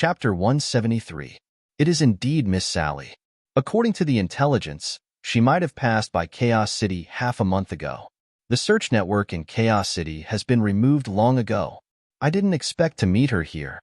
Chapter 173. It is indeed Miss Sally. According to the intelligence, she might have passed by Chaos City half a month ago. The search network in Chaos City has been removed long ago. I didn't expect to meet her here.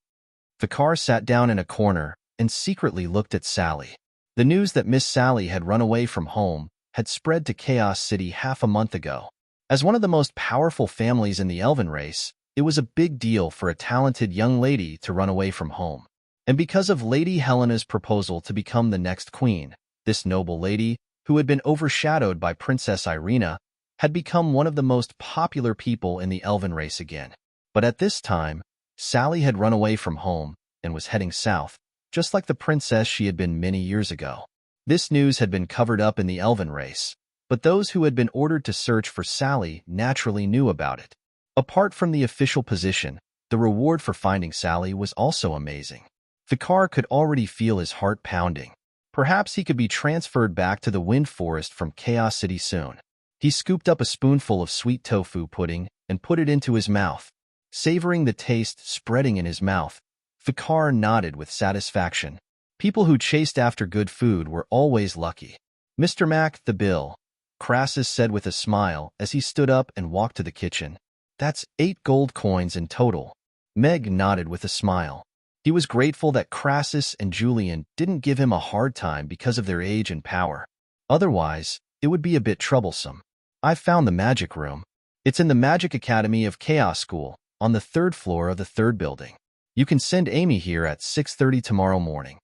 The car sat down in a corner and secretly looked at Sally. The news that Miss Sally had run away from home had spread to Chaos City half a month ago. As one of the most powerful families in the Elven race, it was a big deal for a talented young lady to run away from home. And because of Lady Helena's proposal to become the next queen, this noble lady, who had been overshadowed by Princess Irina, had become one of the most popular people in the Elven race again. But at this time, Sally had run away from home and was heading south, just like the princess she had been many years ago. This news had been covered up in the Elven race, but those who had been ordered to search for Sally naturally knew about it. Apart from the official position, the reward for finding Sally was also amazing. Thakar could already feel his heart pounding. Perhaps he could be transferred back to the Wind Forest from Chaos City soon. He scooped up a spoonful of sweet tofu pudding and put it into his mouth. Savoring the taste spreading in his mouth, Thakar nodded with satisfaction. People who chased after good food were always lucky. "Mr. Mac, the bill," Crassus said with a smile as he stood up and walked to the kitchen. "That's 8 gold coins in total." Meg nodded with a smile. He was grateful that Crassus and Julian didn't give him a hard time because of their age and power. Otherwise, it would be a bit troublesome. "I've found the magic room. It's in the Magic Academy of Chaos School, on the 3rd floor of the 3rd building. You can send Amy here at 6:30 tomorrow morning."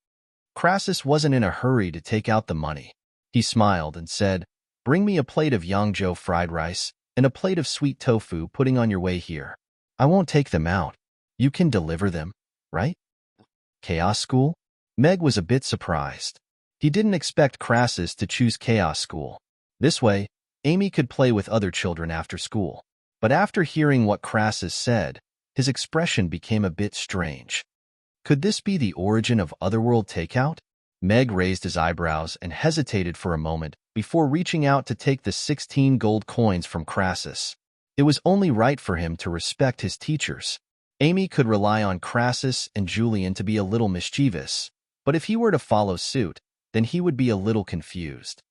Crassus wasn't in a hurry to take out the money. He smiled and said, "Bring me a plate of Yangzhou fried rice and a plate of sweet tofu pudding on your way here. I won't take them out. You can deliver them, right?" Chaos School? Meg was a bit surprised. He didn't expect Crassus to choose Chaos School. This way, Amy could play with other children after school. But after hearing what Crassus said, his expression became a bit strange. Could this be the origin of Otherworld takeout? Meg raised his eyebrows and hesitated for a moment before reaching out to take the 16 gold coins from Crassus. It was only right for him to respect his teachers. Amy could rely on Crassus and Julian to be a little mischievous, but if he were to follow suit, then he would be a little confused.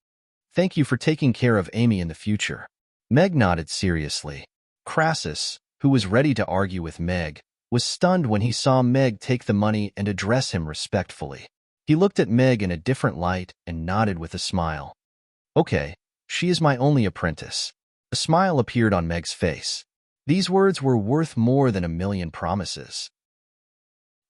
"Thank you for taking care of Amy in the future." Meg nodded seriously. Crassus, who was ready to argue with Meg, was stunned when he saw Meg take the money and address him respectfully. He looked at Meg in a different light and nodded with a smile. "Okay, she is my only apprentice." A smile appeared on Meg's face. These words were worth more than 1,000,000 promises.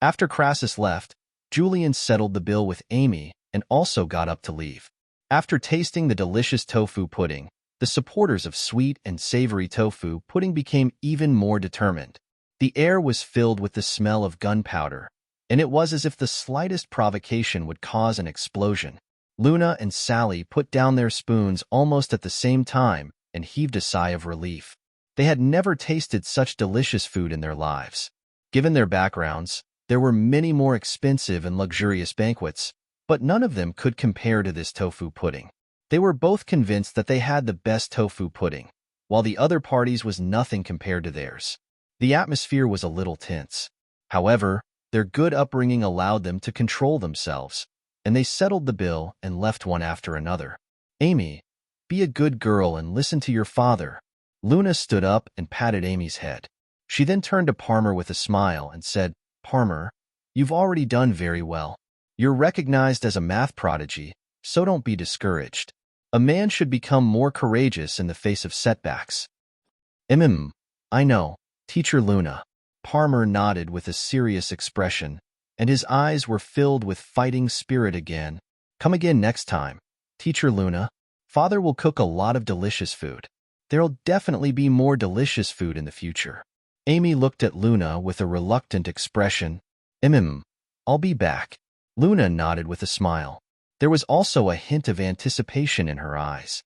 After Crassus left, Julian settled the bill with Amy and also got up to leave. After tasting the delicious tofu pudding, the supporters of sweet and savory tofu pudding became even more determined. The air was filled with the smell of gunpowder, and it was as if the slightest provocation would cause an explosion. Luna and Sally put down their spoons almost at the same time and heaved a sigh of relief. They had never tasted such delicious food in their lives. Given their backgrounds, there were many more expensive and luxurious banquets, but none of them could compare to this tofu pudding. They were both convinced that they had the best tofu pudding, while the other parties was nothing compared to theirs. The atmosphere was a little tense. However, their good upbringing allowed them to control themselves, and they settled the bill and left one after another. "Amy, be a good girl and listen to your father." Luna stood up and patted Amy's head. She then turned to Parmer with a smile and said, "Parmer, you've already done very well. You're recognized as a math prodigy, so don't be discouraged. A man should become more courageous in the face of setbacks." I know, Teacher Luna." Parmer nodded with a serious expression, and his eyes were filled with fighting spirit again. "Come again next time, Teacher Luna. Father will cook a lot of delicious food. There'll definitely be more delicious food in the future." Amy looked at Luna with a reluctant expression. I'll be back." Luna nodded with a smile. There was also a hint of anticipation in her eyes.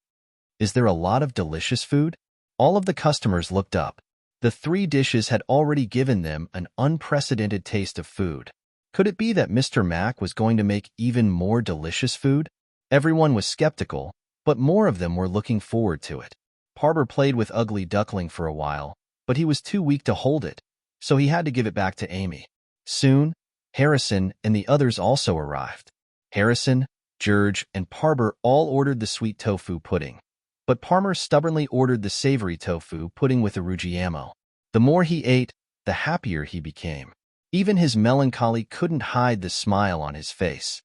"Is there a lot of delicious food?" All of the customers looked up. The 3 dishes had already given them an unprecedented taste of food. Could it be that Mr. Mac was going to make even more delicious food? Everyone was skeptical, but more of them were looking forward to it. Parber played with Ugly Duckling for a while, but he was too weak to hold it, so he had to give it back to Amy. Soon, Harrison and the others also arrived. Harrison, George, and Parber all ordered the sweet tofu pudding, but Parmer stubbornly ordered the savory tofu pudding with aruggiamo. The more he ate, the happier he became. Even his melancholy couldn't hide the smile on his face.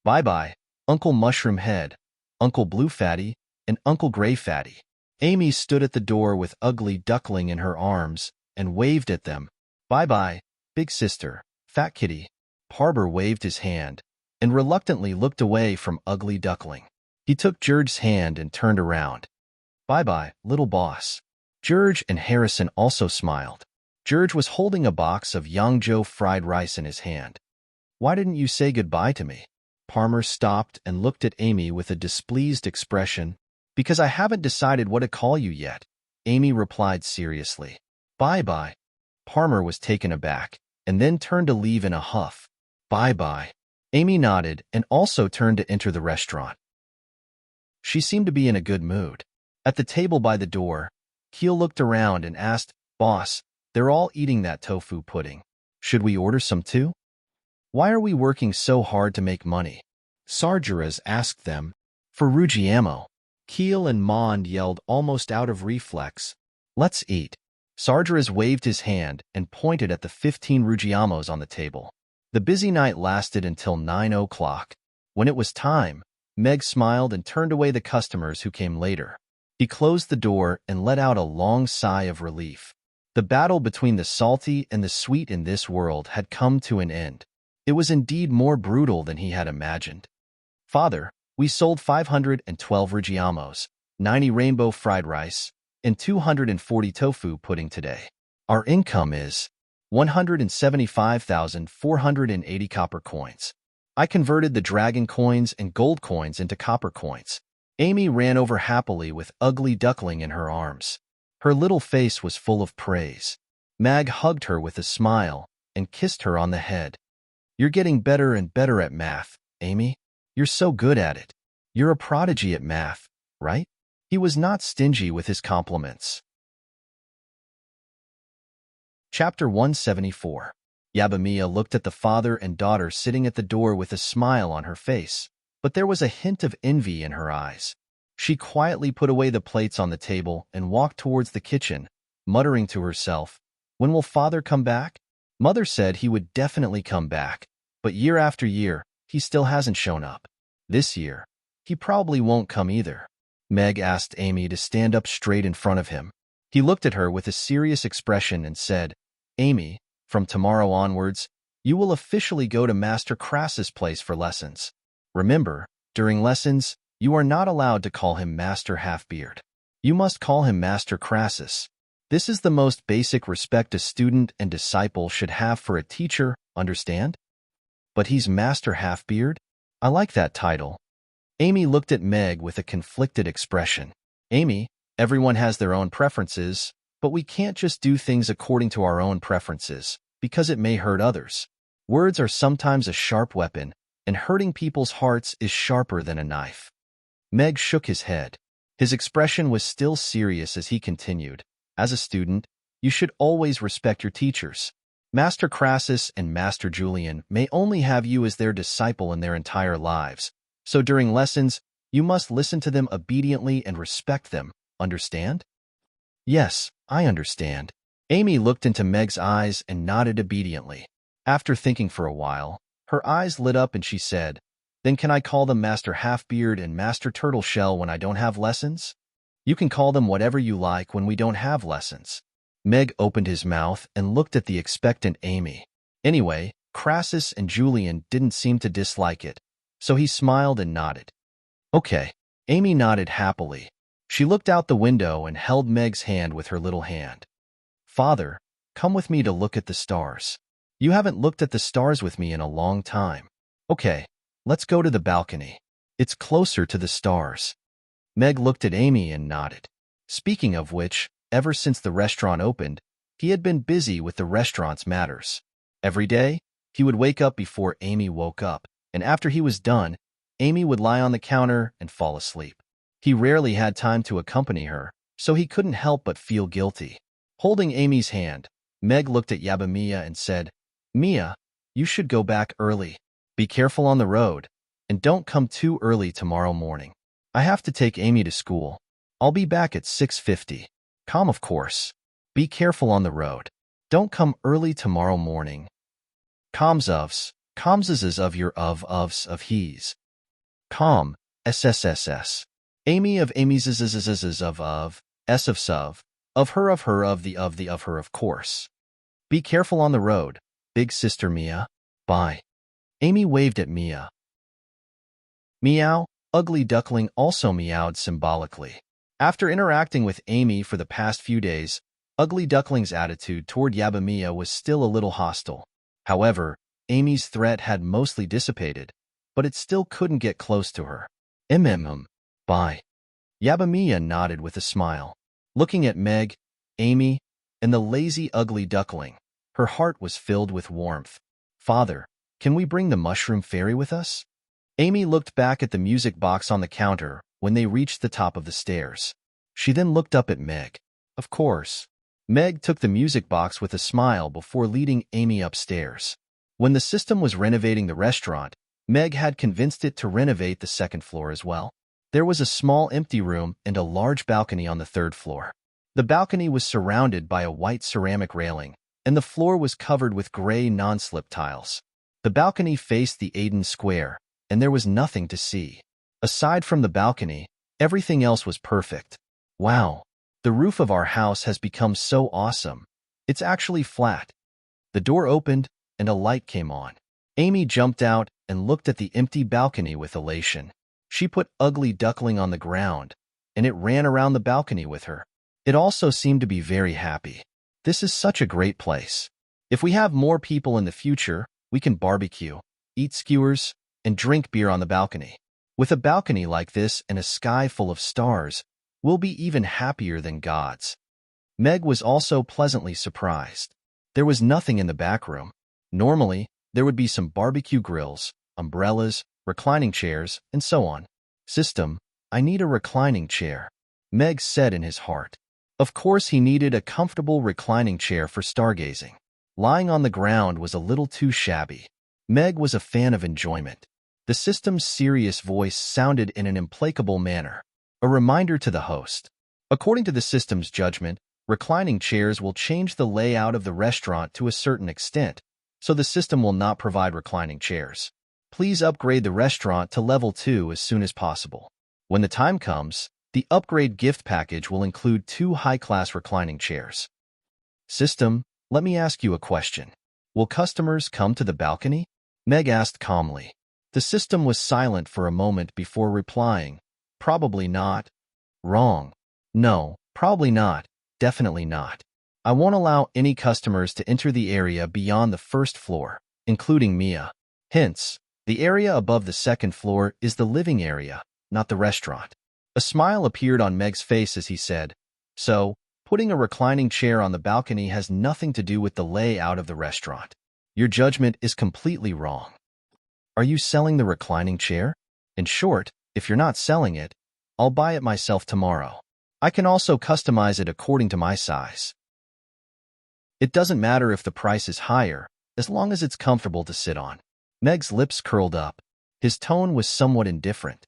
Bye-bye, Uncle Mushroom Head, Uncle Blue Fatty, and Uncle Gray Fatty. Amy stood at the door with Ugly Duckling in her arms and waved at them. Bye-bye, Big Sister, Fat Kitty. Parber waved his hand and reluctantly looked away from Ugly Duckling. He took George's hand and turned around. Bye-bye, Little Boss. George and Harrison also smiled. George was holding a box of Yangzhou fried rice in his hand. Why didn't you say goodbye to me? Parmer stopped and looked at Amy with a displeased expression. Because I haven't decided what to call you yet, Amy replied seriously. Bye-bye. Parmer was taken aback and then turned to leave in a huff. Bye-bye. Amy nodded and also turned to enter the restaurant. She seemed to be in a good mood. At the table by the door, Keel looked around and asked, Boss, they're all eating that tofu pudding. Should we order some too? Why are we working so hard to make money? Sargeras asked them. For Ruggiamo. Keel and Mond yelled almost out of reflex. Let's eat. Sargeras waved his hand and pointed at the 15 Ruggiamos on the table. The busy night lasted until 9 o'clock. When it was time, Meg smiled and turned away the customers who came later. He closed the door and let out a long sigh of relief. The battle between the salty and the sweet in this world had come to an end. It was indeed more brutal than he had imagined. Father, we sold 512 Ruggiamos, 90 rainbow fried rice, and 240 tofu pudding today. Our income is 175,480 copper coins. I converted the dragon coins and gold coins into copper coins. Amy ran over happily with Ugly Duckling in her arms. Her little face was full of praise. Mag hugged her with a smile and kissed her on the head. You're getting better and better at math, Amy. You're so good at it. You're a prodigy at math, right? He was not stingy with his compliments. Chapter 174. Yabamiya looked at the father and daughter sitting at the door with a smile on her face, but there was a hint of envy in her eyes. She quietly put away the plates on the table and walked towards the kitchen, muttering to herself, When will father come back? Mother said he would definitely come back, but year after year, he still hasn't shown up. This year, he probably won't come either. Meg asked Amy to stand up straight in front of him. He looked at her with a serious expression and said, Amy, from tomorrow onwards, you will officially go to Master Crassus' place for lessons. Remember, during lessons, you are not allowed to call him Master Halfbeard. You must call him Master Crassus. This is the most basic respect a student and disciple should have for a teacher, understand? But he's Master Halfbeard? I like that title. Amy looked at Meg with a conflicted expression. Amy, everyone has their own preferences, but we can't just do things according to our own preferences, because it may hurt others. Words are sometimes a sharp weapon, and hurting people's hearts is sharper than a knife. Meg shook his head. His expression was still serious as he continued. As a student, you should always respect your teachers. Master Crassus and Master Julian may only have you as their disciple in their entire lives, so during lessons, you must listen to them obediently and respect them, understand? Yes, I understand. Amy looked into Meg's eyes and nodded obediently. After thinking for a while, her eyes lit up and she said, Then can I call them Master Halfbeard and Master Turtleshell when I don't have lessons? You can call them whatever you like when we don't have lessons. Meg opened his mouth and looked at the expectant Amy. Anyway, Crassus and Julian didn't seem to dislike it, so he smiled and nodded. Okay. Amy nodded happily. She looked out the window and held Meg's hand with her little hand. Father, come with me to look at the stars. You haven't looked at the stars with me in a long time. Okay, let's go to the balcony. It's closer to the stars. Meg looked at Amy and nodded. Speaking of which, ever since the restaurant opened, he had been busy with the restaurant's matters. Every day, he would wake up before Amy woke up, and after he was done, Amy would lie on the counter and fall asleep. He rarely had time to accompany her, so he couldn't help but feel guilty. Holding Amy's hand, Meg looked at Yabamiya and said, Mia, You should go back early. Be careful on the road, and don't come too early tomorrow morning. I have to take Amy to school. I'll be back at 6:50. Calm, of course. Be careful on the road. Don't come early tomorrow morning. Comms ofs. Comms is of your ofs of he's. Com. SSSS. Amy of Amy's is of. S of sov. Of her of the of her of course. Be careful on the road, big sister Mia. Bye. Amy waved at Mia. Meow. Ugly Duckling also meowed symbolically. After interacting with Amy for the past few days, Ugly Duckling's attitude toward Yabamiya was still a little hostile. However, Amy's threat had mostly dissipated, but it still couldn't get close to her. Bye. Yabamiya nodded with a smile. Looking at Meg, Amy, and the lazy Ugly Duckling, her heart was filled with warmth. Father, can we bring the mushroom fairy with us? Amy looked back at the music box on the counter when they reached the top of the stairs. She then looked up at Meg. Of course. Meg took the music box with a smile before leading Amy upstairs. When the system was renovating the restaurant, Meg had convinced it to renovate the second floor as well. There was a small empty room and a large balcony on the third floor. The balcony was surrounded by a white ceramic railing, and the floor was covered with gray non-slip tiles. The balcony faced the Aiden Square, and there was nothing to see. Aside from the balcony, everything else was perfect. Wow, the roof of our house has become so awesome. It's actually flat. The door opened, and a light came on. Amy jumped out and looked at the empty balcony with elation. She put Ugly Duckling on the ground, and it ran around the balcony with her. It also seemed to be very happy. This is such a great place. If we have more people in the future, we can barbecue, eat skewers, and drink beer on the balcony. With a balcony like this and a sky full of stars, we'll be even happier than gods. Meg was also pleasantly surprised. There was nothing in the back room. Normally, there would be some barbecue grills, umbrellas, reclining chairs, and so on. System, I need a reclining chair, Meg said in his heart. Of course he needed a comfortable reclining chair for stargazing. Lying on the ground was a little too shabby. Meg was a fan of enjoyment. The system's serious voice sounded in an implacable manner, a reminder to the host. According to the system's judgment, reclining chairs will change the layout of the restaurant to a certain extent, so the system will not provide reclining chairs. Please upgrade the restaurant to level 2 as soon as possible. When the time comes, the upgrade gift package will include 2 high-class reclining chairs. System, let me ask you a question. Will customers come to the balcony? Meg asked calmly. The system was silent for a moment before replying. Probably not. Wrong. No, probably not. Definitely not. I won't allow any customers to enter the area beyond the first floor, including Mia. Hence, the area above the second floor is the living area, not the restaurant. A smile appeared on Meg's face as he said, so, putting a reclining chair on the balcony has nothing to do with the layout of the restaurant. Your judgment is completely wrong. Are you selling the reclining chair? In short, if you're not selling it, I'll buy it myself tomorrow. I can also customize it according to my size. It doesn't matter if the price is higher, as long as it's comfortable to sit on. Meg's lips curled up. His tone was somewhat indifferent.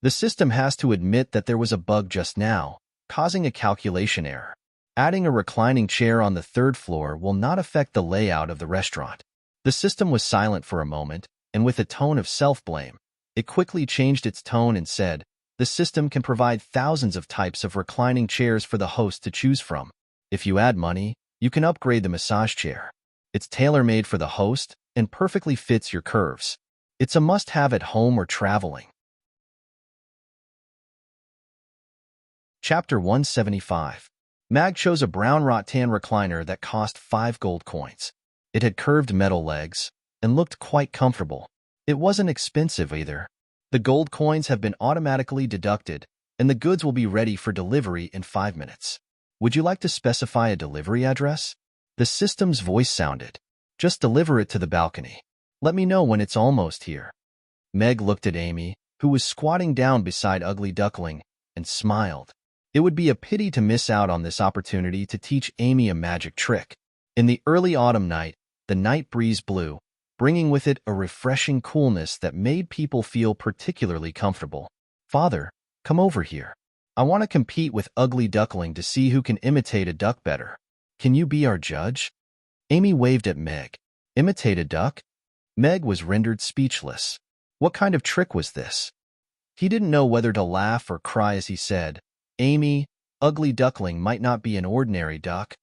The system has to admit that there was a bug just now, causing a calculation error. Adding a reclining chair on the third floor will not affect the layout of the restaurant. The system was silent for a moment, and with a tone of self-blame, it quickly changed its tone and said, the system can provide thousands of types of reclining chairs for the host to choose from. If you add money, you can upgrade the massage chair. It's tailor-made for the host and perfectly fits your curves. It's a must-have at home or traveling. Chapter 175. Mag chose a brown rattan recliner that cost 5 gold coins. It had curved metal legs and looked quite comfortable. It wasn't expensive either. The gold coins have been automatically deducted, and the goods will be ready for delivery in 5 minutes. Would you like to specify a delivery address? The system's voice sounded. Just deliver it to the balcony. Let me know when it's almost here. Meg looked at Amy, who was squatting down beside Ugly Duckling, and smiled. It would be a pity to miss out on this opportunity to teach Amy a magic trick. In the early autumn night, the night breeze blew, bringing with it a refreshing coolness that made people feel particularly comfortable. "Father, come over here. I want to compete with Ugly Duckling to see who can imitate a duck better. Can you be our judge?" Amy waved at Meg. "Imitate a duck?" Meg was rendered speechless. What kind of trick was this? He didn't know whether to laugh or cry as he said, "Amy, Ugly Duckling might not be an ordinary duck."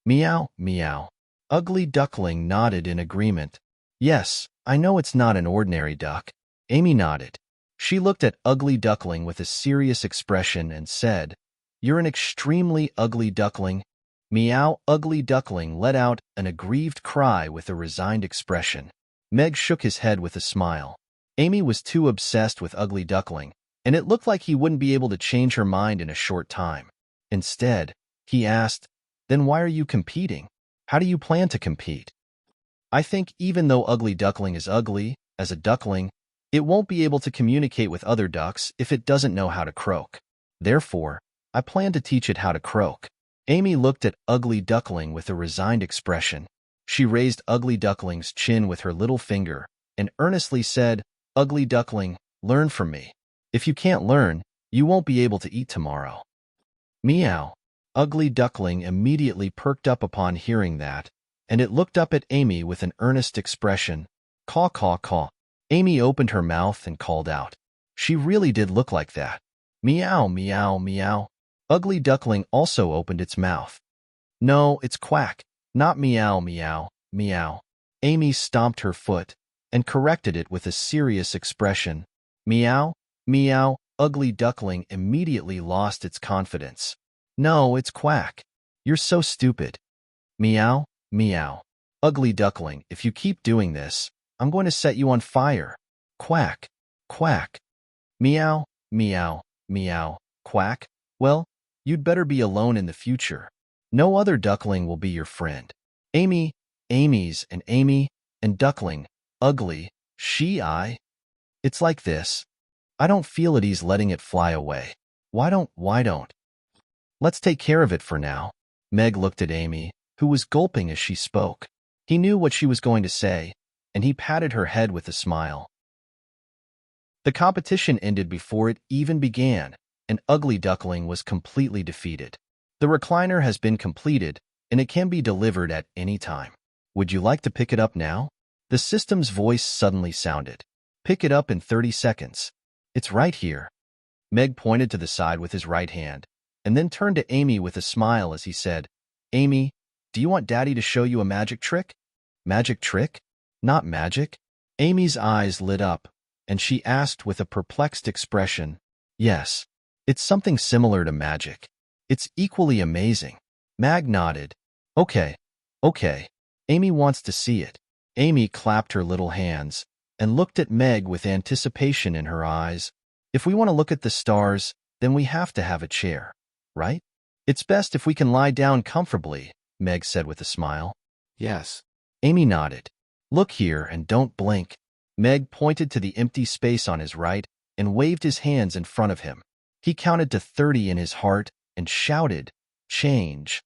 Meow, meow. Ugly Duckling nodded in agreement. "Yes, I know it's not an ordinary duck." Amy nodded. She looked at Ugly Duckling with a serious expression and said, "You're an extremely ugly duckling." Meow. Ugly Duckling let out an aggrieved cry with a resigned expression. Meg shook his head with a smile. Amy was too obsessed with Ugly Duckling, and it looked like he wouldn't be able to change her mind in a short time. Instead, he asked, "Then why are you competing? How do you plan to compete?" "I think even though Ugly Duckling is ugly, as a duckling, it won't be able to communicate with other ducks if it doesn't know how to croak. Therefore, I plan to teach it how to croak." Amy looked at Ugly Duckling with a resigned expression. She raised Ugly Duckling's chin with her little finger and earnestly said, "Ugly Duckling, learn from me. If you can't learn, you won't be able to eat tomorrow." Meow. Ugly Duckling immediately perked up upon hearing that, and it looked up at Amy with an earnest expression. "Caw, caw, caw." Amy opened her mouth and called out. She really did look like that. Meow, meow, meow. Ugly Duckling also opened its mouth. "No, it's quack, not meow, meow, meow." Amy stomped her foot and corrected it with a serious expression. "Meow, meow." Ugly Duckling immediately lost its confidence. "No, it's quack. You're so stupid." Meow, meow. Ugly Duckling, if you keep doing this, I'm going to set you on fire. Quack, quack. Meow, meow, meow, quack. Well, you'd better be alone in the future. No other duckling will be your friend. Amy, Amy's, and Amy, and Duckling, ugly, I. It's like this. I don't feel at ease letting it fly away. Why don't? Let's take care of it for now." Meg looked at Amy, who was gulping as she spoke. He knew what she was going to say, and he patted her head with a smile. The competition ended before it even began, and Ugly Duckling was completely defeated. The recliner has been completed, and it can be delivered at any time. Would you like to pick it up now? The system's voice suddenly sounded. "Pick it up in 30 seconds. It's right here." Meg pointed to the side with his right hand, and then turned to Amy with a smile as he said, "Amy, do you want Daddy to show you a magic trick?" "Magic trick? Not magic?" Amy's eyes lit up, and she asked with a perplexed expression, "Yes, it's something similar to magic. It's equally amazing." Mag nodded. Okay. Amy wants to see it." Amy clapped her little hands and looked at Meg with anticipation in her eyes. "If we want to look at the stars, then we have to have a chair, right? It's best if we can lie down comfortably," Meg said with a smile. Yes. Amy nodded. "Look here and don't blink." Meg pointed to the empty space on his right and waved his hands in front of him. He counted to 30 in his heart and shouted, "Change."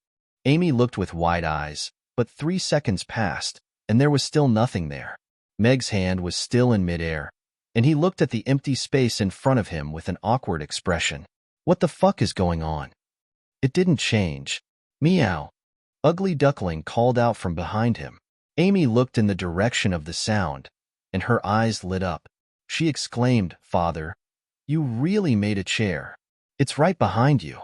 Amy looked with wide eyes, but 3 seconds passed, and there was still nothing there. Meg's hand was still in midair, and he looked at the empty space in front of him with an awkward expression. What the fuck is going on? It didn't change. Meow. Ugly Duckling called out from behind him. Amy looked in the direction of the sound, and her eyes lit up. She exclaimed, "Father, you really made a chair. It's right behind you."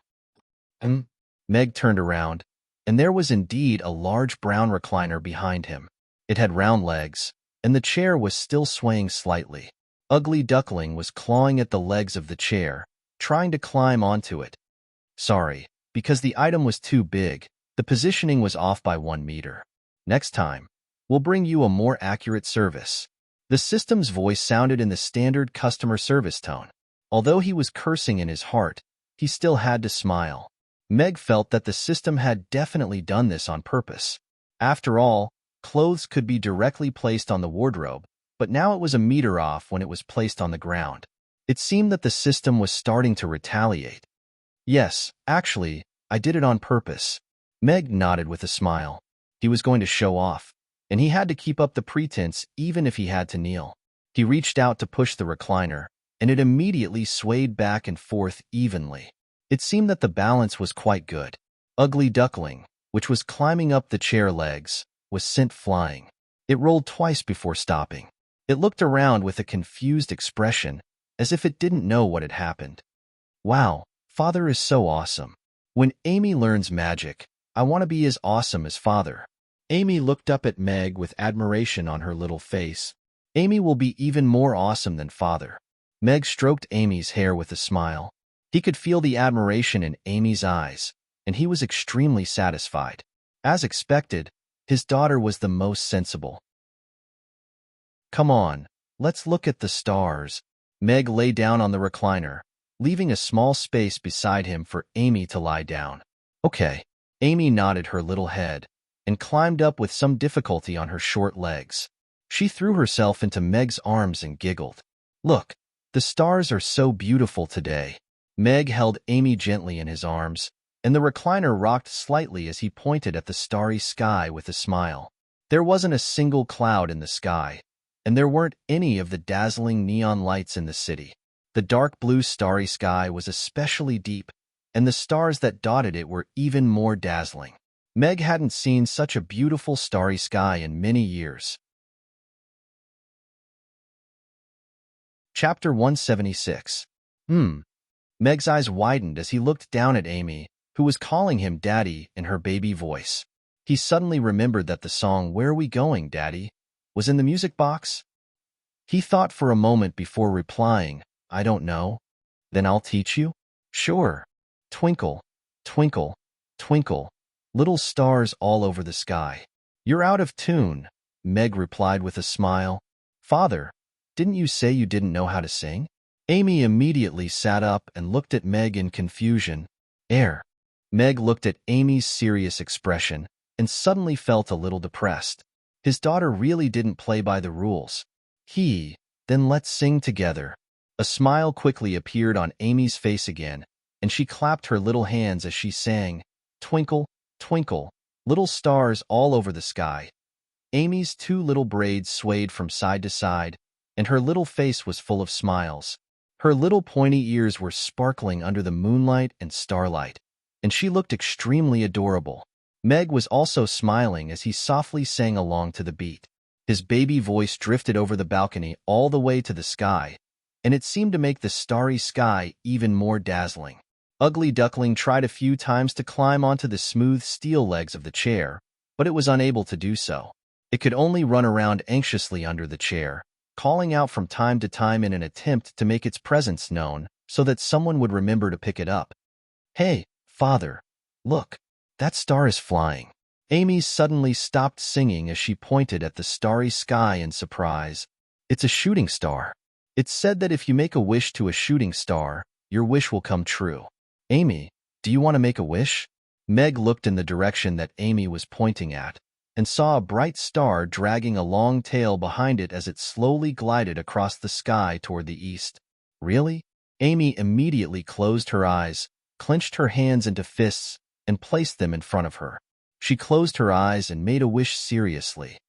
Meg turned around, and there was indeed a large brown recliner behind him. It had round legs, and the chair was still swaying slightly. Ugly Duckling was clawing at the legs of the chair, trying to climb onto it. "Sorry, because the item was too big, the positioning was off by 1 meter. Next time, we'll bring you a more accurate service." The system's voice sounded in the standard customer service tone. Although he was cursing in his heart, he still had to smile. Meg felt that the system had definitely done this on purpose. After all, clothes could be directly placed on the wardrobe, but now it was a meter off when it was placed on the ground. It seemed that the system was starting to retaliate. "Yes, actually, I did it on purpose." Meg nodded with a smile. He was going to show off. and he had to keep up the pretense even if he had to kneel. He reached out to push the recliner, and it immediately swayed back and forth evenly. It seemed that the balance was quite good. Ugly Duckling, which was climbing up the chair legs, was sent flying. It rolled twice before stopping. It looked around with a confused expression, as if it didn't know what had happened. Wow, Father is so awesome. When Amy learns magic, I want to be as awesome as Father. Amy looked up at Meg with admiration on her little face. Amy will be even more awesome than Father. Meg stroked Amy's hair with a smile. He could feel the admiration in Amy's eyes, and he was extremely satisfied. As expected, his daughter was the most sensible. Come on, let's look at the stars. Meg lay down on the recliner, leaving a small space beside him for Amy to lie down. Okay. Amy nodded her little head and climbed up with some difficulty on her short legs. She threw herself into Meg's arms and giggled. Look, the stars are so beautiful today. Meg held Amy gently in his arms, and the recliner rocked slightly as he pointed at the starry sky with a smile. There wasn't a single cloud in the sky, and there weren't any of the dazzling neon lights in the city. The dark blue starry sky was especially deep, and the stars that dotted it were even more dazzling. Meg hadn't seen such a beautiful starry sky in many years. Chapter 176. Meg's eyes widened as he looked down at Amy, who was calling him Daddy in her baby voice. He suddenly remembered that the song "Where Are We Going, Daddy?" was in the music box. He thought for a moment before replying, I don't know. Then I'll teach you? Sure. Twinkle, twinkle, twinkle, little stars all over the sky. You're out of tune, Meg replied with a smile. Father, didn't you say you didn't know how to sing? Amy immediately sat up and looked at Meg in confusion. Meg looked at Amy's serious expression and suddenly felt a little depressed. His daughter really didn't play by the rules. Then let's sing together. A smile quickly appeared on Amy's face again, and she clapped her little hands as she sang, Twinkle, twinkle, little stars all over the sky. Amy's two little braids swayed from side to side, and her little face was full of smiles. Her little pointy ears were sparkling under the moonlight and starlight, and she looked extremely adorable. Meg was also smiling as he softly sang along to the beat. His baby voice drifted over the balcony all the way to the sky, and it seemed to make the starry sky even more dazzling. Ugly Duckling tried a few times to climb onto the smooth steel legs of the chair, but it was unable to do so. It could only run around anxiously under the chair, calling out from time to time in an attempt to make its presence known so that someone would remember to pick it up. Hey, Father, look, that star is flying. Amy suddenly stopped singing as she pointed at the starry sky in surprise. It's a shooting star. It's said that if you make a wish to a shooting star, your wish will come true. Amy, do you want to make a wish? Meg looked in the direction that Amy was pointing at and saw a bright star dragging a long tail behind it as it slowly glided across the sky toward the east. Really? Amy immediately closed her eyes, clenched her hands into fists, and placed them in front of her. She closed her eyes and made a wish seriously.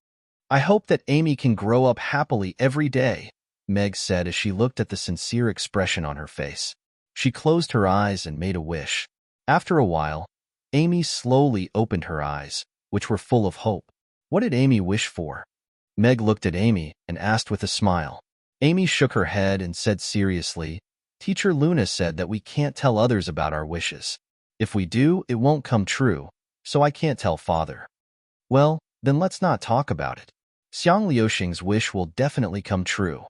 I hope that Amy can grow up happily every day, Meg said as she looked at the sincere expression on her face. She closed her eyes and made a wish. After a while, Amy slowly opened her eyes, which were full of hope. What did Amy wish for? Meg looked at Amy and asked with a smile. Amy shook her head and said seriously, Teacher Luna said that we can't tell others about our wishes. If we do, it won't come true, so I can't tell Father. Well, then let's not talk about it. Xiang Liuxing's wish will definitely come true.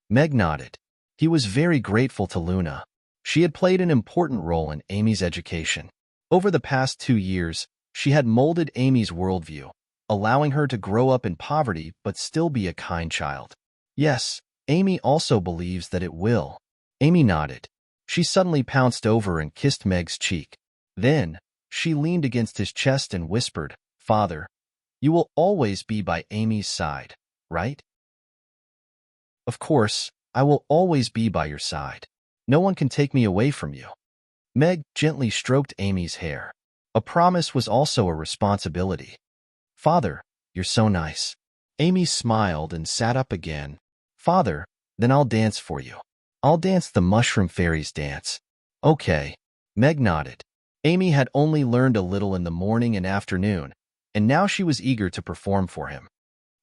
Meg nodded. He was very grateful to Luna. She had played an important role in Amy's education. Over the past 2 years, she had molded Amy's worldview, allowing her to grow up in poverty but still be a kind child. Yes, Amy also believes that it will. Amy nodded. She suddenly pounced over and kissed Meg's cheek. Then, she leaned against his chest and whispered, Father, you will always be by Amy's side, right? Of course, I will always be by your side. No one can take me away from you. Meg gently stroked Amy's hair. A promise was also a responsibility. Father, You're so nice." Amy smiled and sat up again. "Father, then I'll dance for you. I'll dance the Mushroom Fairy's dance." "Okay." Meg nodded. Amy had only learned a little in the morning and afternoon, and now she was eager to perform for him.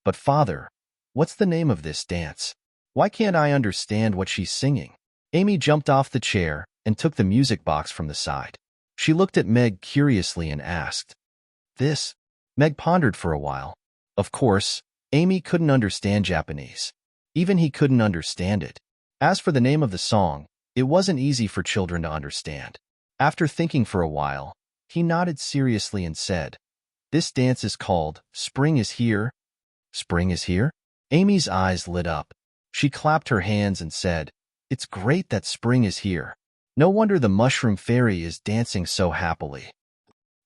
"But father, what's the name of this dance? Why can't I understand what she's singing?" Amy jumped off the chair and took the music box from the side. She looked at Meg curiously and asked, "This?" Meg pondered for a while. Of course, Amy couldn't understand Japanese. Even he couldn't understand it. As for the name of the song, it wasn't easy for children to understand. After thinking for a while, he nodded seriously and said, "This dance is called Spring is Here." "Spring is here?" Amy's eyes lit up. She clapped her hands and said, "It's great that spring is here. No wonder the Mushroom Fairy is dancing so happily."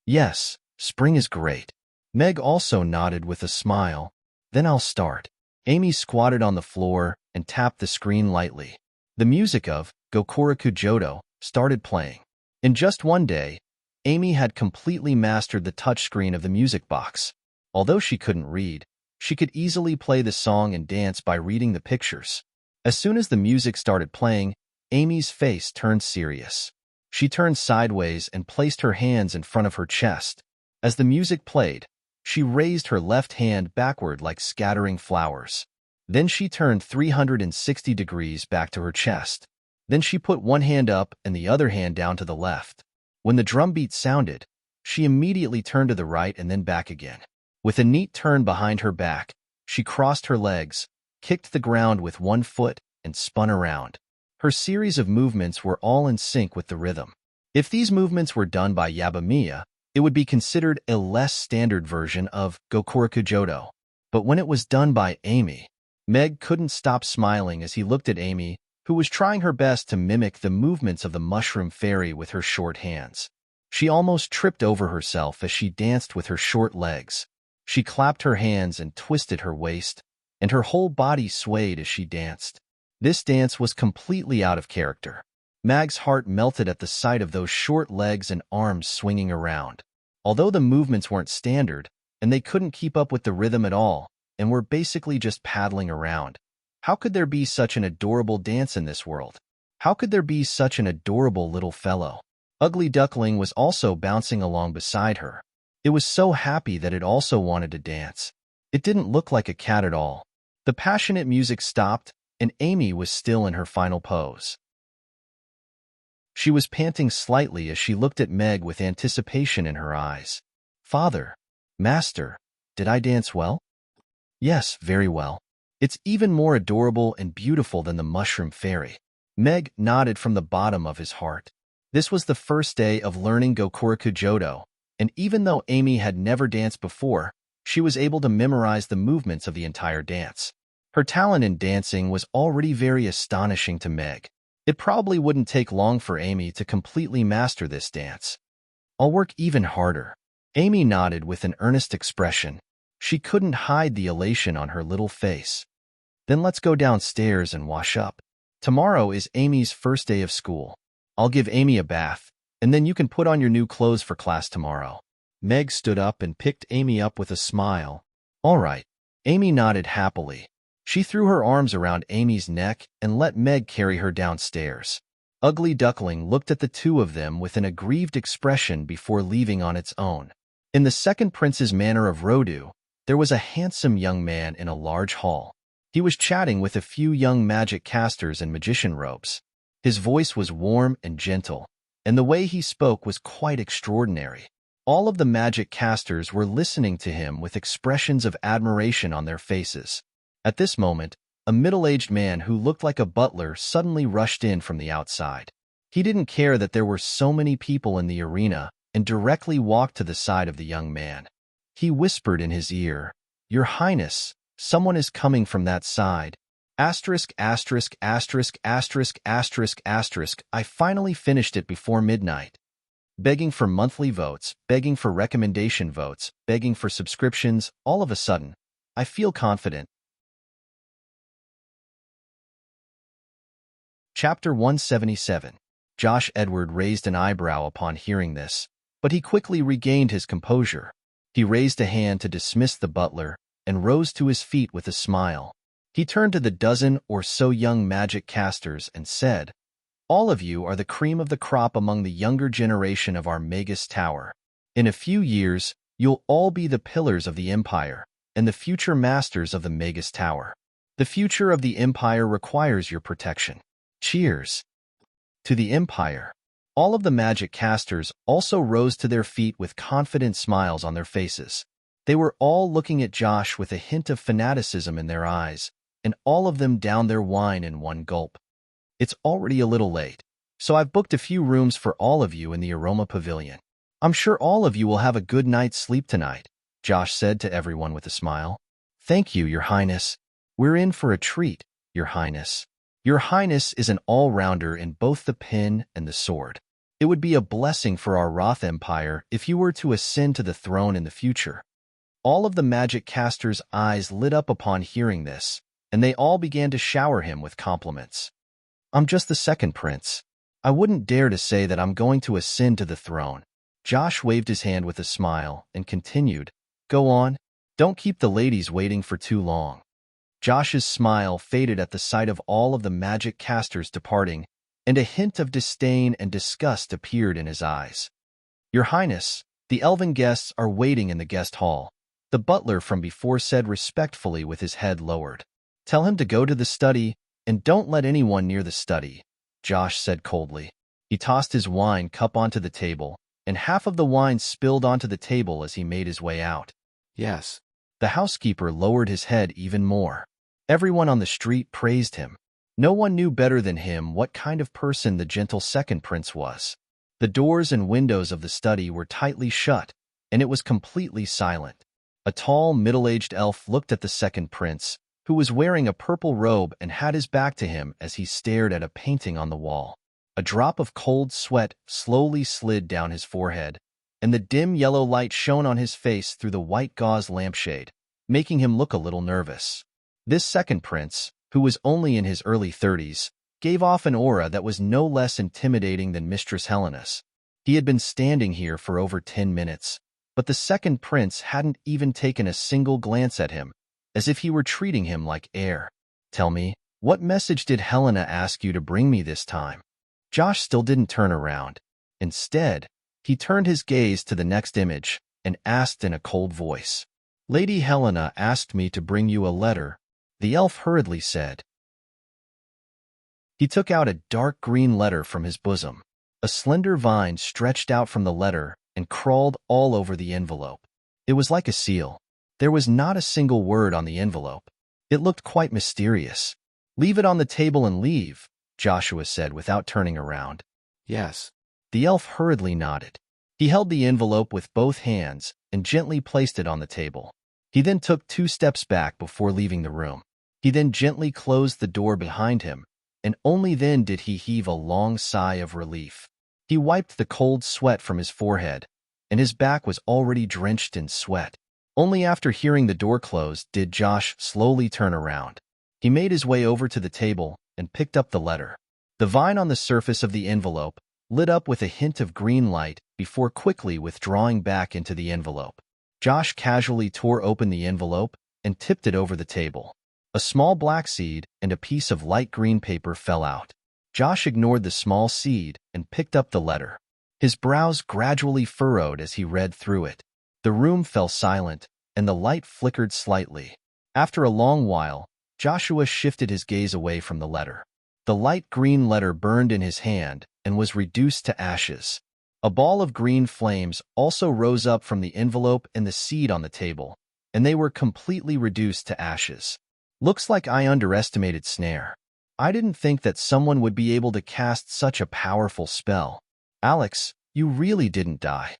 "Yes, spring is great." Meg also nodded with a smile. "Then I'll start." Amy squatted on the floor and tapped the screen lightly. The music of Gokuraku Jodo started playing. In just one day, Amy had completely mastered the touchscreen of the music box. Although she couldn't read, she could easily play the song and dance by reading the pictures. As soon as the music started playing, Amy's face turned serious. She turned sideways and placed her hands in front of her chest. As the music played, she raised her left hand backward like scattering flowers. Then she turned 360 degrees back to her chest. Then she put one hand up and the other hand down to the left. When the drum beat sounded, she immediately turned to the right and then back again. With a neat turn behind her back, she crossed her legs, kicked the ground with one foot, and spun around. Her series of movements were all in sync with the rhythm. If these movements were done by Yabamiya, it would be considered a less standard version of Gokuraku Jodo. But when it was done by Amy, Meg couldn't stop smiling as he looked at Amy, who was trying her best to mimic the movements of the Mushroom Fairy with her short hands. She almost tripped over herself as she danced with her short legs. She clapped her hands and twisted her waist, and her whole body swayed as she danced. This dance was completely out of character. Meg's heart melted at the sight of those short legs and arms swinging around. Although the movements weren't standard, and they couldn't keep up with the rhythm at all, and were basically just paddling around, how could there be such an adorable dance in this world? How could there be such an adorable little fellow? Ugly Duckling was also bouncing along beside her. It was so happy that it also wanted to dance. It didn't look like a cat at all. The passionate music stopped, and Amy was still in her final pose. She was panting slightly as she looked at Meg with anticipation in her eyes. "Father, Master, did I dance well?" "Yes, very well. It's even more adorable and beautiful than the Mushroom Fairy." Meg nodded from the bottom of his heart. This was the first day of learning Gokuraku Jodo, and even though Amy had never danced before, she was able to memorize the movements of the entire dance. Her talent in dancing was already very astonishing to Meg. It probably wouldn't take long for Amy to completely master this dance. "I'll work even harder." Amy nodded with an earnest expression. She couldn't hide the elation on her little face. "Then let's go downstairs and wash up. Tomorrow is Amy's first day of school. I'll give Amy a bath, and then you can put on your new clothes for class tomorrow." Meg stood up and picked Amy up with a smile. "All right." Amy nodded happily. She threw her arms around Amy's neck and let Meg carry her downstairs. Ugly Duckling looked at the two of them with an aggrieved expression before leaving on its own. In the second prince's manor of Rodu, there was a handsome young man in a large hall. He was chatting with a few young magic casters in magician robes. His voice was warm and gentle, and the way he spoke was quite extraordinary. All of the magic casters were listening to him with expressions of admiration on their faces. At this moment, a middle-aged man who looked like a butler suddenly rushed in from the outside. He didn't care that there were so many people in the arena and directly walked to the side of the young man. He whispered in his ear, "Your Highness, someone is coming from that side. Asterisk, asterisk, asterisk, asterisk, asterisk, asterisk. I finally finished it before midnight. Begging for monthly votes, begging for recommendation votes, begging for subscriptions. All of a sudden, I feel confident." Chapter 177. Josh Edward raised an eyebrow upon hearing this, but he quickly regained his composure. He raised a hand to dismiss the butler and rose to his feet with a smile. He turned to the dozen or so young magic casters and said, "All of you are the cream of the crop among the younger generation of our Magus Tower. In a few years, you'll all be the pillars of the Empire and the future masters of the Magus Tower. The future of the Empire requires your protection. Cheers." To the Empire. All of the magic casters also rose to their feet with confident smiles on their faces. They were all looking at Josh with a hint of fanaticism in their eyes, and all of them downed their wine in one gulp. "It's already a little late, so I've booked a few rooms for all of you in the Aroma Pavilion. I'm sure all of you will have a good night's sleep tonight," Josh said to everyone with a smile. "Thank you, Your Highness. We're in for a treat, Your Highness. Your Highness is an all-rounder in both the pen and the sword. It would be a blessing for our Roth Empire if you were to ascend to the throne in the future." All of the magic casters' eyes lit up upon hearing this, and they all began to shower him with compliments. "I'm just the second prince. I wouldn't dare to say that I'm going to ascend to the throne." Josh waved his hand with a smile and continued, "Go on. Don't keep the ladies waiting for too long." Josh's smile faded at the sight of all of the magic casters departing, and a hint of disdain and disgust appeared in his eyes. "Your Highness, the elven guests are waiting in the guest hall," the butler from before said respectfully with his head lowered. "Tell him to go to the study, and don't let anyone near the study," Josh said coldly. He tossed his wine cup onto the table, and half of the wine spilled onto the table as he made his way out. Yes. The housekeeper lowered his head even more. Everyone on the street praised him. No one knew better than him what kind of person the gentle second prince was. The doors and windows of the study were tightly shut, and it was completely silent. A tall, middle-aged elf looked at the second prince, who was wearing a purple robe and had his back to him as he stared at a painting on the wall. A drop of cold sweat slowly slid down his forehead, and the dim yellow light shone on his face through the white gauze lampshade, making him look a little nervous. This second prince, who was only in his early 30s, gave off an aura that was no less intimidating than Mistress Helena's. He had been standing here for over 10 minutes, but the second prince hadn't even taken a single glance at him, as if he were treating him like air. "Tell me, what message did Helena ask you to bring me this time?" Josh still didn't turn around. Instead, he turned his gaze to the next image and asked in a cold voice. "Lady Helena asked me to bring you a letter," the elf hurriedly said. He took out a dark green letter from his bosom. A slender vine stretched out from the letter and crawled all over the envelope. It was like a seal. There was not a single word on the envelope. It looked quite mysterious. "Leave it on the table and leave," Joshua said without turning around. Yes. The elf hurriedly nodded. He held the envelope with both hands and gently placed it on the table. He then took 2 steps back before leaving the room. He then gently closed the door behind him, and only then did he heave a long sigh of relief. He wiped the cold sweat from his forehead, and his back was already drenched in sweat. Only after hearing the door close did Josh slowly turn around. He made his way over to the table and picked up the letter. The vine on the surface of the envelope lit up with a hint of green light before quickly withdrawing back into the envelope. Josh casually tore open the envelope and tipped it over the table. A small black seed and a piece of light green paper fell out. Josh ignored the small seed and picked up the letter. His brows gradually furrowed as he read through it. The room fell silent, and the light flickered slightly. After a long while, Joshua shifted his gaze away from the letter. The light green letter burned in his hand and was reduced to ashes. A ball of green flames also rose up from the envelope and the seed on the table, and they were completely reduced to ashes. "Looks like I underestimated Snare. I didn't think that someone would be able to cast such a powerful spell. Alex, you really didn't die."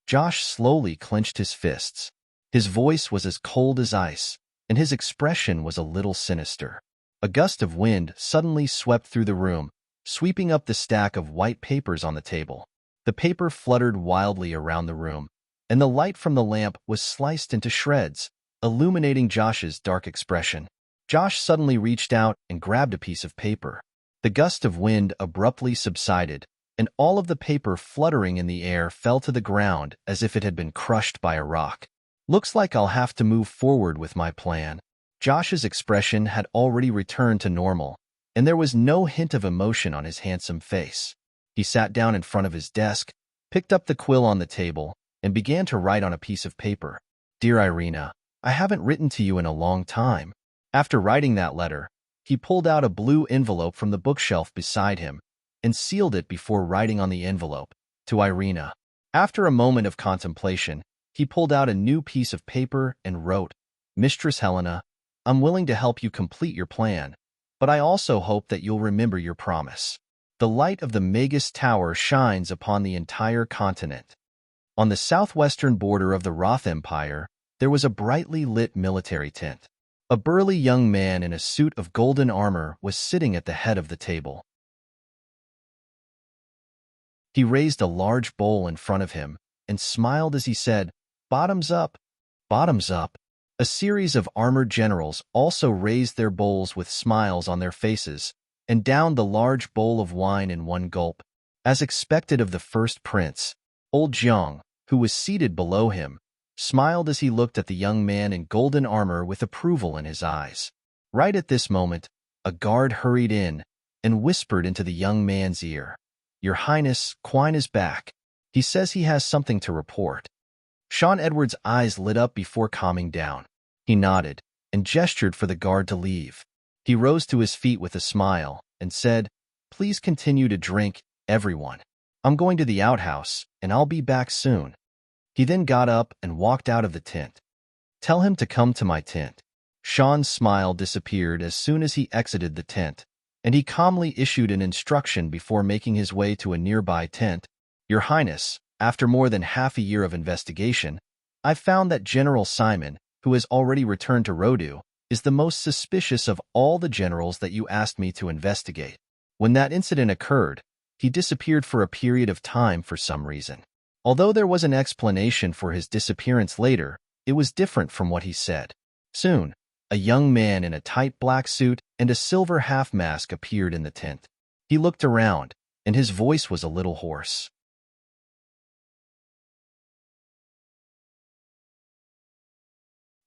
Josh slowly clenched his fists. His voice was as cold as ice, and his expression was a little sinister. A gust of wind suddenly swept through the room, sweeping up the stack of white papers on the table. The paper fluttered wildly around the room, and the light from the lamp was sliced into shreds, illuminating Josh's dark expression. Josh suddenly reached out and grabbed a piece of paper. The gust of wind abruptly subsided, and all of the paper fluttering in the air fell to the ground as if it had been crushed by a rock. Looks like I'll have to move forward with my plan. Josh's expression had already returned to normal, and there was no hint of emotion on his handsome face. He sat down in front of his desk, picked up the quill on the table, and began to write on a piece of paper. Dear Irina, I haven't written to you in a long time. After writing that letter, he pulled out a blue envelope from the bookshelf beside him and sealed it before writing on the envelope, to Irina. After a moment of contemplation, he pulled out a new piece of paper and wrote, Mistress Helena, I'm willing to help you complete your plan, but I also hope that you'll remember your promise. The light of the Magus Tower shines upon the entire continent. On the southwestern border of the Roth Empire, there was a brightly lit military tent. A burly young man in a suit of golden armor was sitting at the head of the table. He raised a large bowl in front of him and smiled as he said, Bottoms up, bottoms up. A series of armored generals also raised their bowls with smiles on their faces and downed the large bowl of wine in one gulp. As expected of the first prince, old Jiang, who was seated below him, smiled as he looked at the young man in golden armor with approval in his eyes. Right at this moment, a guard hurried in and whispered into the young man's ear, Your Highness, Quine is back. He says he has something to report. Sean Edwards' eyes lit up before calming down. He nodded and gestured for the guard to leave. He rose to his feet with a smile and said, Please continue to drink, everyone. I'm going to the outhouse, and I'll be back soon. He then got up and walked out of the tent. Tell him to come to my tent. Sean's smile disappeared as soon as he exited the tent, and he calmly issued an instruction before making his way to a nearby tent. Your Highness, after more than half a year of investigation, I've found that General Simon, who has already returned to Rodu, is the most suspicious of all the generals that you asked me to investigate. When that incident occurred, he disappeared for a period of time for some reason. Although there was an explanation for his disappearance later, it was different from what he said. Soon, a young man in a tight black suit and a silver half-mask appeared in the tent. He looked around, and his voice was a little hoarse.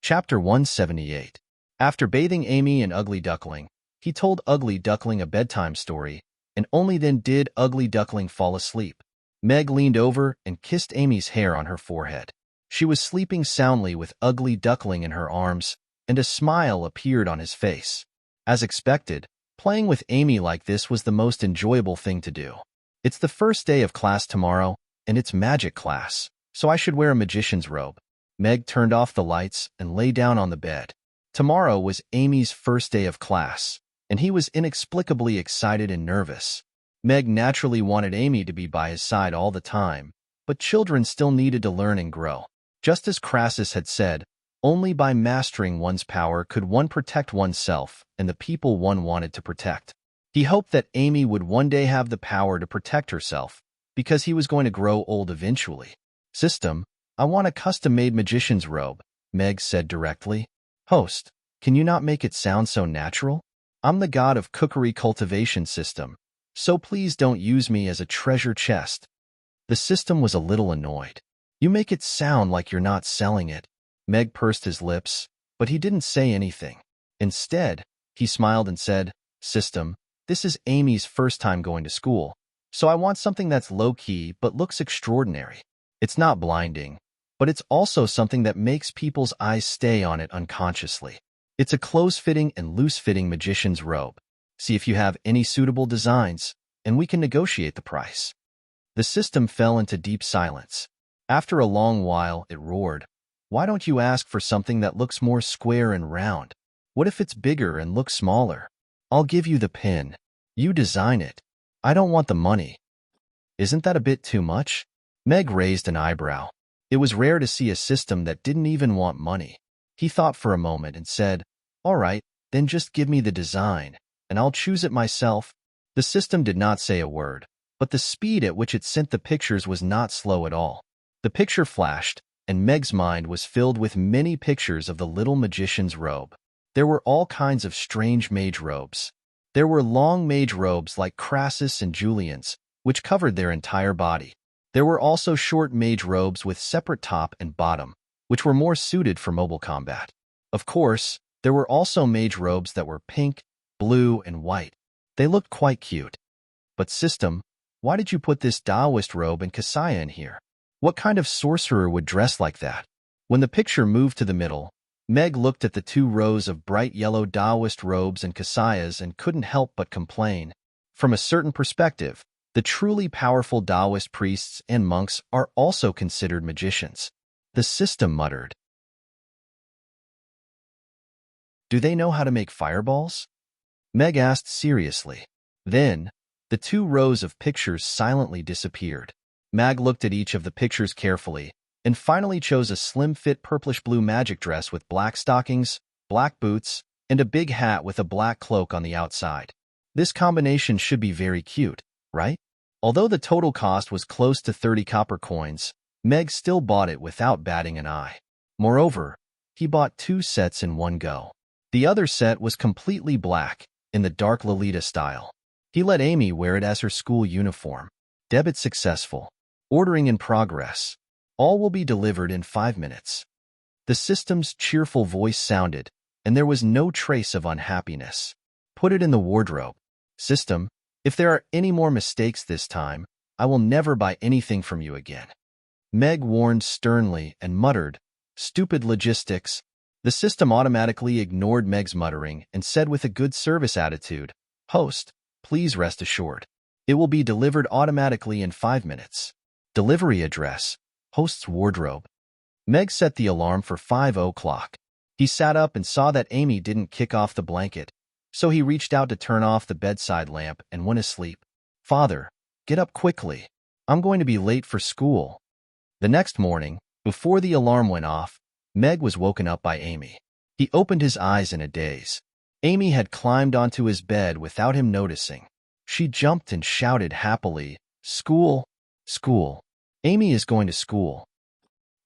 Chapter 178. After bathing Amy and Ugly Duckling, he told Ugly Duckling a bedtime story, and only then did Ugly Duckling fall asleep. Meg leaned over and kissed Amy's hair on her forehead. She was sleeping soundly with Ugly Duckling in her arms, and a smile appeared on his face. As expected, playing with Amy like this was the most enjoyable thing to do. It's the first day of class tomorrow, and it's magic class, so I should wear a magician's robe. Meg turned off the lights and lay down on the bed. Tomorrow was Amy's first day of class, and he was inexplicably excited and nervous. Meg naturally wanted Amy to be by his side all the time, but children still needed to learn and grow. Just as Crassus had said, only by mastering one's power could one protect oneself and the people one wanted to protect. He hoped that Amy would one day have the power to protect herself, because he was going to grow old eventually. System, I want a custom-made magician's robe, Meg said directly. Host, can you not make it sound so natural? I'm the god of cookery cultivation system, so please don't use me as a treasure chest. The system was a little annoyed. You make it sound like you're not selling it. Meg pursed his lips, but he didn't say anything. Instead, he smiled and said, System, this is Amy's first time going to school, so I want something that's low-key but looks extraordinary. It's not blinding, but it's also something that makes people's eyes stay on it unconsciously. It's a close-fitting and loose-fitting magician's robe. See if you have any suitable designs, and we can negotiate the price. The system fell into deep silence. After a long while, it roared, Why don't you ask for something that looks more square and round? What if it's bigger and looks smaller? I'll give you the pin. You design it. I don't want the money. Isn't that a bit too much? Meg raised an eyebrow. It was rare to see a system that didn't even want money. He thought for a moment and said, All right, then just give me the design, and I'll choose it myself. The system did not say a word, but the speed at which it sent the pictures was not slow at all. The picture flashed, and Meg's mind was filled with many pictures of the little magician's robe. There were all kinds of strange mage robes. There were long mage robes like Crassus and Julian's, which covered their entire body. There were also short mage robes with separate top and bottom, which were more suited for mobile combat. Of course, there were also mage robes that were pink, blue, and white. They looked quite cute. But system, why did you put this Taoist robe and kasaya in here? What kind of sorcerer would dress like that? When the picture moved to the middle, Meg looked at the 2 rows of bright yellow Taoist robes and kasayas and couldn't help but complain. From a certain perspective, the truly powerful Taoist priests and monks are also considered magicians. The system muttered. Do they know how to make fireballs? Meg asked seriously. Then, the 2 rows of pictures silently disappeared. Meg looked at each of the pictures carefully, and finally chose a slim-fit purplish-blue magic dress with black stockings, black boots, and a big hat with a black cloak on the outside. This combination should be very cute, right? Although the total cost was close to 30 copper coins, Meg still bought it without batting an eye. Moreover, he bought 2 sets in one go. The other set was completely black, in the dark Lolita style. He let Amy wear it as her school uniform. Debit successful. Ordering in progress. All will be delivered in 5 minutes. The system's cheerful voice sounded, and there was no trace of unhappiness. Put it in the wardrobe. System, if there are any more mistakes this time, I will never buy anything from you again. Meg warned sternly and muttered, stupid logistics. The system automatically ignored Meg's muttering and said with a good service attitude, Host, please rest assured. It will be delivered automatically in 5 minutes. Delivery address. Host's wardrobe. Meg set the alarm for 5 o'clock. He sat up and saw that Amy didn't kick off the blanket, so he reached out to turn off the bedside lamp and went asleep. Father, get up quickly. I'm going to be late for school. The next morning, before the alarm went off, Meg was woken up by Amy. He opened his eyes in a daze. Amy had climbed onto his bed without him noticing. She jumped and shouted happily, School! School! Amy is going to school.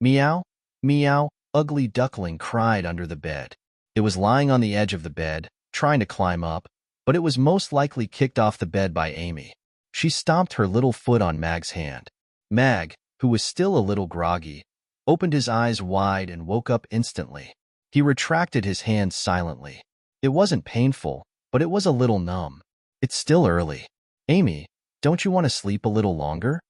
Meow, meow, ugly duckling cried under the bed. It was lying on the edge of the bed, trying to climb up, but it was most likely kicked off the bed by Amy. She stomped her little foot on Mag's hand. Mag, who was still a little groggy, opened his eyes wide and woke up instantly. He retracted his hand silently. It wasn't painful, but it was a little numb. It's still early. Amy, don't you want to sleep a little longer?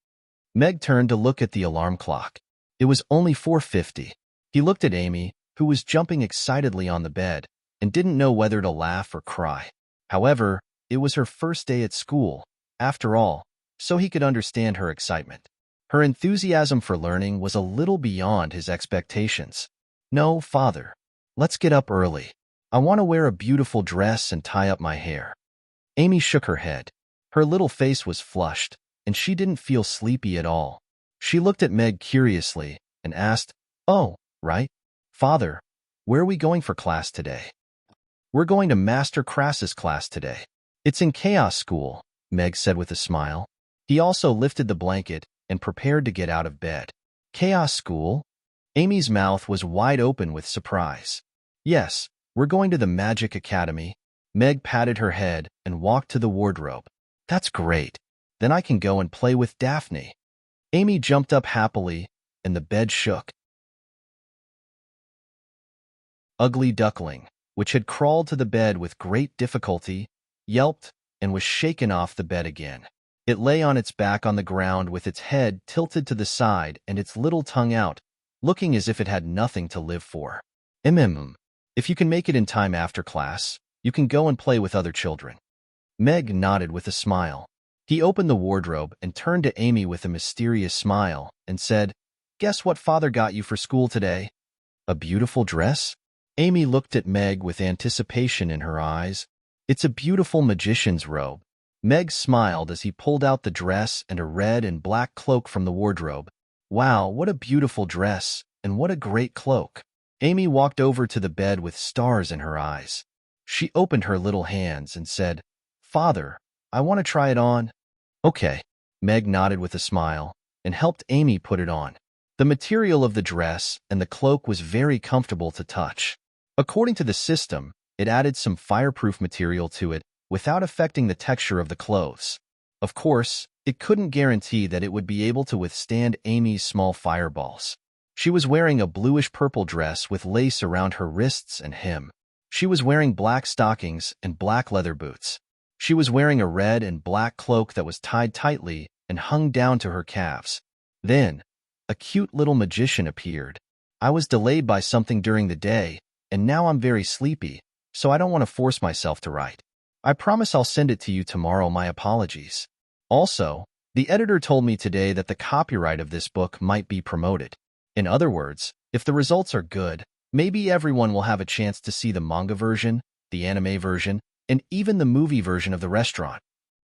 Meg turned to look at the alarm clock. It was only 4:50. He looked at Amy, who was jumping excitedly on the bed, and didn't know whether to laugh or cry. However, it was her first day at school, after all, so he could understand her excitement. Her enthusiasm for learning was a little beyond his expectations. No, Father. Let's get up early. I want to wear a beautiful dress and tie up my hair. Amy shook her head. Her little face was flushed, and she didn't feel sleepy at all. She looked at Meg curiously and asked, Oh, right? Father, where are we going for class today? We're going to Master Crass's class today. It's in Chaos School, Meg said with a smile. He also lifted the blanket and prepared to get out of bed. Chaos School? Amy's mouth was wide open with surprise. Yes, we're going to the Magic Academy. Meg patted her head and walked to the wardrobe. That's great. Then I can go and play with Daphne. Amy jumped up happily, and the bed shook. Ugly Duckling, which had crawled to the bed with great difficulty, yelped and was shaken off the bed again. It lay on its back on the ground with its head tilted to the side and its little tongue out, looking as if it had nothing to live for. If you can make it in time after class, you can go and play with other children. Meg nodded with a smile. He opened the wardrobe and turned to Amy with a mysterious smile and said, Guess what Father got you for school today? A beautiful dress? Amy looked at Meg with anticipation in her eyes. It's a beautiful magician's robe. Meg smiled as he pulled out the dress and a red and black cloak from the wardrobe. Wow, what a beautiful dress, and what a great cloak. Amy walked over to the bed with stars in her eyes. She opened her little hands and said, Father, I want to try it on. Okay. Meg nodded with a smile and helped Amy put it on. The material of the dress and the cloak was very comfortable to touch. According to the system, it added some fireproof material to it without affecting the texture of the clothes. Of course, it couldn't guarantee that it would be able to withstand Amy's small fireballs. She was wearing a bluish-purple dress with lace around her wrists and hem. She was wearing black stockings and black leather boots. She was wearing a red and black cloak that was tied tightly and hung down to her calves. Then, a cute little magician appeared. I was delayed by something during the day, and now I'm very sleepy, so I don't want to force myself to write. I promise I'll send it to you tomorrow. My apologies. Also, the editor told me today that the copyright of this book might be promoted. In other words, if the results are good, maybe everyone will have a chance to see the manga version, the anime version, and even the movie version of the restaurant.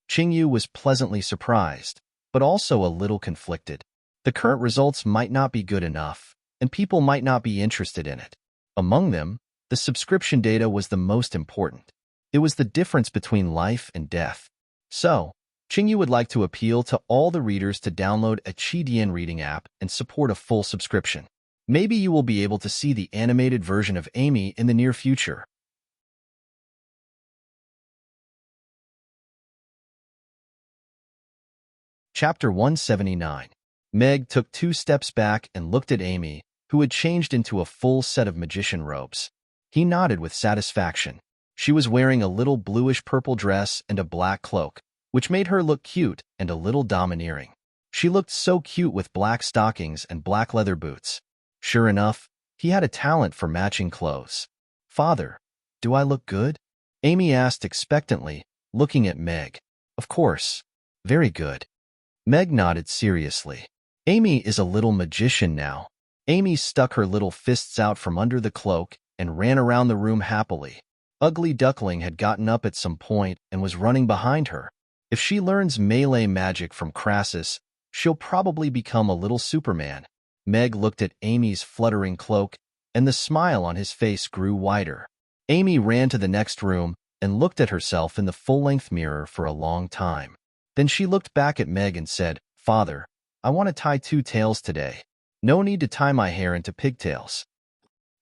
Qingyu was pleasantly surprised, but also a little conflicted. The current results might not be good enough, and people might not be interested in it. Among them, the subscription data was the most important. It was the difference between life and death. So, Qingyu would like to appeal to all the readers to download a Qidian reading app and support a full subscription. Maybe you will be able to see the animated version of Amy in the near future. Chapter 179. Meg took 2 steps back and looked at Amy, who had changed into a full set of magician robes. He nodded with satisfaction. She was wearing a little bluish-purple dress and a black cloak, which made her look cute and a little domineering. She looked so cute with black stockings and black leather boots. Sure enough, he had a talent for matching clothes. "Father, do I look good?" Amy asked expectantly, looking at Meg. "Of course. Very good." Meg nodded seriously. Amy is a little magician now. Amy stuck her little fists out from under the cloak and ran around the room happily. Ugly Duckling had gotten up at some point and was running behind her. If she learns melee magic from Crassus, she'll probably become a little Superman. Meg looked at Amy's fluttering cloak, and the smile on his face grew wider. Amy ran to the next room and looked at herself in the full-length mirror for a long time. Then she looked back at Meg and said, "Father, I want to tie 2 tails today. No need to tie my hair into pigtails."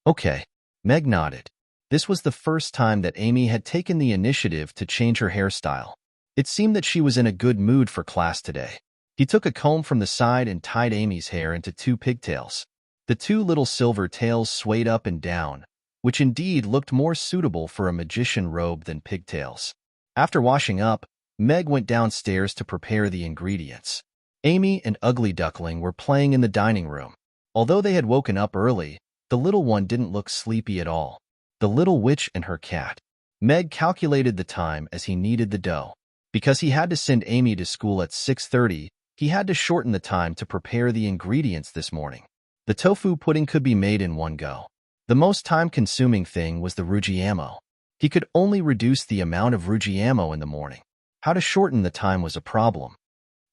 "Okay." Meg nodded. This was the first time that Amy had taken the initiative to change her hairstyle. It seemed that she was in a good mood for class today. He took a comb from the side and tied Amy's hair into 2 pigtails. The 2 little silver tails swayed up and down, which indeed looked more suitable for a magician robe than pigtails. After washing up, Meg went downstairs to prepare the ingredients. Amy and Ugly Duckling were playing in the dining room. Although they had woken up early, the little one didn't look sleepy at all. The little witch and her cat. Meg calculated the time as he kneaded the dough. Because he had to send Amy to school at 6:30, he had to shorten the time to prepare the ingredients this morning. The tofu pudding could be made in one go. The most time-consuming thing was the rugiamo. He could only reduce the amount of rugiamo in the morning. How to shorten the time was a problem.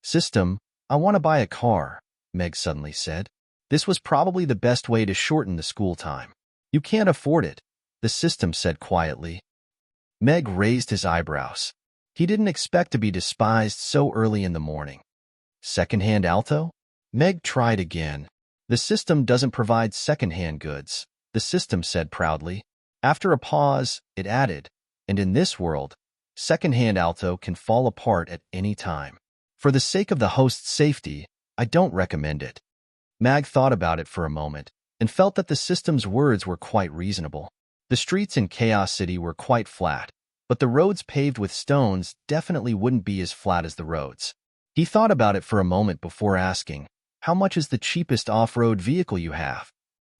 "System, I want to buy a car," Meg suddenly said. This was probably the best way to shorten the school time. "You can't afford it," the system said quietly. Meg raised his eyebrows. He didn't expect to be despised so early in the morning. "Second-hand Alto?" Meg tried again. "The system doesn't provide second-hand goods," the system said proudly. After a pause, it added, "And in this world, second-hand Alto can fall apart at any time. For the sake of the host's safety, I don't recommend it." Meg thought about it for a moment and felt that the system's words were quite reasonable. The streets in Chaos City were quite flat, but the roads paved with stones definitely wouldn't be as flat as the roads. He thought about it for a moment before asking, "How much is the cheapest off-road vehicle you have?"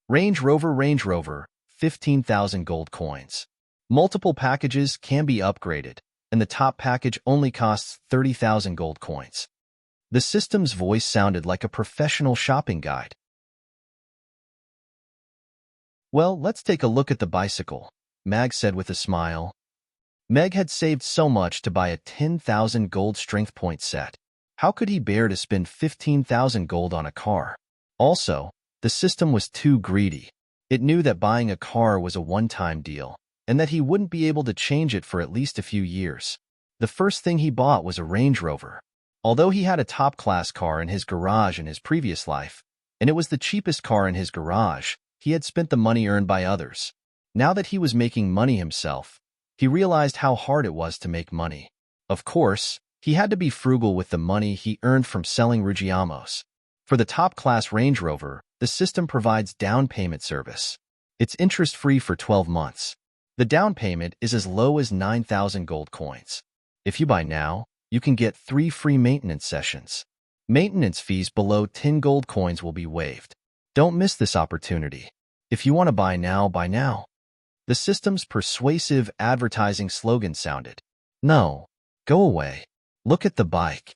Range Rover, 15,000 gold coins. Multiple packages can be upgraded, and the top package only costs 30,000 gold coins. The system's voice sounded like a professional shopping guide. "Well, let's take a look at the bicycle," Meg said with a smile. Meg had saved so much to buy a 10,000 gold strength point set. How could he bear to spend 15,000 gold on a car? Also, the system was too greedy. It knew that buying a car was a one-time deal, and that he wouldn't be able to change it for at least a few years. The first thing he bought was a Range Rover. Although he had a top-class car in his garage in his previous life, and it was the cheapest car in his garage, he had spent the money earned by others. Now that he was making money himself, he realized how hard it was to make money. Of course, he had to be frugal with the money he earned from selling Rugiamos. For the top-class Range Rover, the The system provides down payment service. It's interest-free for 12 months. The down payment is as low as 9,000 gold coins. If you buy now, you can get 3 free maintenance sessions. Maintenance fees below 10 gold coins will be waived. Don't miss this opportunity. If you want to buy now, buy now. The system's persuasive advertising slogan sounded. No, go away. Look at the bike,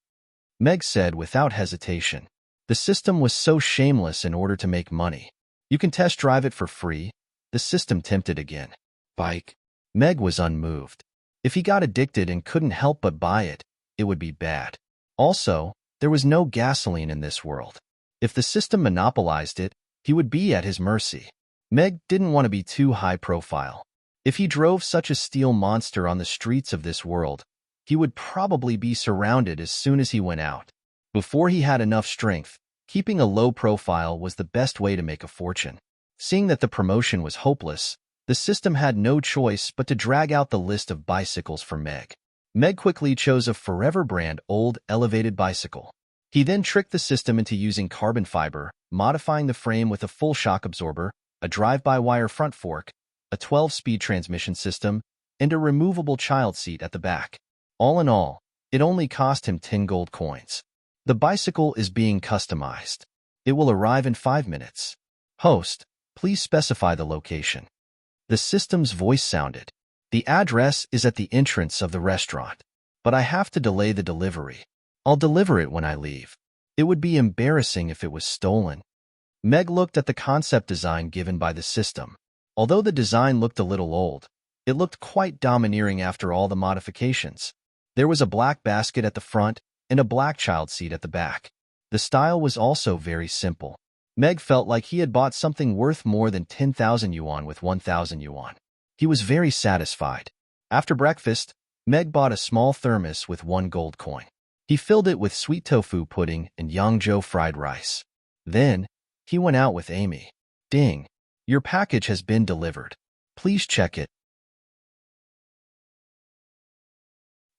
Meg said without hesitation. The system was so shameless in order to make money. You can test drive it for free. The system tempted again. Bike. Meg was unmoved. If he got addicted and couldn't help but buy it, it would be bad. Also, there was no gasoline in this world. If the system monopolized it, he would be at his mercy. Meg didn't want to be too high profile. If he drove such a steel monster on the streets of this world, he would probably be surrounded as soon as he went out. Before he had enough strength, keeping a low profile was the best way to make a fortune. Seeing that the promotion was hopeless, the system had no choice but to drag out the list of bicycles for Meg. Meg quickly chose a Forever brand old, elevated bicycle. He then tricked the system into using carbon fiber, modifying the frame with a full shock absorber, a drive-by-wire front fork, a 12-speed transmission system, and a removable child seat at the back. All in all, it only cost him 10 gold coins. The bicycle is being customized. It will arrive in 5 minutes. Host, please specify the location. The system's voice sounded. The address is at the entrance of the restaurant, but I have to delay the delivery. I'll deliver it when I leave. It would be embarrassing if it was stolen. Meg looked at the concept design given by the system. Although the design looked a little old, it looked quite domineering after all the modifications. There was a black basket at the front and a black child seat at the back. The style was also very simple. Meg felt like he had bought something worth more than 10,000 yuan with 1,000 yuan. He was very satisfied. After breakfast, Meg bought a small thermos with 1 gold coin. He filled it with sweet tofu pudding and Yangzhou fried rice. Then, he went out with Amy. Ding! Your package has been delivered. Please check it.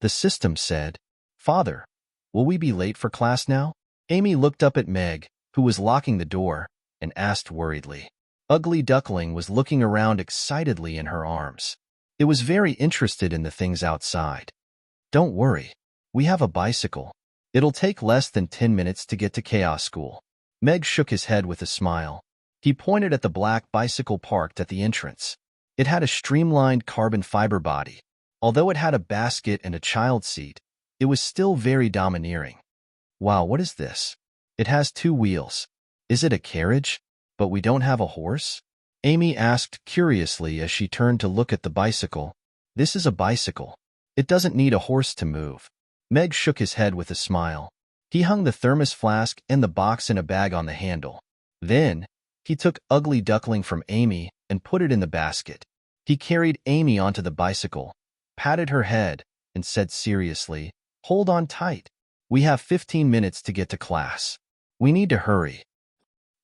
The system said, Father, will we be late for class now? Amy looked up at Meg, who was locking the door, and asked worriedly. Ugly Duckling was looking around excitedly in her arms. It was very interested in the things outside. Don't worry. We have a bicycle. It'll take less than 10 minutes to get to Chaos School. Meg shook his head with a smile. He pointed at the black bicycle parked at the entrance. It had a streamlined carbon fiber body. Although it had a basket and a child seat, it was still very domineering. Wow, what is this? It has 2 wheels. Is it a carriage? But we don't have a horse? Amy asked curiously as she turned to look at the bicycle. This is a bicycle. It doesn't need a horse to move. Meg shook his head with a smile. He hung the thermos flask and the box in a bag on the handle. Then, he took Ugly Duckling from Amy and put it in the basket. He carried Amy onto the bicycle, patted her head, and said seriously, Hold on tight. We have 15 minutes to get to class. We need to hurry.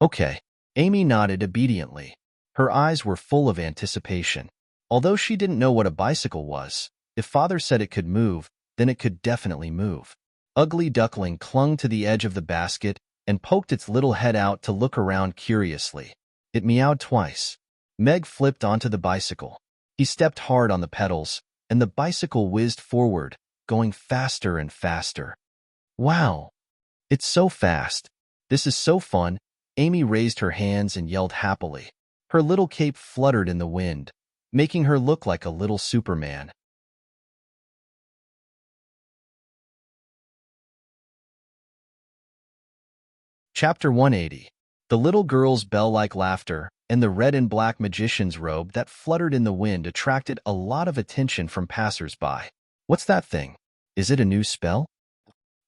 Okay. Amy nodded obediently. Her eyes were full of anticipation. Although she didn't know what a bicycle was, if Father said it could move, then it could definitely move. Ugly Duckling clung to the edge of the basket and poked its little head out to look around curiously. It meowed twice. Meg flipped onto the bicycle. He stepped hard on the pedals, and the bicycle whizzed forward, going faster and faster. Wow! It's so fast. This is so fun. Amy raised her hands and yelled happily. Her little cape fluttered in the wind, making her look like a little Superman. Chapter 180. The little girl's bell-like laughter and the red and black magician's robe that fluttered in the wind attracted a lot of attention from passers-by. What's that thing? Is it a new spell?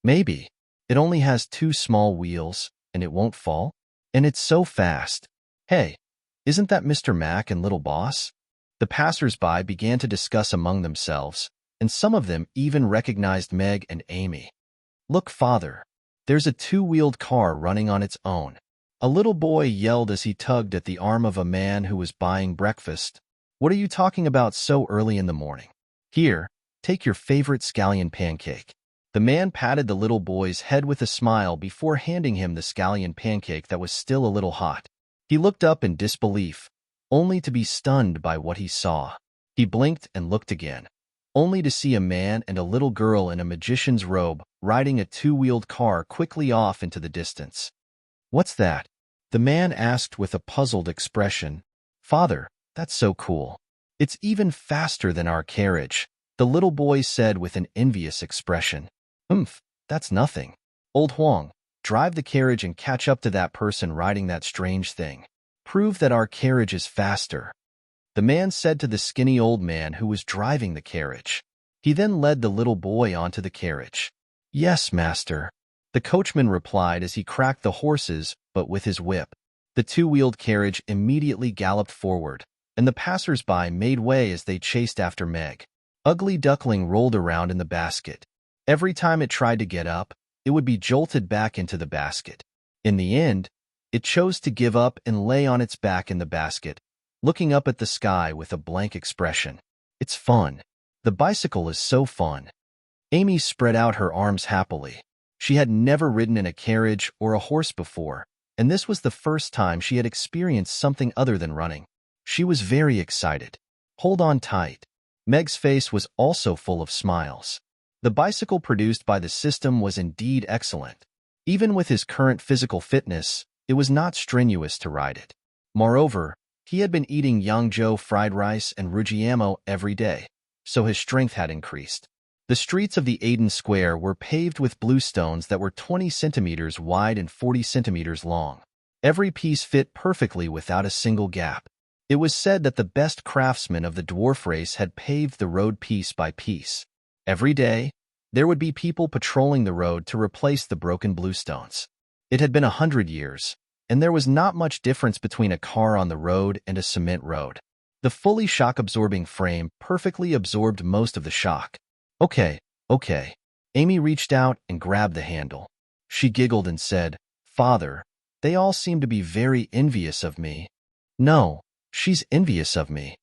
Maybe. It only has 2 small wheels, and it won't fall? And it's so fast. Hey, isn't that Mr. Mac and Little Boss? The passers-by began to discuss among themselves, and some of them even recognized Meg and Amy. Look, Father. There's a 2-wheeled car running on its own. A little boy yelled as he tugged at the arm of a man who was buying breakfast. What are you talking about so early in the morning? Here, take your favorite scallion pancake. The man patted the little boy's head with a smile before handing him the scallion pancake that was still a little hot. He looked up in disbelief, only to be stunned by what he saw. He blinked and looked again, only to see a man and a little girl in a magician's robe riding a two-wheeled car quickly off into the distance. "What's that?" the man asked with a puzzled expression. "Father, that's so cool. It's even faster than our carriage," the little boy said with an envious expression. That's nothing. Old Huang, drive the carriage and catch up to that person riding that strange thing. Prove that our carriage is faster," the man said to the skinny old man who was driving the carriage. He then led the little boy onto the carriage. "Yes, master," the coachman replied as he cracked the horses, but with his whip. The two-wheeled carriage immediately galloped forward, and the passers-by made way as they chased after Meg. Ugly Duckling rolled around in the basket. Every time it tried to get up, it would be jolted back into the basket. In the end, it chose to give up and lay on its back in the basket, looking up at the sky with a blank expression. "It's fun. The bicycle is so fun." Amy spread out her arms happily. She had never ridden in a carriage or a horse before, and this was the first time she had experienced something other than running. She was very excited. "Hold on tight." Meg's face was also full of smiles. The bicycle produced by the system was indeed excellent. Even with his current physical fitness, it was not strenuous to ride it. Moreover, he had been eating Yangzhou fried rice and rujiamo every day, so his strength had increased. The streets of the Aden Square were paved with blue stones that were 20 centimeters wide and 40 centimeters long. Every piece fit perfectly without a single gap. It was said that the best craftsmen of the dwarf race had paved the road piece by piece. Every day, there would be people patrolling the road to replace the broken bluestones. It had been 100 years, and there was not much difference between a car on the road and a cement road. The fully shock-absorbing frame perfectly absorbed most of the shock. Okay. Amy reached out and grabbed the handle. She giggled and said, "Father, they all seem to be very envious of me." "No, she's envious of me.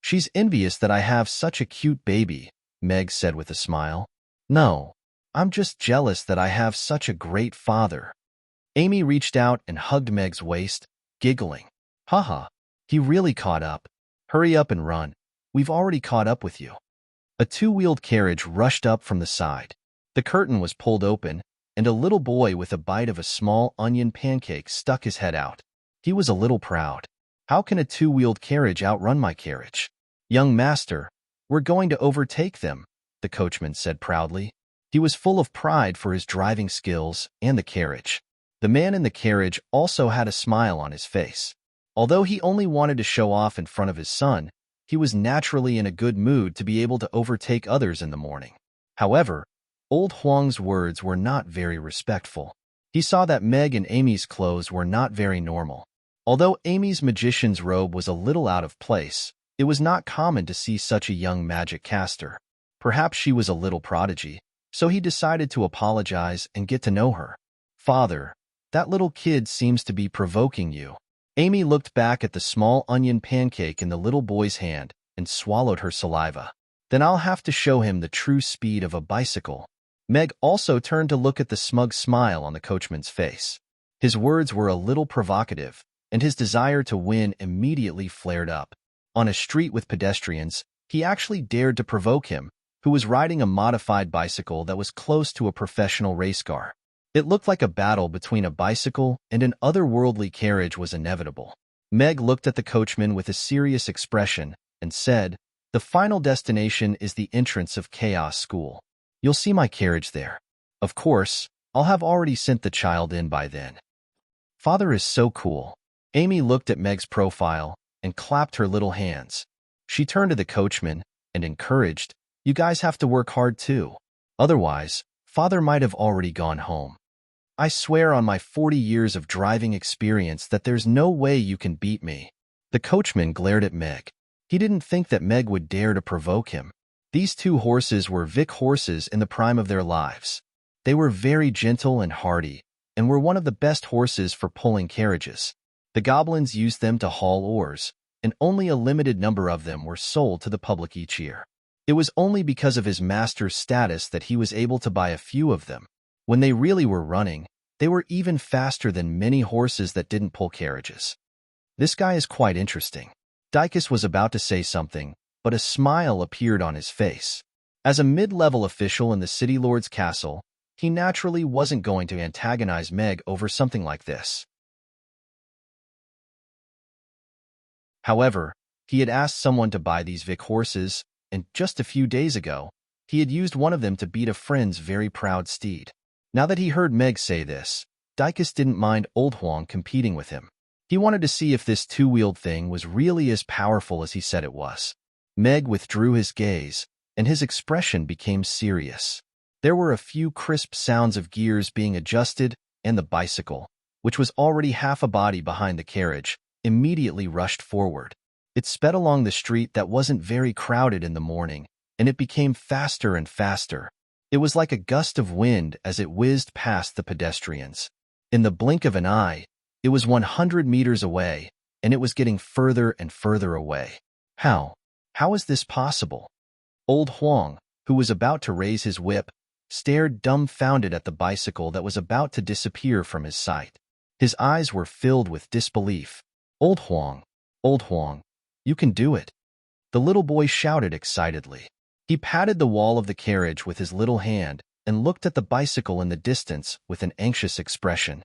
She's envious that I have such a cute baby," Meg said with a smile. "No, I'm just jealous that I have such a great father." Amy reached out and hugged Meg's waist, giggling. "Haha, he really caught up. Hurry up and run. We've already caught up with you." A two-wheeled carriage rushed up from the side. The curtain was pulled open, and a little boy with a bite of a small onion pancake stuck his head out. He was a little proud. "How can a two-wheeled carriage outrun my carriage?" "Young master, we're going to overtake them," the coachman said proudly. He was full of pride for his driving skills and the carriage. The man in the carriage also had a smile on his face. Although he only wanted to show off in front of his son, he was naturally in a good mood to be able to overtake others in the morning. However, old Huang's words were not very respectful. He saw that Meg and Amy's clothes were not very normal. Although Amy's magician's robe was a little out of place, it was not common to see such a young magic caster. Perhaps she was a little prodigy, so he decided to apologize and get to know her. "Father, that little kid seems to be provoking you." Amy looked back at the small onion pancake in the little boy's hand and swallowed her saliva. "Then I'll have to show him the true speed of a bicycle." Meg also turned to look at the smug smile on the coachman's face. His words were a little provocative, and his desire to win immediately flared up. On a street with pedestrians, he actually dared to provoke him, who was riding a modified bicycle that was close to a professional race car. It looked like a battle between a bicycle and an otherworldly carriage was inevitable. Meg looked at the coachman with a serious expression and said, "The final destination is the entrance of Chaos School. You'll see my carriage there. Of course, I'll have already sent the child in by then." "Father is so cool." Amy looked at Meg's profile and clapped her little hands. She turned to the coachman and encouraged, "You guys have to work hard too. Otherwise, Father might have already gone home. I swear on my 40 years of driving experience that there's no way you can beat me." The coachman glared at Meg. He didn't think that Meg would dare to provoke him. These two horses were Vic horses in the prime of their lives. They were very gentle and hardy, and were one of the best horses for pulling carriages. The goblins used them to haul ores, and only a limited number of them were sold to the public each year. It was only because of his master's status that he was able to buy a few of them. When they really were running, they were even faster than many horses that didn't pull carriages. This guy is quite interesting. Dicus was about to say something, but a smile appeared on his face. As a mid-level official in the city lord's castle, he naturally wasn't going to antagonize Meg over something like this. However, he had asked someone to buy these Vic horses, and just a few days ago, he had used one of them to beat a friend's very proud steed. Now that he heard Meg say this, Dicus didn't mind Old Huang competing with him. He wanted to see if this two-wheeled thing was really as powerful as he said it was. Meg withdrew his gaze, and his expression became serious. There were a few crisp sounds of gears being adjusted, and the bicycle, which was already half a body behind the carriage, immediately rushed forward. It sped along the street that wasn't very crowded in the morning, and it became faster and faster. It was like a gust of wind as it whizzed past the pedestrians. In the blink of an eye, it was 100 meters away, and it was getting further and further away. How? How is this possible? Old Huang, who was about to raise his whip, stared dumbfounded at the bicycle that was about to disappear from his sight. His eyes were filled with disbelief. Old Huang, you can do it. The little boy shouted excitedly. He patted the wall of the carriage with his little hand and looked at the bicycle in the distance with an anxious expression.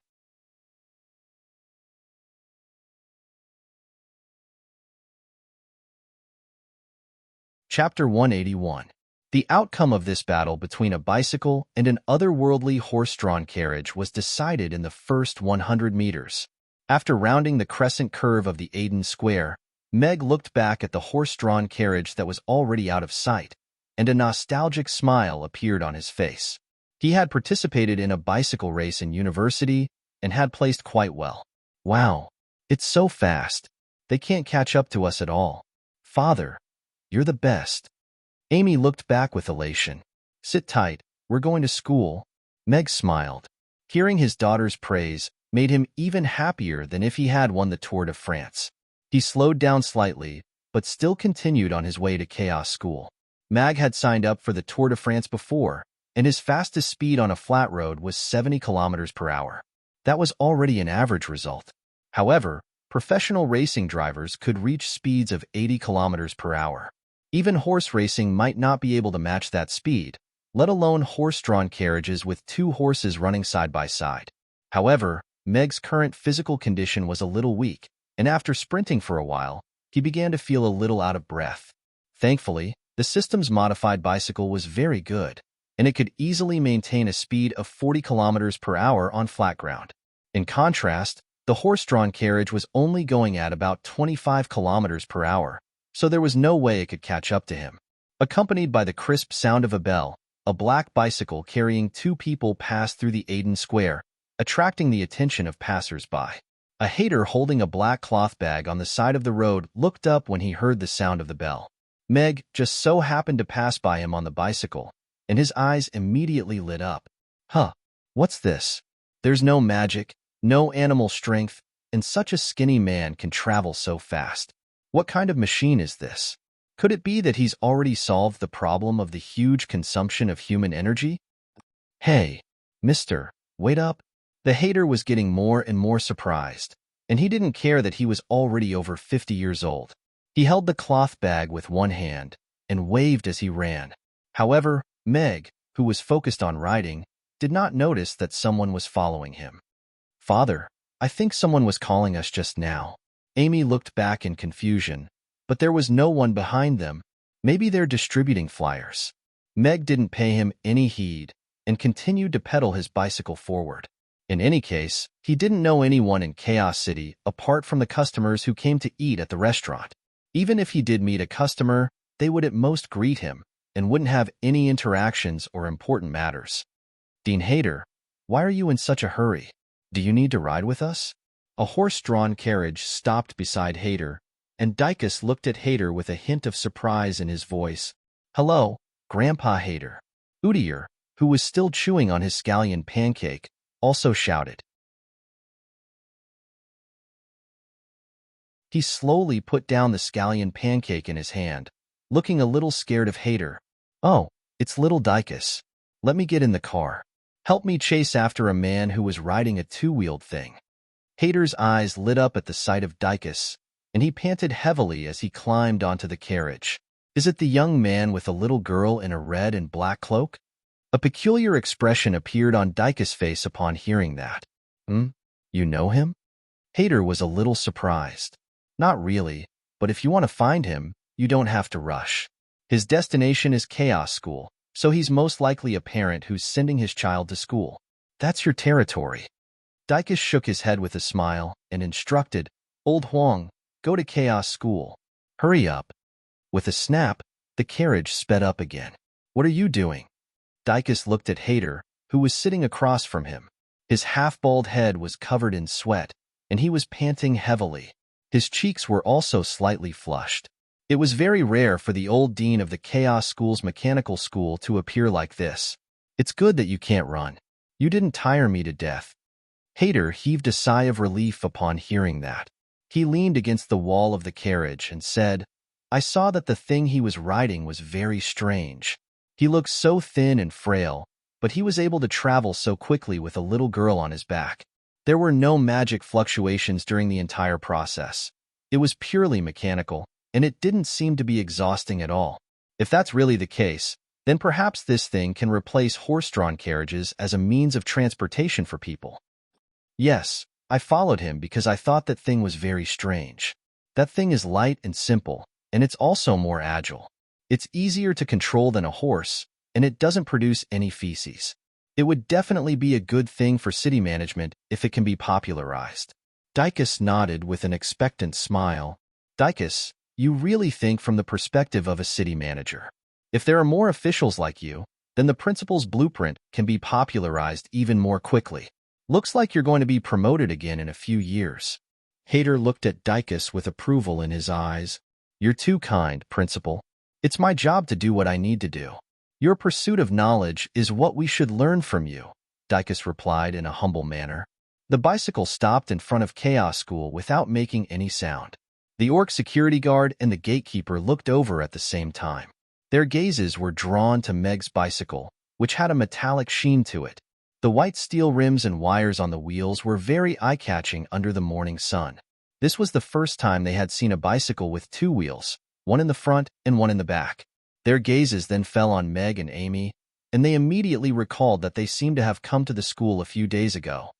Chapter 181. The outcome of this battle between a bicycle and an otherworldly horse-drawn carriage was decided in the first 100 meters. After rounding the crescent curve of the Aiden Square, Meg looked back at the horse-drawn carriage that was already out of sight, and a nostalgic smile appeared on his face. He had participated in a bicycle race in university and had placed quite well. Wow, it's so fast. They can't catch up to us at all. Father, you're the best. Amy looked back with elation. Sit tight, we're going to school. Meg smiled. Hearing his daughter's praise made him even happier than if he had won the Tour de France. He slowed down slightly, but still continued on his way to Chaos School. Mag had signed up for the Tour de France before, and his fastest speed on a flat road was 70 kilometers per hour. That was already an average result. However, professional racing drivers could reach speeds of 80 kilometers per hour. Even horse racing might not be able to match that speed, let alone horse-drawn carriages with two horses running side by side. However, Meg's current physical condition was a little weak, and after sprinting for a while, he began to feel a little out of breath. Thankfully, the system's modified bicycle was very good, and it could easily maintain a speed of 40 kilometers per hour on flat ground. In contrast, the horse-drawn carriage was only going at about 25 kilometers per hour, so there was no way it could catch up to him. Accompanied by the crisp sound of a bell, a black bicycle carrying two people passed through the Aiden Square, attracting the attention of passers-by. A hater holding a black cloth bag on the side of the road looked up when he heard the sound of the bell. Meg just so happened to pass by him on the bicycle, and his eyes immediately lit up. Huh, what's this? There's no magic, no animal strength, and such a skinny man can travel so fast. What kind of machine is this? Could it be that he's already solved the problem of the huge consumption of human energy? Hey, mister, wait up. The hater was getting more and more surprised, and he didn't care that he was already over 50 years old. He held the cloth bag with one hand and waved as he ran. However, Meg, who was focused on riding, did not notice that someone was following him. Father, I think someone was calling us just now. Amy looked back in confusion, but there was no one behind them. Maybe they're distributing flyers. Meg didn't pay him any heed and continued to pedal his bicycle forward. In any case, he didn't know anyone in Chaos City apart from the customers who came to eat at the restaurant. Even if he did meet a customer, they would at most greet him and wouldn't have any interactions or important matters. Dean Hader, why are you in such a hurry? Do you need to ride with us? A horse-drawn carriage stopped beside Hader, and Dicus looked at Hader with a hint of surprise in his voice. Hello, Grandpa Hader. Udier, who was still chewing on his scallion pancake, also shouted. He slowly put down the scallion pancake in his hand, looking a little scared of Hater. "Oh, it's little Dicus. Let me get in the car. Help me chase after a man who was riding a two-wheeled thing." Hater's eyes lit up at the sight of Dicus, and he panted heavily as he climbed onto the carriage. "Is it the young man with a little girl in a red and black cloak?" A peculiar expression appeared on Dicus' face upon hearing that. You know him?" Hater was a little surprised. "Not really, but if you want to find him, you don't have to rush. His destination is Chaos School, so he's most likely a parent who's sending his child to school. That's your territory." Dicus shook his head with a smile and instructed, "Old Huang, go to Chaos School. Hurry up." With a snap, the carriage sped up again. "What are you doing?" Dicus looked at Hater, who was sitting across from him. His half-bald head was covered in sweat, and he was panting heavily. His cheeks were also slightly flushed. It was very rare for the old dean of the Chaos School's mechanical school to appear like this. "It's good that you can't run. You didn't tire me to death." Hater heaved a sigh of relief upon hearing that. He leaned against the wall of the carriage and said, "I saw that the thing he was riding was very strange. He looked so thin and frail, but he was able to travel so quickly with a little girl on his back. There were no magic fluctuations during the entire process. It was purely mechanical, and it didn't seem to be exhausting at all. If that's really the case, then perhaps this thing can replace horse-drawn carriages as a means of transportation for people." "Yes, I followed him because I thought that thing was very strange. That thing is light and simple, and it's also more agile. It's easier to control than a horse, and it doesn't produce any feces. It would definitely be a good thing for city management if it can be popularized." Dicus nodded with an expectant smile. "Dicus, you really think from the perspective of a city manager. If there are more officials like you, then the principal's blueprint can be popularized even more quickly. Looks like you're going to be promoted again in a few years." Hater looked at Dicus with approval in his eyes. "You're too kind, Principal. It's my job to do what I need to do. Your pursuit of knowledge is what we should learn from you," Dicus replied in a humble manner. The bicycle stopped in front of Chaos School without making any sound. The orc security guard and the gatekeeper looked over at the same time. Their gazes were drawn to Meg's bicycle, which had a metallic sheen to it. The white steel rims and wires on the wheels were very eye-catching under the morning sun. This was the first time they had seen a bicycle with two wheels, one in the front and one in the back. Their gazes then fell on Meg and Amy, and they immediately recalled that they seemed to have come to the school a few days ago.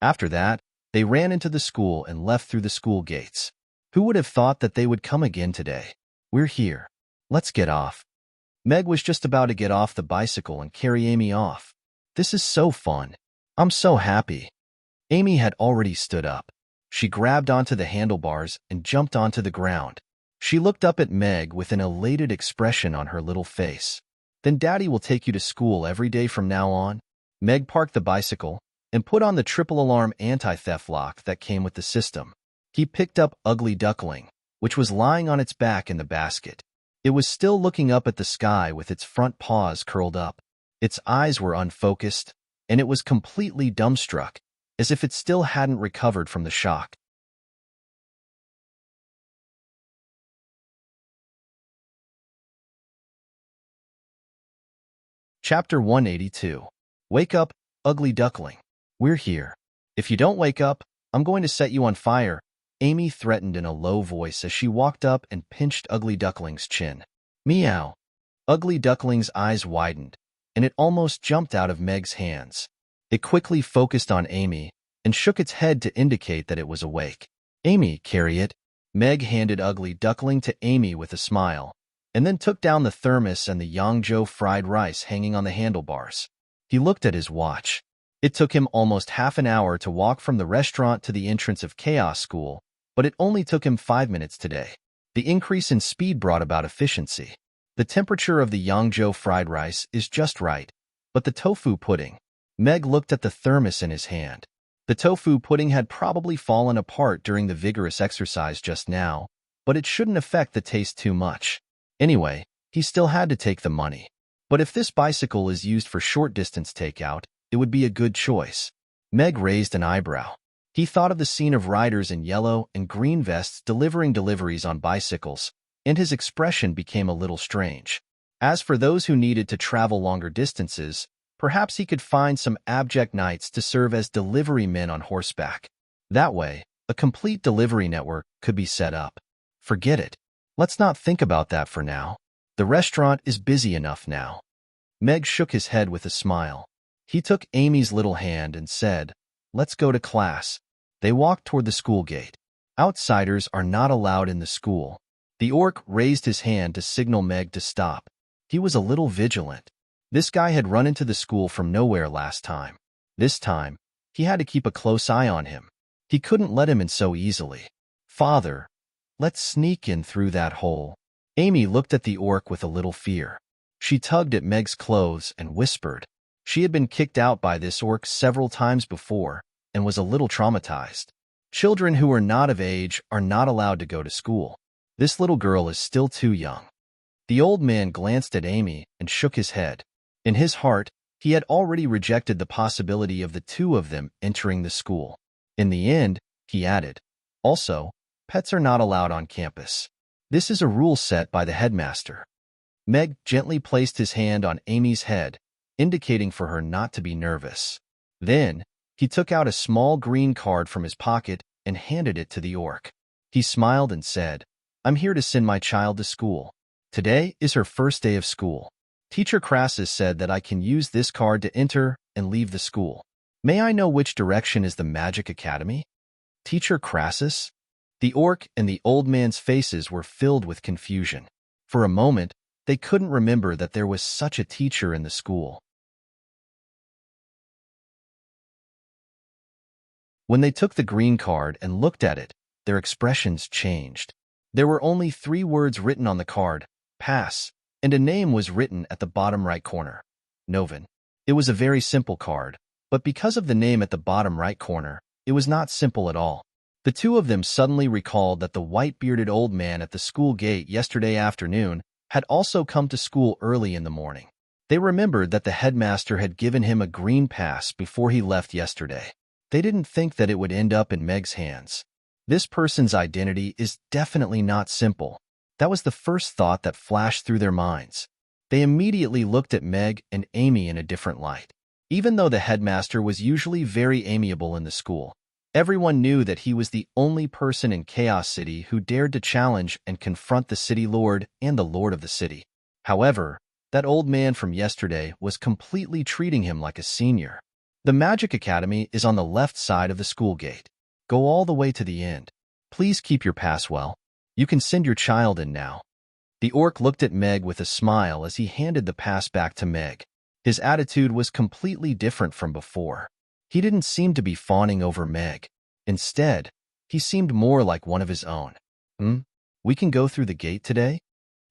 After that, they ran into the school and left through the school gates. Who would have thought that they would come again today? "We're here. Let's get off." Meg was just about to get off the bicycle and carry Amy off. "This is so fun. I'm so happy." Amy had already stood up. She grabbed onto the handlebars and jumped onto the ground. She looked up at Meg with an elated expression on her little face. "Then Daddy will take you to school every day from now on?" Meg parked the bicycle and put on the triple-alarm anti-theft lock that came with the system. He picked up Ugly Duckling, which was lying on its back in the basket. It was still looking up at the sky with its front paws curled up. Its eyes were unfocused, and it was completely dumbstruck, as if it still hadn't recovered from the shock. Chapter 182. Wake up, Ugly Duckling. "We're here. If you don't wake up, I'm going to set you on fire," Amy threatened in a low voice as she walked up and pinched Ugly Duckling's chin. "Meow." Ugly Duckling's eyes widened, and it almost jumped out of Meg's hands. It quickly focused on Amy and shook its head to indicate that it was awake. "Amy, carry it." Meg handed Ugly Duckling to Amy with a smile, and then took down the thermos and the Yangzhou fried rice hanging on the handlebars. He looked at his watch. It took him almost half an hour to walk from the restaurant to the entrance of Chaos School, but it only took him 5 minutes today. The increase in speed brought about efficiency. The temperature of the Yangzhou fried rice is just right, but the tofu pudding. Meg looked at the thermos in his hand. The tofu pudding had probably fallen apart during the vigorous exercise just now, but it shouldn't affect the taste too much. Anyway, he still had to take the money. But if this bicycle is used for short-distance takeout, it would be a good choice. Meg raised an eyebrow. He thought of the scene of riders in yellow and green vests delivering deliveries on bicycles, and his expression became a little strange. As for those who needed to travel longer distances, perhaps he could find some abject knights to serve as delivery men on horseback. That way, a complete delivery network could be set up. Forget it. Let's not think about that for now. The restaurant is busy enough now. Meg shook his head with a smile. He took Amy's little hand and said, "Let's go to class." They walked toward the school gate. Outsiders are not allowed in the school. The orc raised his hand to signal Meg to stop. He was a little vigilant. This guy had run into the school from nowhere last time. This time, he had to keep a close eye on him. He couldn't let him in so easily. "Father, let's sneak in through that hole." Amy looked at the orc with a little fear. She tugged at Meg's clothes and whispered. She had been kicked out by this orc several times before and was a little traumatized. Children who are not of age are not allowed to go to school. This little girl is still too young. The old man glanced at Amy and shook his head. In his heart, he had already rejected the possibility of the two of them entering the school. In the end, he added, "Also, pets are not allowed on campus. This is a rule set by the headmaster." Meg gently placed his hand on Amy's head, indicating for her not to be nervous. Then, he took out a small green card from his pocket and handed it to the orc. He smiled and said, "I'm here to send my child to school. Today is her first day of school. Teacher Crassus said that I can use this card to enter and leave the school. May I know which direction is the Magic Academy?" Teacher Crassus? The orc and the old man's faces were filled with confusion. For a moment, they couldn't remember that there was such a teacher in the school. When they took the green card and looked at it, their expressions changed. There were only 3 words written on the card, "Pass," and a name was written at the bottom right corner, Novin. It was a very simple card, but because of the name at the bottom right corner, it was not simple at all. The two of them suddenly recalled that the white-bearded old man at the school gate yesterday afternoon had also come to school early in the morning. They remembered that the headmaster had given him a green pass before he left yesterday. They didn't think that it would end up in Meg's hands. This person's identity is definitely not simple. That was the first thought that flashed through their minds. They immediately looked at Meg and Amy in a different light. Even though the headmaster was usually very amiable in the school, everyone knew that he was the only person in Chaos City who dared to challenge and confront the city lord and the lord of the city. However, that old man from yesterday was completely treating him like a senior. The Magic Academy is on the left side of the school gate. Go all the way to the end. Please keep your pass well. You can send your child in now. The orc looked at Meg with a smile as he handed the pass back to Meg. His attitude was completely different from before. He didn't seem to be fawning over Meg. Instead, he seemed more like one of his own. We can go through the gate today?"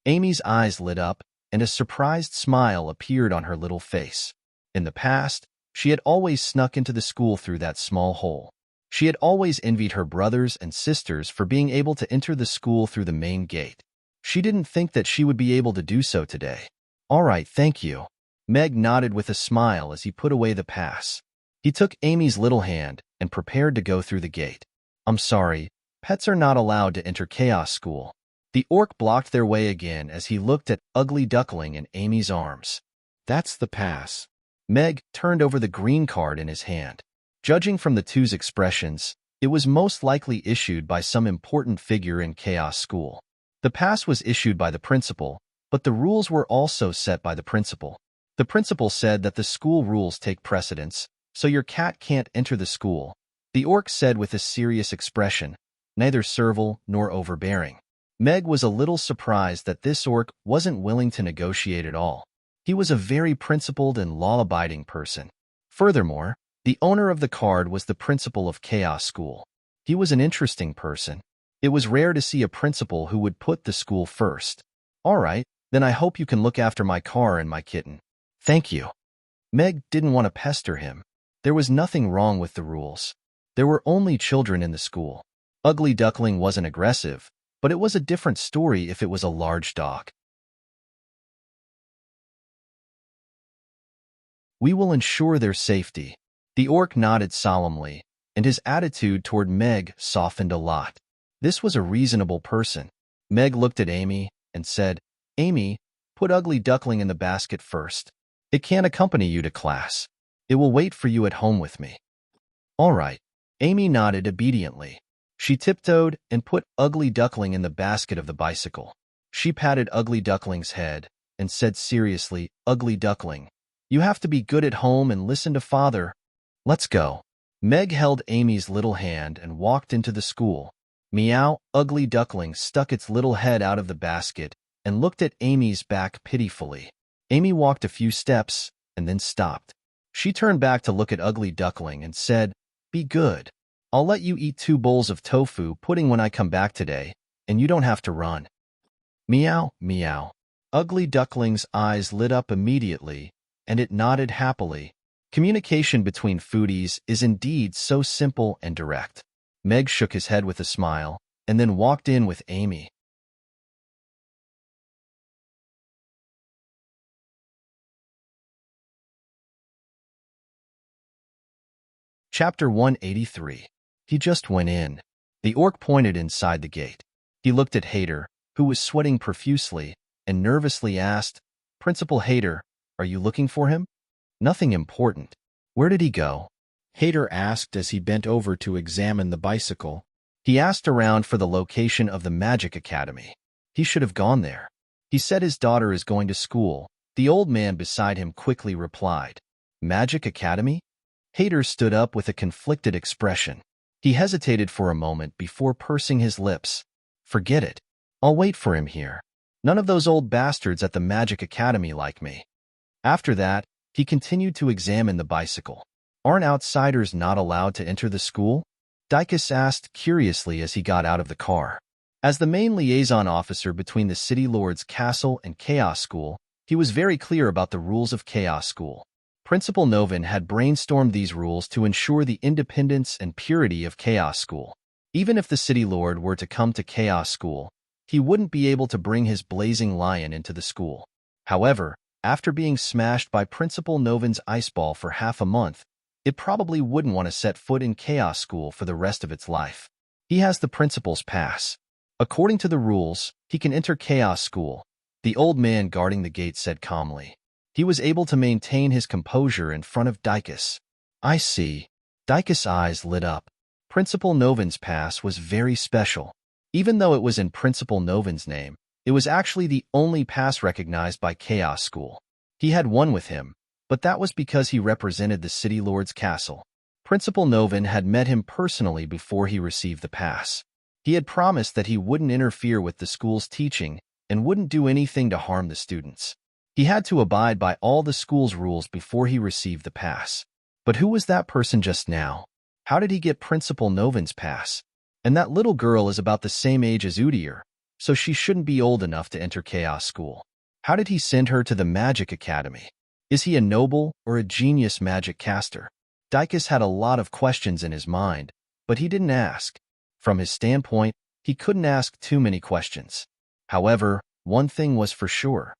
Amy's eyes lit up, and a surprised smile appeared on her little face. In the past, she had always snuck into the school through that small hole. She had always envied her brothers and sisters for being able to enter the school through the main gate. She didn't think that she would be able to do so today. "All right, thank you." Meg nodded with a smile as he put away the pass. He took Amy's little hand and prepared to go through the gate. "I'm sorry, pets are not allowed to enter Chaos School." The orc blocked their way again as he looked at Ugly Duckling in Amy's arms. "That's the pass." Meg turned over the green card in his hand. Judging from the two's expressions, it was most likely issued by some important figure in Chaos School. The pass was issued by the principal, but the rules were also set by the principal. The principal said that the school rules take precedence, so your cat can't enter the school. The orc said with a serious expression, neither servile nor overbearing. Meg was a little surprised that this orc wasn't willing to negotiate at all. He was a very principled and law-abiding person. Furthermore, the owner of the card was the principal of Chaos School. He was an interesting person. It was rare to see a principal who would put the school first. "All right, then I hope you can look after my car and my kitten." "Thank you." Meg didn't want to pester him. There was nothing wrong with the rules. There were only children in the school. Ugly Duckling wasn't aggressive, but it was a different story if it was a large dog. "We will ensure their safety." The orc nodded solemnly, and his attitude toward Meg softened a lot. This was a reasonable person. Meg looked at Amy and said, "Amy, put Ugly Duckling in the basket first. It can't accompany you to class. It will wait for you at home with me." "All right." Amy nodded obediently. She tiptoed and put Ugly Duckling in the basket of the bicycle. She patted Ugly Duckling's head and said seriously, "Ugly Duckling, you have to be good at home and listen to father. Let's go." Meg held Amy's little hand and walked into the school. Meow. Ugly Duckling stuck its little head out of the basket and looked at Amy's back pitifully. Amy walked a few steps and then stopped. She turned back to look at Ugly Duckling and said, "Be good. I'll let you eat 2 bowls of tofu pudding when I come back today, and you don't have to run." Meow, meow. Ugly Duckling's eyes lit up immediately, and it nodded happily. Communication between foodies is indeed so simple and direct. Meg shook his head with a smile, and then walked in with Amy. Chapter 183. He just went in. The orc pointed inside the gate. He looked at Hader, who was sweating profusely, and nervously asked, "Principal Hader, are you looking for him?" "Nothing important. Where did he go?" Hader asked as he bent over to examine the bicycle. He asked around for the location of the Magic Academy. He should have gone there. "He said his daughter is going to school," the old man beside him quickly replied. "Magic Academy?" Hader stood up with a conflicted expression. He hesitated for a moment before pursing his lips. "Forget it. I'll wait for him here. None of those old bastards at the Magic Academy like me." After that, he continued to examine the bicycle. "Aren't outsiders not allowed to enter the school?" Dykus asked curiously as he got out of the car. As the main liaison officer between the City Lord's Castle and Chaos School, he was very clear about the rules of Chaos School. Principal Novin had brainstormed these rules to ensure the independence and purity of Chaos School. Even if the City Lord were to come to Chaos School, he wouldn't be able to bring his blazing lion into the school. However, after being smashed by Principal Novin's ice ball for half a month, it probably wouldn't want to set foot in Chaos School for the rest of its life. He has the principal's pass. According to the rules, he can enter Chaos School, the old man guarding the gate said calmly. He was able to maintain his composure in front of Dykus. "I see." Dykus' eyes lit up. Principal Novin's pass was very special. Even though it was in Principal Novin's name, it was actually the only pass recognized by Chaos School. He had one with him, but that was because he represented the City Lord's castle. Principal Novin had met him personally before he received the pass. He had promised that he wouldn't interfere with the school's teaching and wouldn't do anything to harm the students. He had to abide by all the school's rules before he received the pass. But who was that person just now? How did he get Principal Novin's pass? And that little girl is about the same age as Udyr, so she shouldn't be old enough to enter Chaos School. How did he send her to the Magic Academy? Is he a noble or a genius magic caster? Dykus had a lot of questions in his mind, but he didn't ask. From his standpoint, he couldn't ask too many questions. However, one thing was for sure.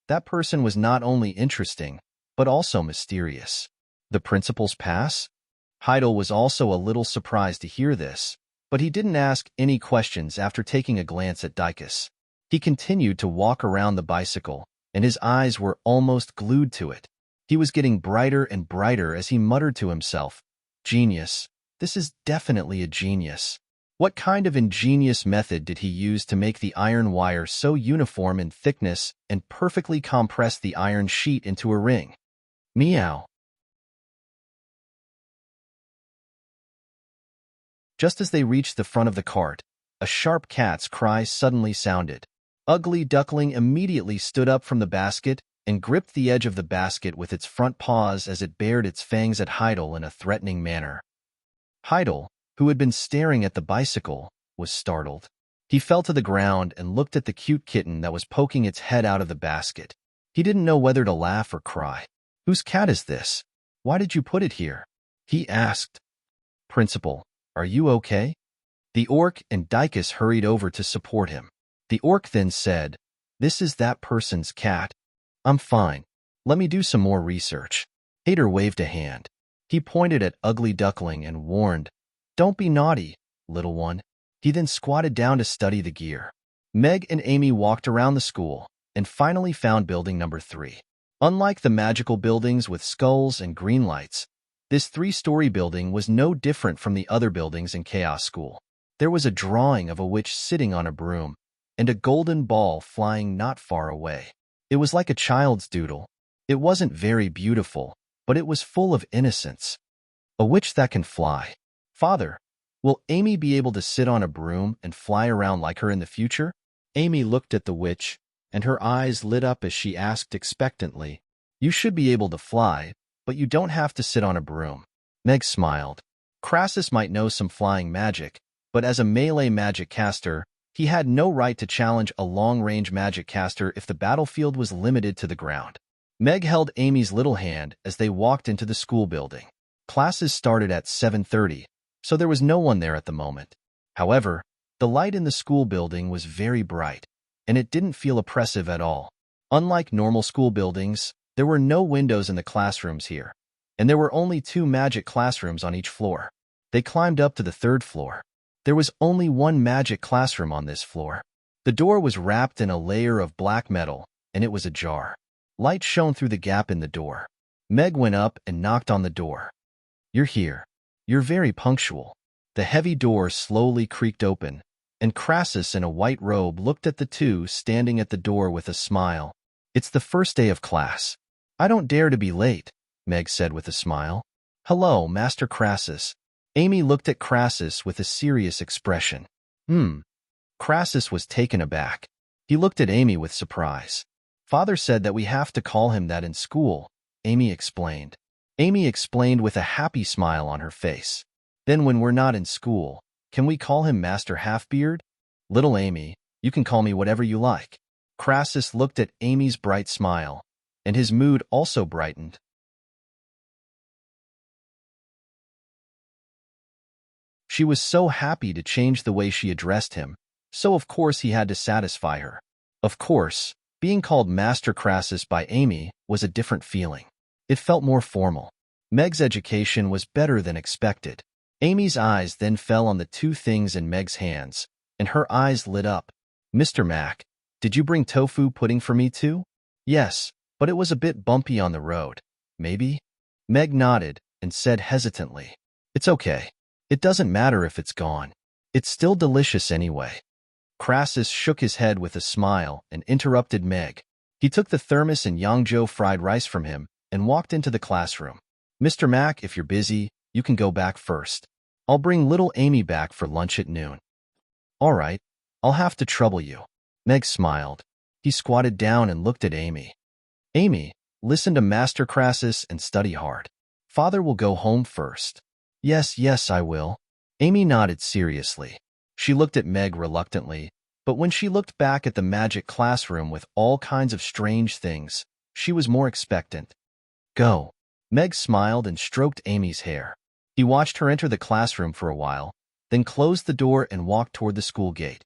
That person was not only interesting, but also mysterious. The principal's pass? Heidel was also a little surprised to hear this, but he didn't ask any questions after taking a glance at Dykus. He continued to walk around the bicycle, and his eyes were almost glued to it. He was getting brighter and brighter as he muttered to himself, "Genius. This is definitely a genius." What kind of ingenious method did he use to make the iron wire so uniform in thickness and perfectly compress the iron sheet into a ring? Meow. Just as they reached the front of the cart, a sharp cat's cry suddenly sounded. Ugly Duckling immediately stood up from the basket and gripped the edge of the basket with its front paws as it bared its fangs at Heidel in a threatening manner. Heidel, who had been staring at the bicycle, was startled. He fell to the ground and looked at the cute kitten that was poking its head out of the basket. He didn't know whether to laugh or cry. "Whose cat is this? Why did you put it here?" he asked. "Principal, are you okay?" The orc and Dykus hurried over to support him. The orc then said, "This is that person's cat. I'm fine. Let me do some more research." Hader waved a hand. He pointed at Ugly Duckling and warned, Don't be naughty, little one. He then squatted down to study the gear. Meg and Amy walked around the school and finally found building number 3. Unlike the magical buildings with skulls and green lights, this 3-story building was no different from the other buildings in Chaos School. There was a drawing of a witch sitting on a broom and a golden ball flying not far away. It was like a child's doodle. It wasn't very beautiful, but it was full of innocence. A witch that can fly. Father, will Amy be able to sit on a broom and fly around like her in the future? Amy looked at the witch, and her eyes lit up as she asked expectantly, You should be able to fly, but you don't have to sit on a broom. Meg smiled. Crassus might know some flying magic, but as a melee magic caster, he had no right to challenge a long-range magic caster if the battlefield was limited to the ground. Meg held Amy's little hand as they walked into the school building. Classes started at 7:30, so there was no one there at the moment. However, the light in the school building was very bright, and it didn't feel oppressive at all. Unlike normal school buildings, there were no windows in the classrooms here, and there were only 2 magic classrooms on each floor. They climbed up to the 3rd floor. There was only one magic classroom on this floor. The door was wrapped in a layer of black metal, and it was ajar. Light shone through the gap in the door. Meg went up and knocked on the door. You're here. You're very punctual. The heavy door slowly creaked open, and Crassus in a white robe looked at the two standing at the door with a smile. It's the first day of class. I don't dare to be late, Meg said with a smile. Hello, Master Crassus. Amy looked at Crassus with a serious expression. Crassus was taken aback. He looked at Amy with surprise. Father said that we have to call him that in school, Amy explained. Amy explained with a happy smile on her face. Then when we're not in school, can we call him Master Halfbeard? Little Amy, you can call me whatever you like. Crassus looked at Amy's bright smile, and his mood also brightened. She was so happy to change the way she addressed him, so of course he had to satisfy her. Of course, being called Master Crassus by Amy was a different feeling. It felt more formal. Meg's education was better than expected. Amy's eyes then fell on the 2 things in Meg's hands, and her eyes lit up. Mr. Mac, did you bring tofu pudding for me too? Yes, but it was a bit bumpy on the road. Maybe? Meg nodded and said hesitantly, It's okay. It doesn't matter if it's gone. It's still delicious anyway. Crassus shook his head with a smile and interrupted Meg. He took the thermos and Yangzhou fried rice from him and walked into the classroom. Mr. Mac, if you're busy, you can go back first. I'll bring little Amy back for lunch at noon. All right, I'll have to trouble you. Meg smiled. He squatted down and looked at Amy. Amy, listen to Master Crassus and study hard. Father will go home first. Yes, I will. Amy nodded seriously. She looked at Meg reluctantly, but when she looked back at the magic classroom with all kinds of strange things, she was more expectant. Go. Meg smiled and stroked Amy's hair. He watched her enter the classroom for a while, then closed the door and walked toward the school gate.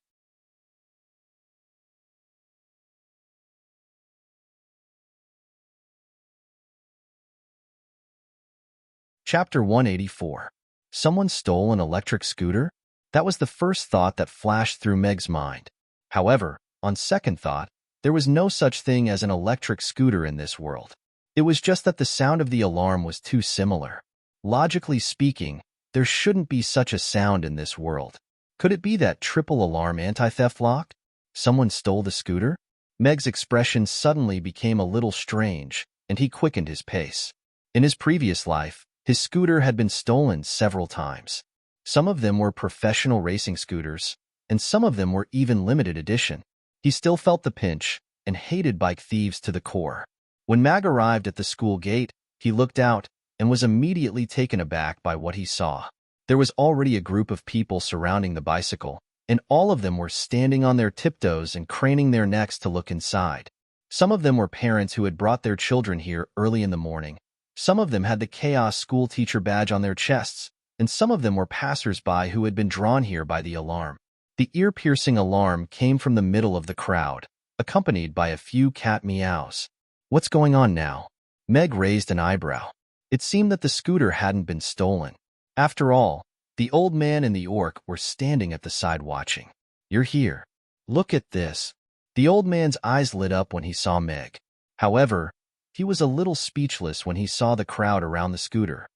Chapter 184. Someone stole an electric scooter? That was the first thought that flashed through Meg's mind. However, on second thought, there was no such thing as an electric scooter in this world. It was just that the sound of the alarm was too similar. Logically speaking, there shouldn't be such a sound in this world. Could it be that triple alarm anti-theft lock? Someone stole the scooter? Meg's expression suddenly became a little strange, and he quickened his pace. In his previous life, his scooter had been stolen several times. Some of them were professional racing scooters, and some of them were even limited edition. He still felt the pinch and hated bike thieves to the core. When Mag arrived at the school gate, he looked out and was immediately taken aback by what he saw. There was already a group of people surrounding the bicycle, and all of them were standing on their tiptoes and craning their necks to look inside. Some of them were parents who had brought their children here early in the morning. Some of them had the Chaos School Teacher badge on their chests, and some of them were passers-by who had been drawn here by the alarm. The ear-piercing alarm came from the middle of the crowd, accompanied by a few cat meows. What's going on now? Meg raised an eyebrow. It seemed that the scooter hadn't been stolen. After all, The old man and the orc were standing at the side watching. "You're here. Look at this." The old man's eyes lit up when he saw Meg. However, he was a little speechless when he saw the crowd around the scooter.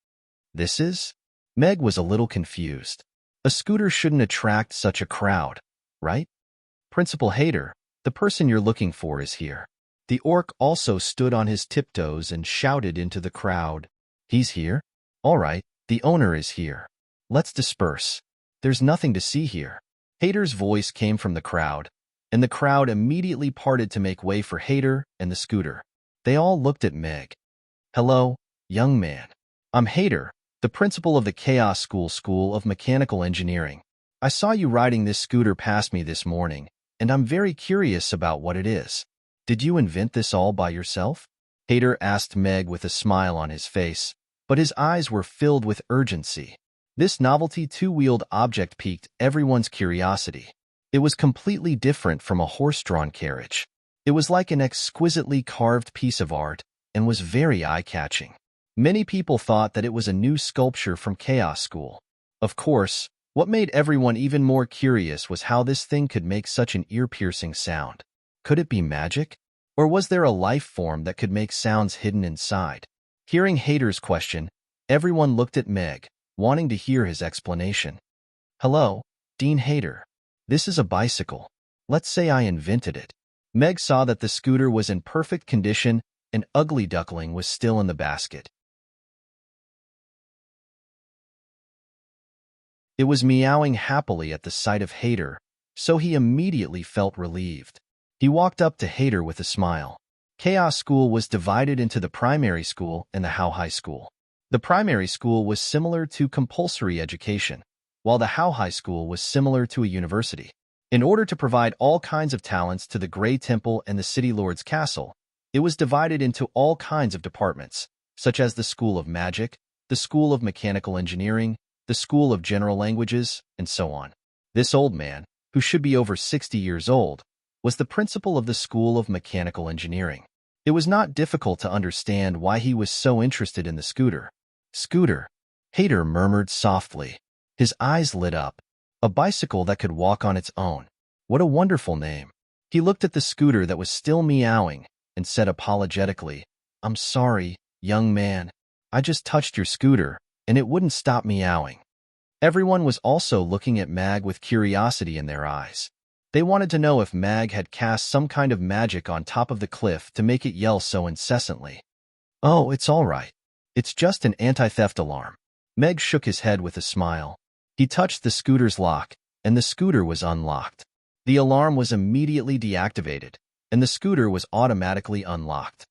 "This is?" Meg was a little confused. A scooter shouldn't attract such a crowd, right? "Principal Hater, the person you're looking for is here." The orc also stood on his tiptoes and shouted into the crowd. "He's here? All right, the owner is here. Let's disperse. There's nothing to see here." Hater's voice came from the crowd, and the crowd immediately parted to make way for Hater and the scooter. They all looked at Meg. "Hello, young man. I'm Hater, the principal of the Chaos School of Mechanical Engineering. I saw you riding this scooter past me this morning, and I'm very curious about what it is. Did you invent this all by yourself?" Hater asked Meg with a smile on his face, but his eyes were filled with urgency. This novelty two-wheeled object piqued everyone's curiosity. It was completely different from a horse-drawn carriage. It was like an exquisitely carved piece of art and was very eye-catching. Many people thought that it was a new sculpture from Chaos School. Of course, what made everyone even more curious was how this thing could make such an ear-piercing sound. Could it be magic? Or was there a life form that could make sounds hidden inside? Hearing Hater's question, everyone looked at Meg, wanting to hear his explanation. "Hello, Dean Hater. This is a bicycle. Let's say I invented it." Meg saw that the scooter was in perfect condition and Ugly Duckling was still in the basket. It was meowing happily at the sight of Hater, so he immediately felt relieved. He walked up to Hater with a smile. Chaos School was divided into the primary school and the How High School. The primary school was similar to compulsory education, while the How High School was similar to a university. In order to provide all kinds of talents to the Grey Temple and the City Lord's Castle, it was divided into all kinds of departments, such as the School of Magic, the School of Mechanical Engineering, the School of General Languages, and so on. This old man, who should be over 60 years old, was the principal of the School of Mechanical Engineering. It was not difficult to understand why he was so interested in the scooter. "Scooter," Hater murmured softly. His eyes lit up. A bicycle that could walk on its own. What a wonderful name. He looked at the scooter that was still meowing and said apologetically, "I'm sorry, young man. I just touched your scooter, and it wouldn't stop meowing." Everyone was also looking at Mag with curiosity in their eyes. They wanted to know if Mag had cast some kind of magic on top of the cliff to make it yell so incessantly. "Oh, it's all right. It's just an anti-theft alarm." Meg shook his head with a smile. He touched the scooter's lock, and the scooter was unlocked. The alarm was immediately deactivated, and the scooter was automatically unlocked.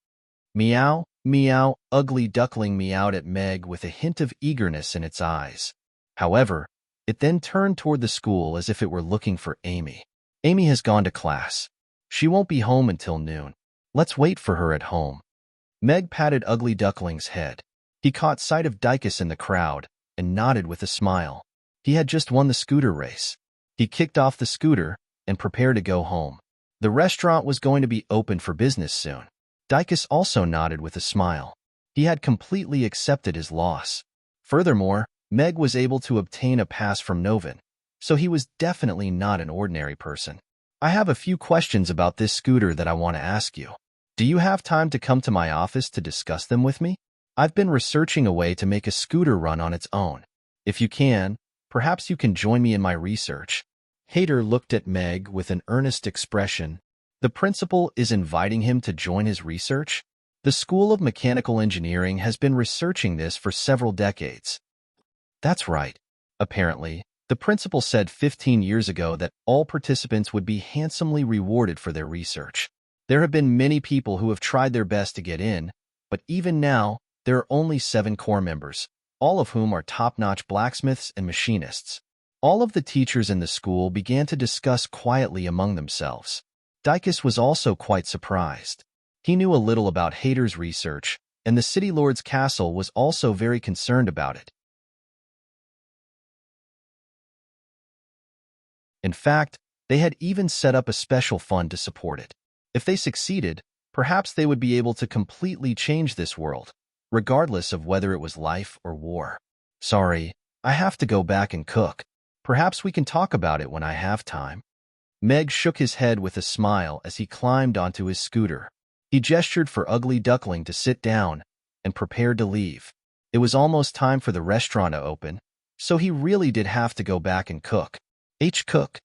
"Meow, meow," Ugly Duckling meowed at Meg with a hint of eagerness in its eyes. However, it then turned toward the school as if it were looking for Amy. "Amy has gone to class. She won't be home until noon. Let's wait for her at home." Meg patted Ugly Duckling's head. He caught sight of Dykus in the crowd and nodded with a smile. He had just won the scooter race. He kicked off the scooter and prepared to go home. The restaurant was going to be open for business soon. Dykus also nodded with a smile. He had completely accepted his loss. Furthermore, Meg was able to obtain a pass from Novin, so he was definitely not an ordinary person. "I have a few questions about this scooter that I want to ask you. Do you have time to come to my office to discuss them with me? I've been researching a way to make a scooter run on its own. If you can, perhaps you can join me in my research." Hater looked at Meg with an earnest expression. The principal is inviting him to join his research? The School of Mechanical Engineering has been researching this for several decades. That's right. Apparently, the principal said 15 years ago that all participants would be handsomely rewarded for their research. There have been many people who have tried their best to get in, but even now, there are only 7 core members, all of whom are top-notch blacksmiths and machinists. All of the teachers in the school began to discuss quietly among themselves. Dykus was also quite surprised. He knew a little about Hater's research, and the City Lord's castle was also very concerned about it. In fact, they had even set up a special fund to support it. If they succeeded, perhaps they would be able to completely change this world, regardless of whether it was life or war. "Sorry, I have to go back and cook. Perhaps we can talk about it when I have time. Meg shook his head with a smile as he climbed onto his scooter. He gestured for Ugly Duckling to sit down and prepared to leave. It was almost time for the restaurant to open, so he really did have to go back and cook. Cook.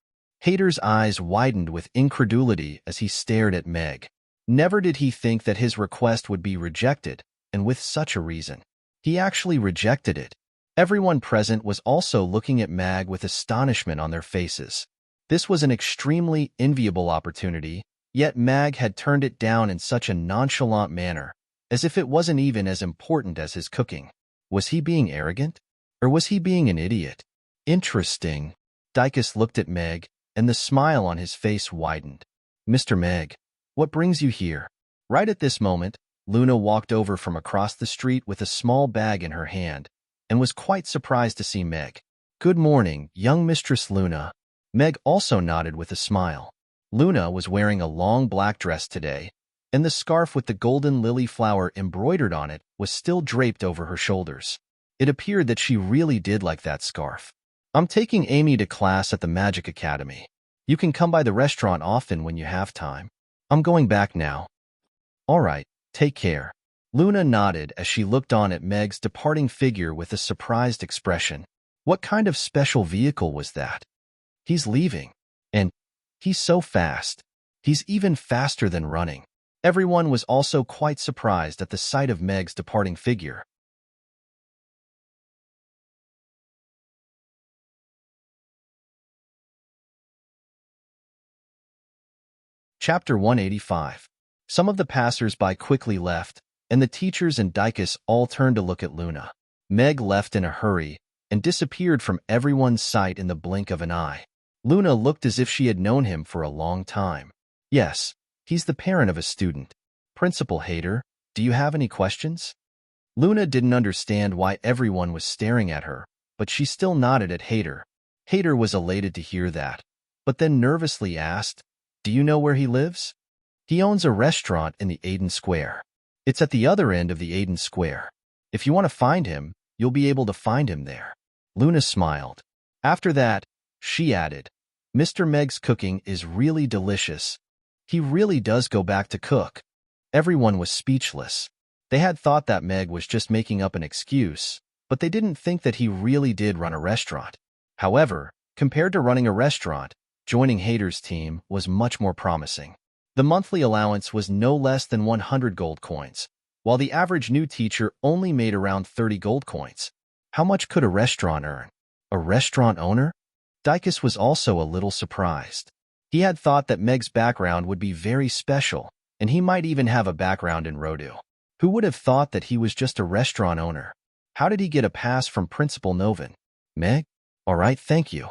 Hader's eyes widened with incredulity as he stared at Meg. Never did he think that his request would be rejected, and with such a reason. He actually rejected it. Everyone present was also looking at Meg with astonishment on their faces. This was an extremely enviable opportunity, yet Meg had turned it down in such a nonchalant manner, as if it wasn't even as important as his cooking. Was he being arrogant? Or was he being an idiot? Interesting. Dicus looked at Meg, and the smile on his face widened. Mr. Meg, what brings you here? Right at this moment, Luna walked over from across the street with a small bag in her hand, and was quite surprised to see Meg. Good morning, young Mistress Luna. Meg also nodded with a smile. Luna was wearing a long black dress today, and the scarf with the golden lily flower embroidered on it was still draped over her shoulders. It appeared that she really did like that scarf. I'm taking Amy to class at the Magic Academy. You can come by the restaurant often when you have time. I'm going back now. All right, take care. Luna nodded as she looked on at Meg's departing figure with a surprised expression. What kind of special vehicle was that? He's leaving. And he's so fast. He's even faster than running. Everyone was also quite surprised at the sight of Meg's departing figure. Chapter 185. Some of the passers-by quickly left, and the teachers and Dicus all turned to look at Luna. Meg left in a hurry and disappeared from everyone's sight in the blink of an eye. Luna looked as if she had known him for a long time. Yes, he's the parent of a student. Principal Hader, do you have any questions? Luna didn't understand why everyone was staring at her, but she still nodded at Hader. Hader was elated to hear that, but then nervously asked, do you know where he lives? He owns a restaurant in the Aiden Square. It's at the other end of the Aiden Square. If you want to find him, you'll be able to find him there. Luna smiled. After that, she added, Mr. Meg's cooking is really delicious. He really does go back to cook. Everyone was speechless. They had thought that Meg was just making up an excuse, but they didn't think that he really did run a restaurant. However, compared to running a restaurant, joining Hader's team was much more promising. The monthly allowance was no less than 100 gold coins, while the average new teacher only made around 30 gold coins. How much could a restaurant earn? A restaurant owner? Dicus was also a little surprised. He had thought that Meg's background would be very special, and he might even have a background in Rodu. Who would have thought that he was just a restaurant owner? How did he get a pass from Principal Novin? Meg? All right, thank you.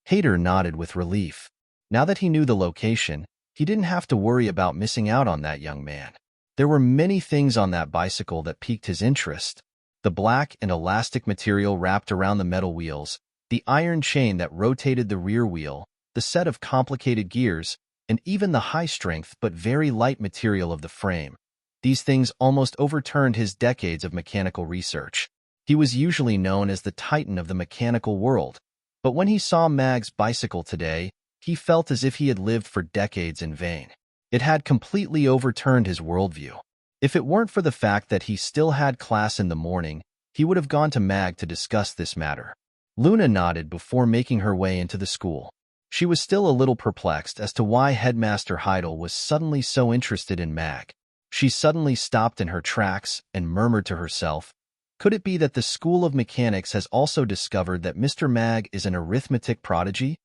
Hader nodded with relief. Now that he knew the location, he didn't have to worry about missing out on that young man. There were many things on that bicycle that piqued his interest. The black and elastic material wrapped around the metal wheels, the iron chain that rotated the rear wheel, the set of complicated gears, and even the high-strength but very light material of the frame. These things almost overturned his decades of mechanical research. He was usually known as the titan of the mechanical world, but when he saw Meg's bicycle today, he felt as if he had lived for decades in vain. It had completely overturned his worldview. If it weren't for the fact that he still had class in the morning, he would have gone to Meg to discuss this matter. Luna nodded before making her way into the school. She was still a little perplexed as to why Headmaster Heidel was suddenly so interested in Meg. She suddenly stopped in her tracks and murmured to herself, could it be that the School of Mechanics has also discovered that Mr. Mag is an arithmetic prodigy?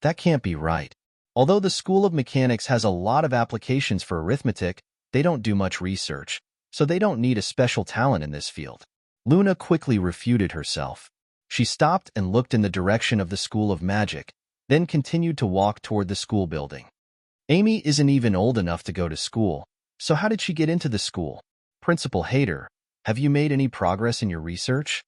That can't be right. Although the School of Mechanics has a lot of applications for arithmetic, they don't do much research, so they don't need a special talent in this field. Luna quickly refuted herself. She stopped and looked in the direction of the School of Magic, then continued to walk toward the school building. Amy isn't even old enough to go to school, so how did she get into the school? Principal Hader, have you made any progress in your research?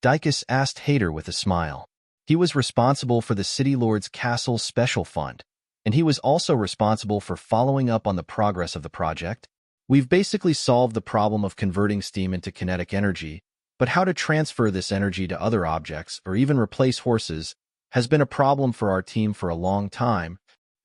Dicus asked Hader with a smile. He was responsible for the City Lord's Castle's special fund, and he was also responsible for following up on the progress of the project. We've basically solved the problem of converting steam into kinetic energy, but how to transfer this energy to other objects or even replace horses has been a problem for our team for a long time.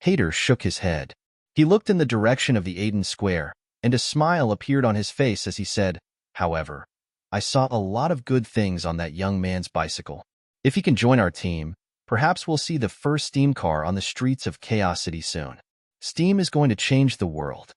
Hader shook his head. He looked in the direction of the Aiden Square, and a smile appeared on his face as he said, "However, I saw a lot of good things on that young man's bicycle. If he can join our team, perhaps we'll see the first steam car on the streets of Chaos City soon. Steam is going to change the world.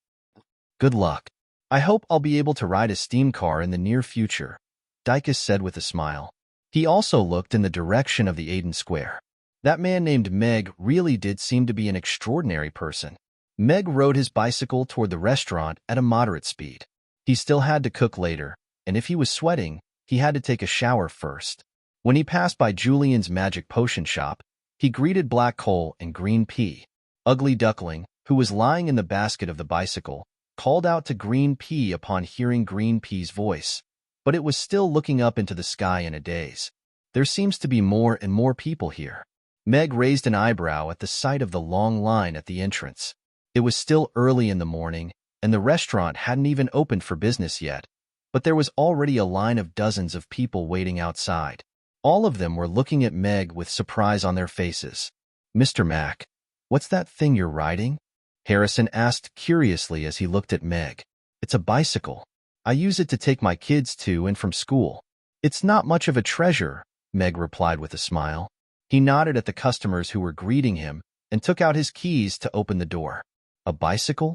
Good luck. I hope I'll be able to ride a steam car in the near future," Dykus said with a smile. He also looked in the direction of the Aiden Square. That man named Meg really did seem to be an extraordinary person. Meg rode his bicycle toward the restaurant at a moderate speed. He still had to cook later, and if he was sweating, he had to take a shower first. When he passed by Julian's magic potion shop, he greeted Black Coal and Green Pea. Ugly Duckling, who was lying in the basket of the bicycle, called out to Green Pea upon hearing Green Pea's voice, but it was still looking up into the sky in a daze. There seems to be more and more people here. Meg raised an eyebrow at the sight of the long line at the entrance. It was still early in the morning, and the restaurant hadn't even opened for business yet, but there was already a line of dozens of people waiting outside. All of them were looking at Meg with surprise on their faces. "Mr. Mack, what's that thing you're riding?" Harrison asked curiously as he looked at Meg. "It's a bicycle. I use it to take my kids to and from school." "It's not much of a treasure," Meg replied with a smile. He nodded at the customers who were greeting him and took out his keys to open the door. A bicycle?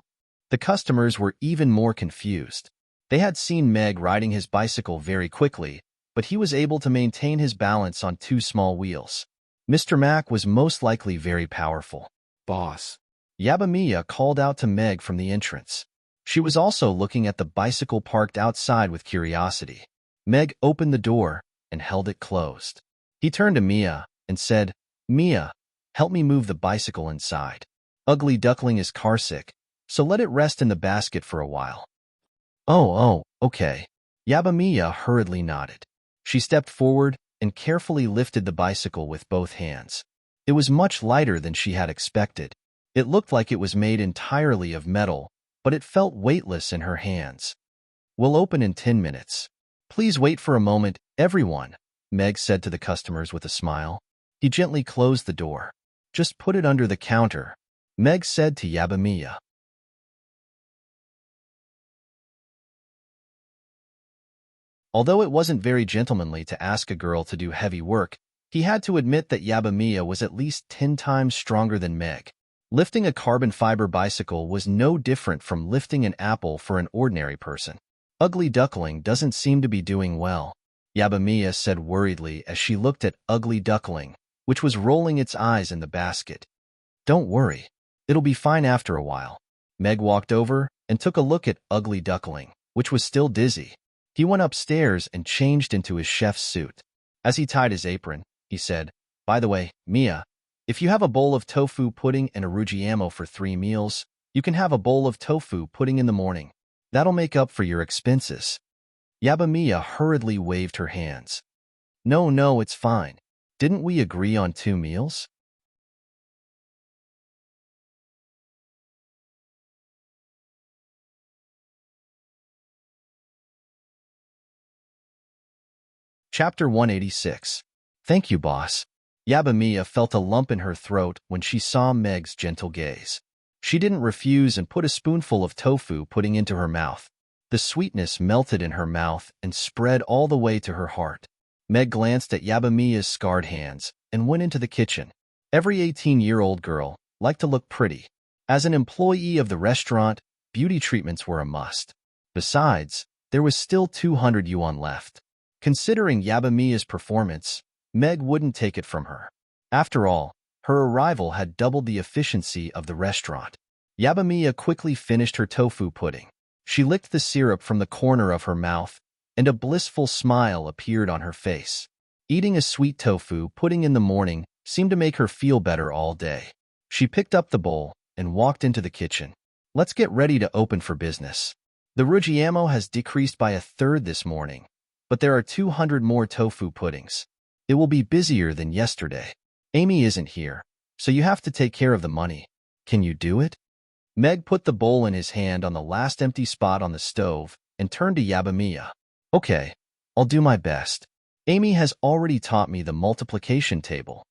The customers were even more confused. They had seen Meg riding his bicycle very quickly, but he was able to maintain his balance on two small wheels. Mr. Mack was most likely very powerful. "Boss." Yabamiya called out to Meg from the entrance. She was also looking at the bicycle parked outside with curiosity. Meg opened the door and held it closed. He turned to Mia and said, "Mia, help me move the bicycle inside. Ugly Duckling is carsick, so let it rest in the basket for a while." Oh, okay." Yabamiya hurriedly nodded. She stepped forward and carefully lifted the bicycle with both hands. It was much lighter than she had expected. It looked like it was made entirely of metal, but it felt weightless in her hands. "We'll open in 10 minutes. Please wait for a moment, everyone," Meg said to the customers with a smile. He gently closed the door. "Just put it under the counter," Meg said to Yabamiya. Although it wasn't very gentlemanly to ask a girl to do heavy work, he had to admit that Yabamiya was at least 10 times stronger than Meg. Lifting a carbon fiber bicycle was no different from lifting an apple for an ordinary person. Ugly Duckling doesn't seem to be doing well, Yabamiya said worriedly as she looked at Ugly Duckling, which was rolling its eyes in the basket. "Don't worry. It'll be fine after a while." Meg walked over and took a look at Ugly Duckling, which was still dizzy. He went upstairs and changed into his chef's suit. As he tied his apron, he said, "By the way, Mia, if you have a bowl of tofu pudding and a rugiamo for 3 meals, you can have a bowl of tofu pudding in the morning. That'll make up for your expenses." Yabamiya hurriedly waved her hands. No, it's fine. Didn't we agree on 2 meals?" Chapter 186. "Thank you, boss." Yabamiya felt a lump in her throat when she saw Meg's gentle gaze. She didn't refuse and put a spoonful of tofu pudding into her mouth. The sweetness melted in her mouth and spread all the way to her heart. Meg glanced at Yabamiya's scarred hands and went into the kitchen. Every 18-year-old girl liked to look pretty. As an employee of the restaurant, beauty treatments were a must. Besides, there was still 200 yuan left. Considering Yabamiya's performance, Meg wouldn't take it from her. After all, her arrival had doubled the efficiency of the restaurant. Yabamiya quickly finished her tofu pudding. She licked the syrup from the corner of her mouth, and a blissful smile appeared on her face. Eating a sweet tofu pudding in the morning seemed to make her feel better all day. She picked up the bowl and walked into the kitchen. "Let's get ready to open for business. The rugiamo has decreased by 1/3 this morning, but there are 200 more tofu puddings. It will be busier than yesterday. Amy isn't here, so you have to take care of the money. Can you do it?" Meg put the bowl in his hand on the last empty spot on the stove and turned to Yabamiya. Okay, I'll do my best. Amy has already taught me the multiplication table.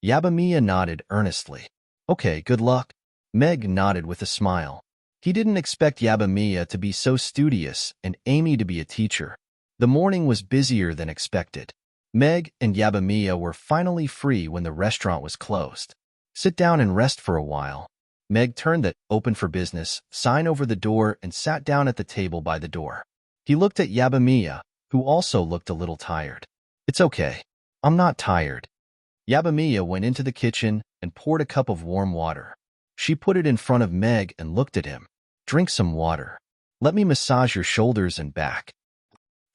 Yabamiya nodded earnestly. Okay, good luck. Meg nodded with a smile. He didn't expect Yabamiya to be so studious and Amy to be a teacher. The morning was busier than expected. Meg and Yabamiya were finally free when the restaurant was closed. Sit down and rest for a while. Meg turned the "Open for Business" sign over the door and sat down at the table by the door. He looked at Yabamiya, who also looked a little tired. It's okay. I'm not tired. Yabamiya went into the kitchen and poured a cup of warm water. She put it in front of Meg and looked at him. Drink some water. Let me massage your shoulders and back.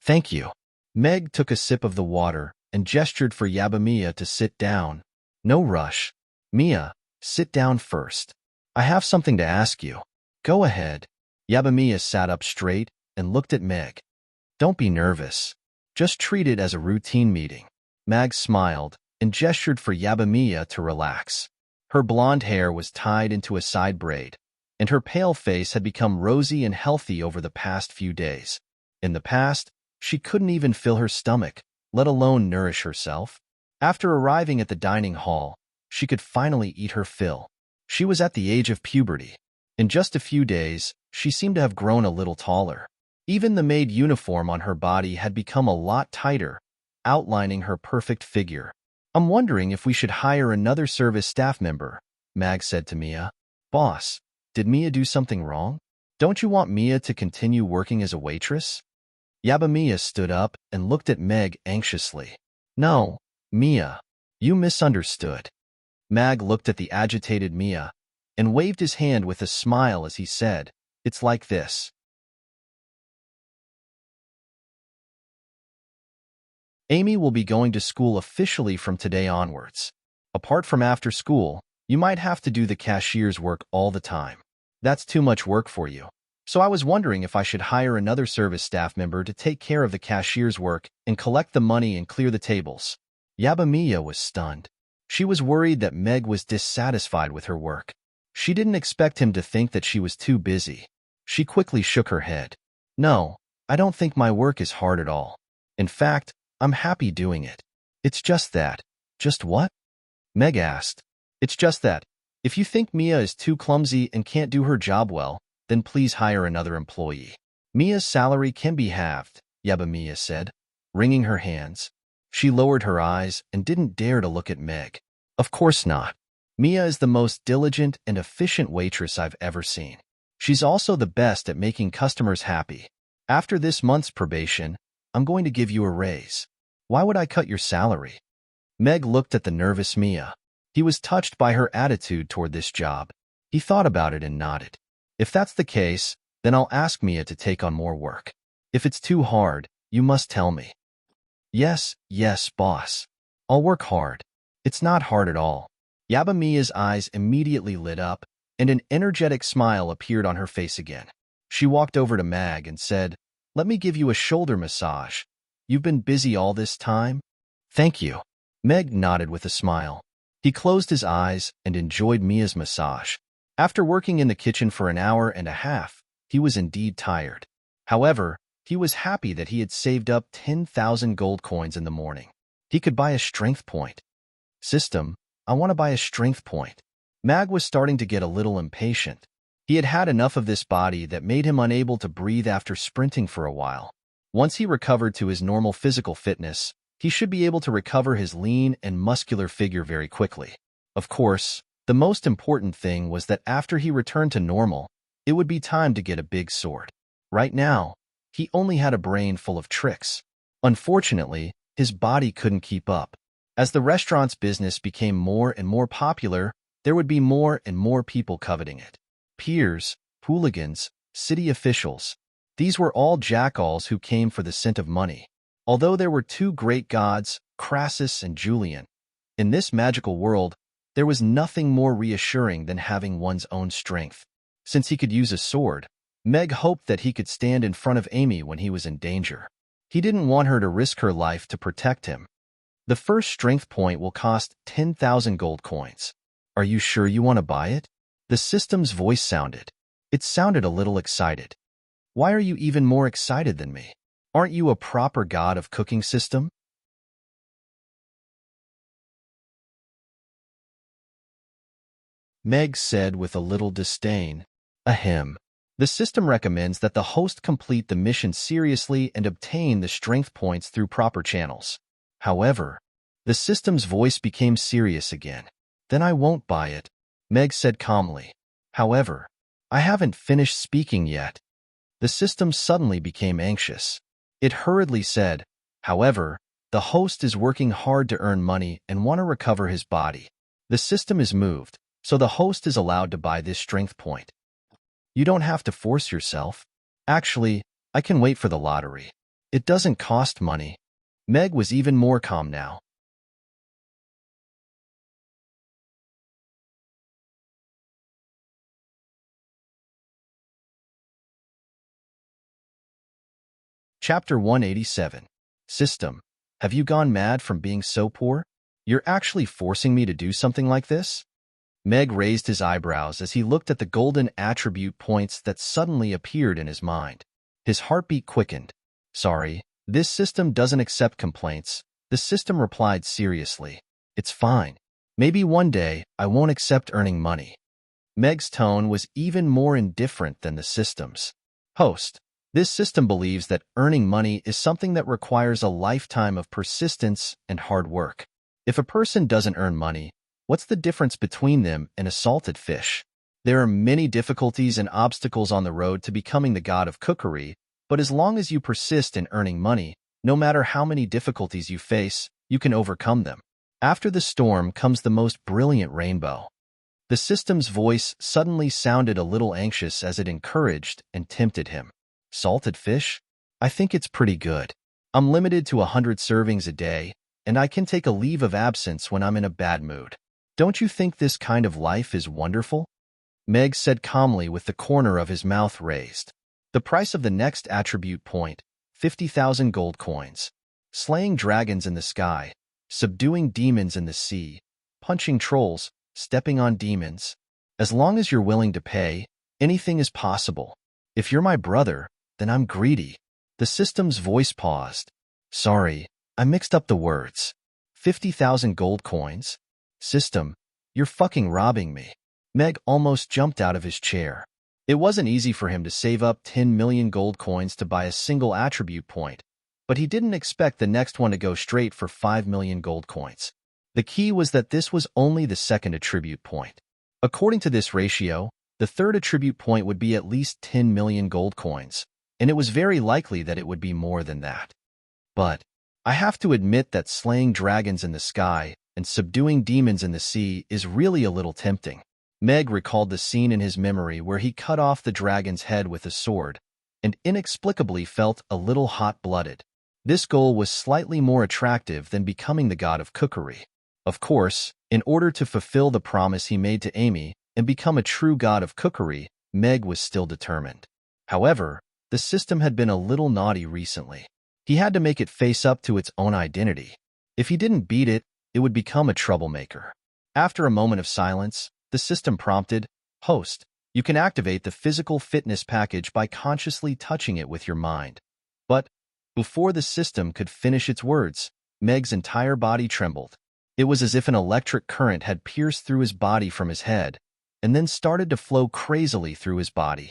Thank you. Meg took a sip of the water and gestured for Yabamiya to sit down. No rush. Mia, sit down first. I have something to ask you. Go ahead. Yabamiya sat up straight and looked at Meg. Don't be nervous. Just treat it as a routine meeting. Meg smiled and gestured for Yabamiya to relax. Her blonde hair was tied into a side braid, and her pale face had become rosy and healthy over the past few days. In the past, she couldn't even fill her stomach, let alone nourish herself. After arriving at the dining hall, she could finally eat her fill. She was at the age of puberty. In just a few days, she seemed to have grown a little taller. Even the maid uniform on her body had become a lot tighter, outlining her perfect figure. I'm wondering if we should hire another service staff member, Mag said to Mia. Boss, did Mia do something wrong? Don't you want Mia to continue working as a waitress? Yabamiya stood up and looked at Meg anxiously. No, Mia, you misunderstood. Mag looked at the agitated Mia and waved his hand with a smile as he said, It's like this. Amy will be going to school officially from today onwards. Apart from after school, you might have to do the cashier's work all the time. That's too much work for you. So I was wondering if I should hire another service staff member to take care of the cashier's work and collect the money and clear the tables. Yabamiya was stunned. She was worried that Meg was dissatisfied with her work. She didn't expect him to think that she was too busy. She quickly shook her head. No, I don't think my work is hard at all. In fact, I'm happy doing it. It's just that. Just what? Meg asked. It's just that. If you think Mia is too clumsy and can't do her job well, then please hire another employee. Mia's salary can be halved, Yabamiya said, wringing her hands. She lowered her eyes and didn't dare to look at Meg. Of course not. Mia is the most diligent and efficient waitress I've ever seen. She's also the best at making customers happy. After this month's probation, I'm going to give you a raise. Why would I cut your salary? Meg looked at the nervous Mia. He was touched by her attitude toward this job. He thought about it and nodded. If that's the case, then I'll ask Mia to take on more work. If it's too hard, you must tell me. Yes, boss. I'll work hard. It's not hard at all. Yabamiya's eyes immediately lit up, and an energetic smile appeared on her face again. She walked over to Mag and said, Let me give you a shoulder massage. You've been busy all this time? Thank you. Meg nodded with a smile. He closed his eyes and enjoyed Mia's massage. After working in the kitchen for an hour and a half, he was indeed tired. However, he was happy that he had saved up 10,000 gold coins in the morning. He could buy a strength point. System, I want to buy a strength point. Mag was starting to get a little impatient. He had had enough of this body that made him unable to breathe after sprinting for a while. Once he recovered to his normal physical fitness, he should be able to recover his lean and muscular figure very quickly. Of course, the most important thing was that after he returned to normal, it would be time to get a big sword. Right now, he only had a brain full of tricks. Unfortunately, his body couldn't keep up. As the restaurant's business became more and more popular, there would be more and more people coveting it. Peers, hooligans, city officials. These were all jackalls who came for the scent of money. Although there were two great gods, Crassus and Julian, in this magical world, there was nothing more reassuring than having one's own strength. Since he could use a sword, Meg hoped that he could stand in front of Amy when he was in danger. He didn't want her to risk her life to protect him. The first strength point will cost 10,000 gold coins. Are you sure you want to buy it? The system's voice sounded. It sounded a little excited. Why are you even more excited than me? Aren't you a proper god of cooking system? Meg said with a little disdain. Ahem. The system recommends that the host complete the mission seriously and obtain the strength points through proper channels. However, the system's voice became serious again. Then I won't buy it, Meg said calmly. However, I haven't finished speaking yet. The system suddenly became anxious. It hurriedly said, however, the host is working hard to earn money and want to recover his body. The system is moved, so the host is allowed to buy this strength point. You don't have to force yourself. Actually, I can wait for the lottery. It doesn't cost money. Meg was even more calm now. Chapter 187. System. Have you gone mad from being so poor? You're actually forcing me to do something like this? Meg raised his eyebrows as he looked at the golden attribute points that suddenly appeared in his mind. His heartbeat quickened. Sorry, this system doesn't accept complaints. The system replied seriously. It's fine. Maybe one day I won't accept earning money. Meg's tone was even more indifferent than the system's. Host. This system believes that earning money is something that requires a lifetime of persistence and hard work. If a person doesn't earn money, what's the difference between them and a salted fish? There are many difficulties and obstacles on the road to becoming the god of cookery, but as long as you persist in earning money, no matter how many difficulties you face, you can overcome them. After the storm comes the most brilliant rainbow. The system's voice suddenly sounded a little anxious as it encouraged and tempted him. Salted fish? I think it's pretty good. I'm limited to 100 servings a day, and I can take a leave of absence when I'm in a bad mood. Don't you think this kind of life is wonderful? Meg said calmly with the corner of his mouth raised. The price of the next attribute point, 50,000 gold coins. Slaying dragons in the sky, subduing demons in the sea, punching trolls, stepping on demons. As long as you're willing to pay, anything is possible. If you're my brother, then I'm greedy. The system's voice paused. Sorry, I mixed up the words. 50,000 gold coins? System, you're fucking robbing me. Meg almost jumped out of his chair. It wasn't easy for him to save up 10 million gold coins to buy a single attribute point, but he didn't expect the next one to go straight for 5 million gold coins. The key was that this was only the second attribute point. According to this ratio, the third attribute point would be at least 10 million gold coins, and it was very likely that it would be more than that. But I have to admit that slaying dragons in the sky and subduing demons in the sea is really a little tempting. Meg recalled the scene in his memory where he cut off the dragon's head with a sword, and inexplicably felt a little hot-blooded. This goal was slightly more attractive than becoming the god of cookery. Of course, in order to fulfill the promise he made to Amy and become a true god of cookery, Meg was still determined. However, the system had been a little naughty recently. He had to make it face up to its own identity. If he didn't beat it, it would become a troublemaker. After a moment of silence, the system prompted, Host, you can activate the physical fitness package by consciously touching it with your mind. But before the system could finish its words, Meg's entire body trembled. It was as if an electric current had pierced through his body from his head, and then started to flow crazily through his body.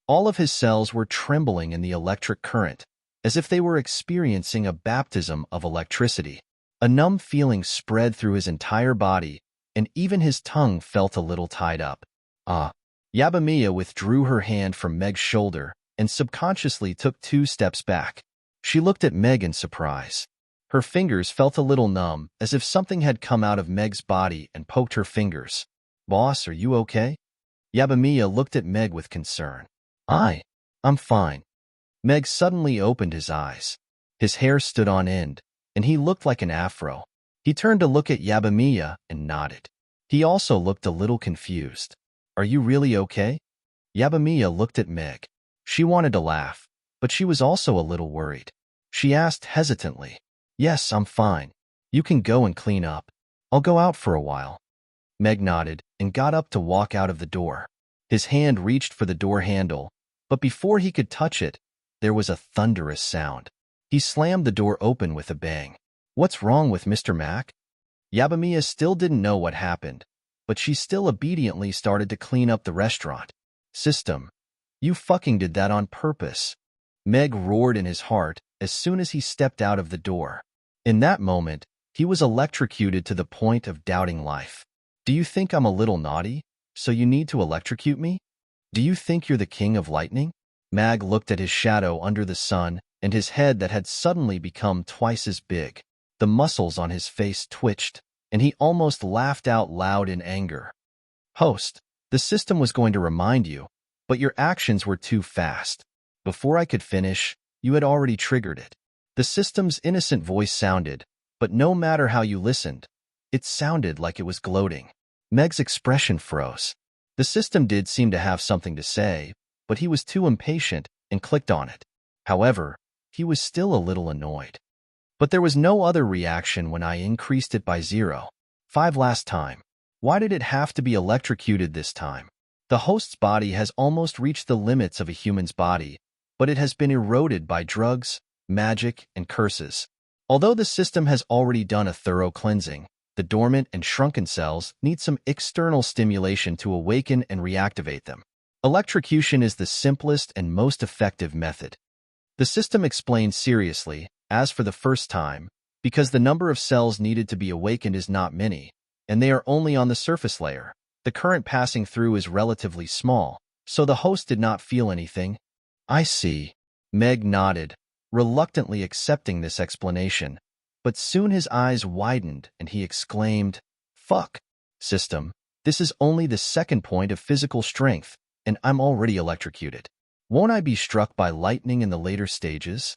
All of his cells were trembling in the electric current, as if they were experiencing a baptism of electricity. A numb feeling spread through his entire body, and even his tongue felt a little tied up. Yabamiya withdrew her hand from Meg's shoulder and subconsciously took 2 steps back. She looked at Meg in surprise. Her fingers felt a little numb, as if something had come out of Meg's body and poked her fingers. Boss, are you okay? Yabamiya looked at Meg with concern. I'm fine. Meg suddenly opened his eyes. His hair stood on end, and he looked like an afro. He turned to look at Yabamiya and nodded. He also looked a little confused. Are you really okay? Yabamiya looked at Meg. She wanted to laugh, but she was also a little worried. She asked hesitantly, Yes, I'm fine. You can go and clean up. I'll go out for a while. Meg nodded and got up to walk out of the door. His hand reached for the door handle, but before he could touch it, there was a thunderous sound. He slammed the door open with a bang. What's wrong with Mr. Mac? Yabamiya still didn't know what happened, but she still obediently started to clean up the restaurant. System, you fucking did that on purpose. Meg roared in his heart as soon as he stepped out of the door. In that moment, he was electrocuted to the point of doubting life. Do you think I'm a little naughty, so you need to electrocute me? Do you think you're the king of lightning? Mag looked at his shadow under the sun and his head that had suddenly become twice as big. The muscles on his face twitched, and he almost laughed out loud in anger. Host, the system was going to remind you, but your actions were too fast. Before I could finish, you had already triggered it. The system's innocent voice sounded, but no matter how you listened, it sounded like it was gloating. Meg's expression froze. The system did seem to have something to say, but he was too impatient and clicked on it. However, he was still a little annoyed. But there was no other reaction when I increased it by 0.5 last time. Why did it have to be electrocuted this time? The host's body has almost reached the limits of a human's body, but it has been eroded by drugs, magic, and curses. Although the system has already done a thorough cleansing, the dormant and shrunken cells need some external stimulation to awaken and reactivate them. Electrocution is the simplest and most effective method. The system explained seriously, as for the first time, because the number of cells needed to be awakened is not many, and they are only on the surface layer. The current passing through is relatively small, so the host did not feel anything. I see. Meg nodded, reluctantly accepting this explanation, but soon his eyes widened and he exclaimed, Fuck, system, this is only the second point of physical strength, and I'm already electrocuted. Won't I be struck by lightning in the later stages?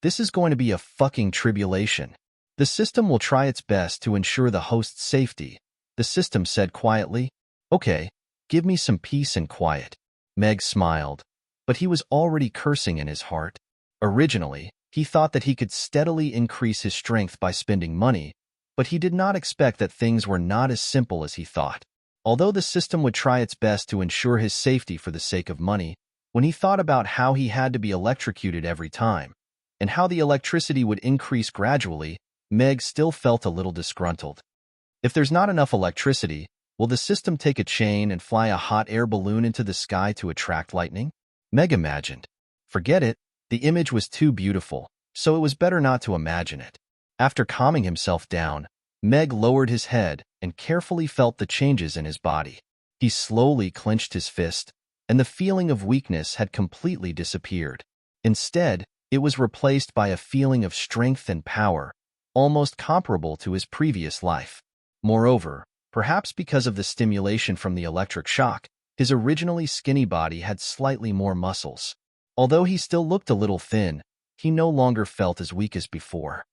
This is going to be a fucking tribulation. The system will try its best to ensure the host's safety, the system said quietly. Okay, give me some peace and quiet. Meg smiled, but he was already cursing in his heart. Originally, he thought that he could steadily increase his strength by spending money, but he did not expect that things were not as simple as he thought. Although the system would try its best to ensure his safety for the sake of money, when he thought about how he had to be electrocuted every time, and how the electricity would increase gradually, Meg still felt a little disgruntled. If there's not enough electricity, will the system take a chain and fly a hot air balloon into the sky to attract lightning? Meg imagined. Forget it, the image was too beautiful, so it was better not to imagine it. After calming himself down, Meg lowered his head and carefully felt the changes in his body. He slowly clenched his fist, and the feeling of weakness had completely disappeared. Instead, it was replaced by a feeling of strength and power, almost comparable to his previous life. Moreover, perhaps because of the stimulation from the electric shock, his originally skinny body had slightly more muscles. Although he still looked a little thin, he no longer felt as weak as before.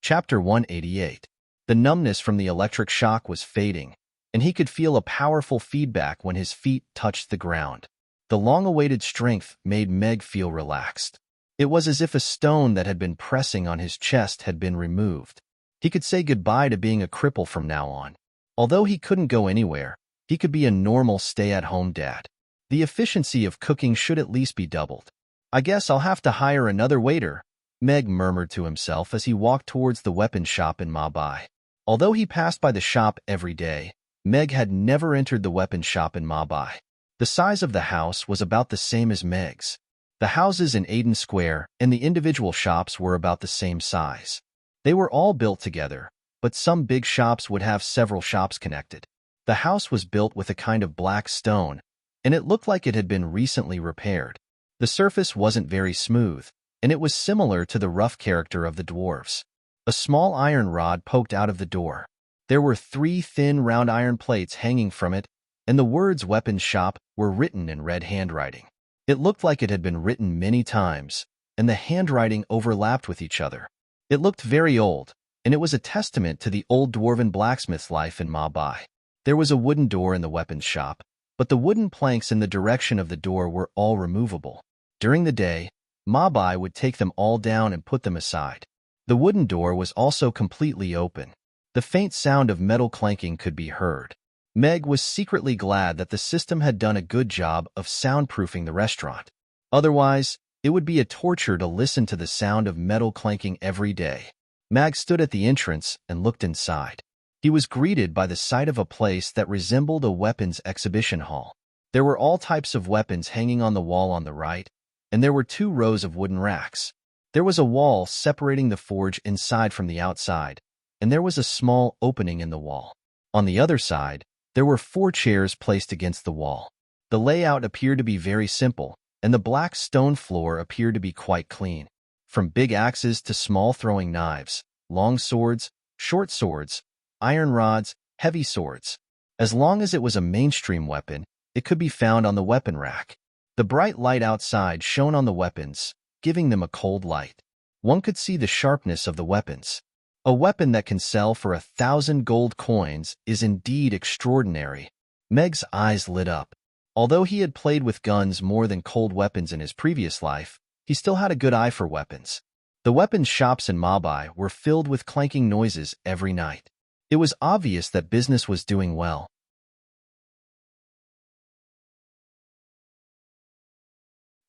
Chapter 188. The numbness from the electric shock was fading, and he could feel a powerful feedback when his feet touched the ground. The long-awaited strength made Meg feel relaxed. It was as if a stone that had been pressing on his chest had been removed. He could say goodbye to being a cripple from now on. Although he couldn't go anywhere, he could be a normal stay-at-home dad. The efficiency of cooking should at least be doubled. I guess I'll have to hire another waiter, Meg murmured to himself as he walked towards the weapon shop in Mabai. Although he passed by the shop every day, Meg had never entered the weapon shop in Mabai. The size of the house was about the same as Meg's. The houses in Aden Square and the individual shops were about the same size. They were all built together, but some big shops would have several shops connected. The house was built with a kind of black stone, and it looked like it had been recently repaired. The surface wasn't very smooth, and it was similar to the rough character of the dwarves. A small iron rod poked out of the door. There were 3 thin round iron plates hanging from it, and the words "weapons shop" were written in red handwriting. It looked like it had been written many times, and the handwriting overlapped with each other. It looked very old, and it was a testament to the old dwarven blacksmith's life in Ma Bai. There was a wooden door in the weapons shop, but the wooden planks in the direction of the door were all removable. During the day, Ma Bai would take them all down and put them aside. The wooden door was also completely open. The faint sound of metal clanking could be heard. Meg was secretly glad that the system had done a good job of soundproofing the restaurant. Otherwise, it would be a torture to listen to the sound of metal clanking every day. Mag stood at the entrance and looked inside. He was greeted by the sight of a place that resembled a weapons exhibition hall. There were all types of weapons hanging on the wall on the right, and there were 2 rows of wooden racks. There was a wall separating the forge inside from the outside, and there was a small opening in the wall. On the other side, there were 4 chairs placed against the wall. The layout appeared to be very simple, and the black stone floor appeared to be quite clean. From big axes to small throwing knives, long swords, short swords, iron rods, heavy swords. As long as it was a mainstream weapon, it could be found on the weapon rack. The bright light outside shone on the weapons, giving them a cold light. One could see the sharpness of the weapons. A weapon that can sell for 1,000 gold coins is indeed extraordinary. Meg's eyes lit up. Although he had played with guns more than cold weapons in his previous life, he still had a good eye for weapons. The weapons shops in Ma Bai were filled with clanking noises every night. It was obvious that business was doing well.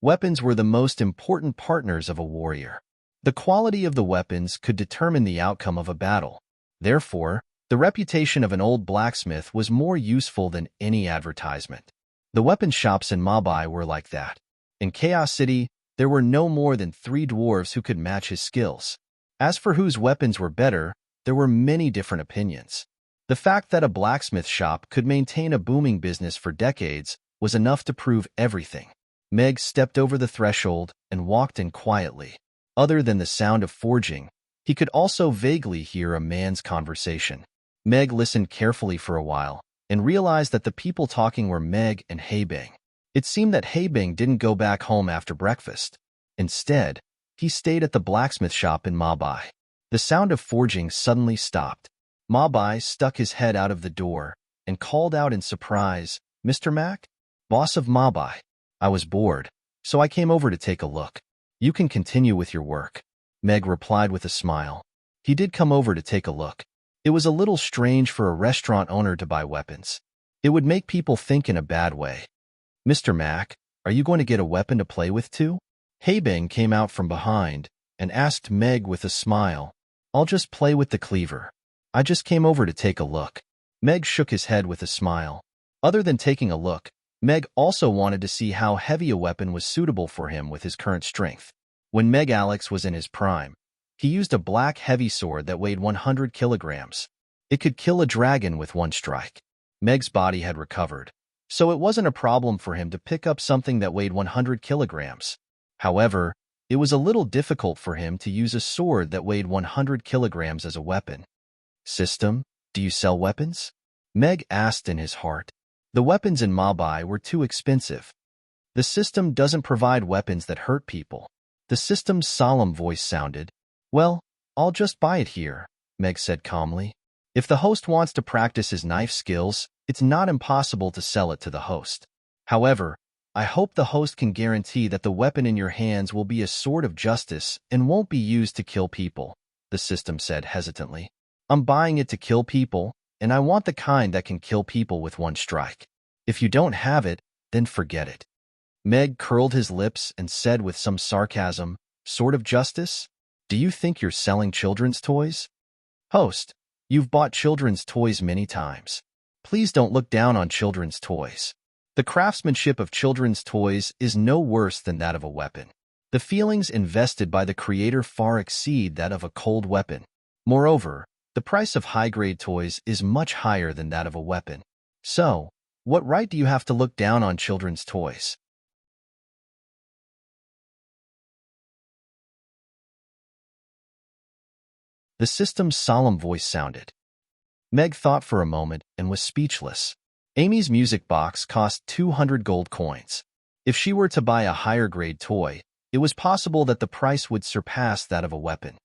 Weapons were the most important partners of a warrior. The quality of the weapons could determine the outcome of a battle. Therefore, the reputation of an old blacksmith was more useful than any advertisement. The weapon shops in Ma Bai were like that. In Chaos City, there were no more than 3 dwarves who could match his skills. As for whose weapons were better, there were many different opinions. The fact that a blacksmith shop could maintain a booming business for decades was enough to prove everything. Meg stepped over the threshold and walked in quietly. Other than the sound of forging, he could also vaguely hear a man's conversation. Meg listened carefully for a while and realized that the people talking were Meg and Haebang. It seemed that Haebang didn't go back home after breakfast. Instead, he stayed at the blacksmith shop in Ma Bai. The sound of forging suddenly stopped. Ma Bai stuck his head out of the door and called out in surprise, "Mr. Mac? Boss of Ma Bai. I was bored, so I came over to take a look. You can continue with your work," Meg replied with a smile. He did come over to take a look. It was a little strange for a restaurant owner to buy weapons. It would make people think in a bad way. "Mr. Mac, are you going to get a weapon to play with too?" Haebang came out from behind and asked Meg with a smile. "I'll just play with the cleaver. I just came over to take a look." Meg shook his head with a smile. Other than taking a look, Meg also wanted to see how heavy a weapon was suitable for him with his current strength. When Meg Alex was in his prime, he used a black heavy sword that weighed 100 kilograms. It could kill a dragon with one strike. Meg's body had recovered, so it wasn't a problem for him to pick up something that weighed 100 kilograms. However, it was a little difficult for him to use a sword that weighed 100 kilograms as a weapon. "System, do you sell weapons?" Meg asked in his heart. The weapons in Ma Bai were too expensive. "The system doesn't provide weapons that hurt people." The system's solemn voice sounded. "Well, I'll just buy it here," Meg said calmly. "If the host wants to practice his knife skills, it's not impossible to sell it to the host. However, I hope the host can guarantee that the weapon in your hands will be a sword of justice and won't be used to kill people," the system said hesitantly. "I'm buying it to kill people, and I want the kind that can kill people with one strike. If you don't have it, then forget it." Meg curled his lips and said with some sarcasm, "Sword of justice? Do you think you're selling children's toys?" "Host, you've bought children's toys many times. Please don't look down on children's toys. The craftsmanship of children's toys is no worse than that of a weapon. The feelings invested by the creator far exceed that of a cold weapon. Moreover, the price of high-grade toys is much higher than that of a weapon. So, what right do you have to look down on children's toys?" The system's solemn voice sounded. Meg thought for a moment and was speechless. Amy's music box cost 200 gold coins. If she were to buy a higher-grade toy, it was possible that the price would surpass that of a weapon.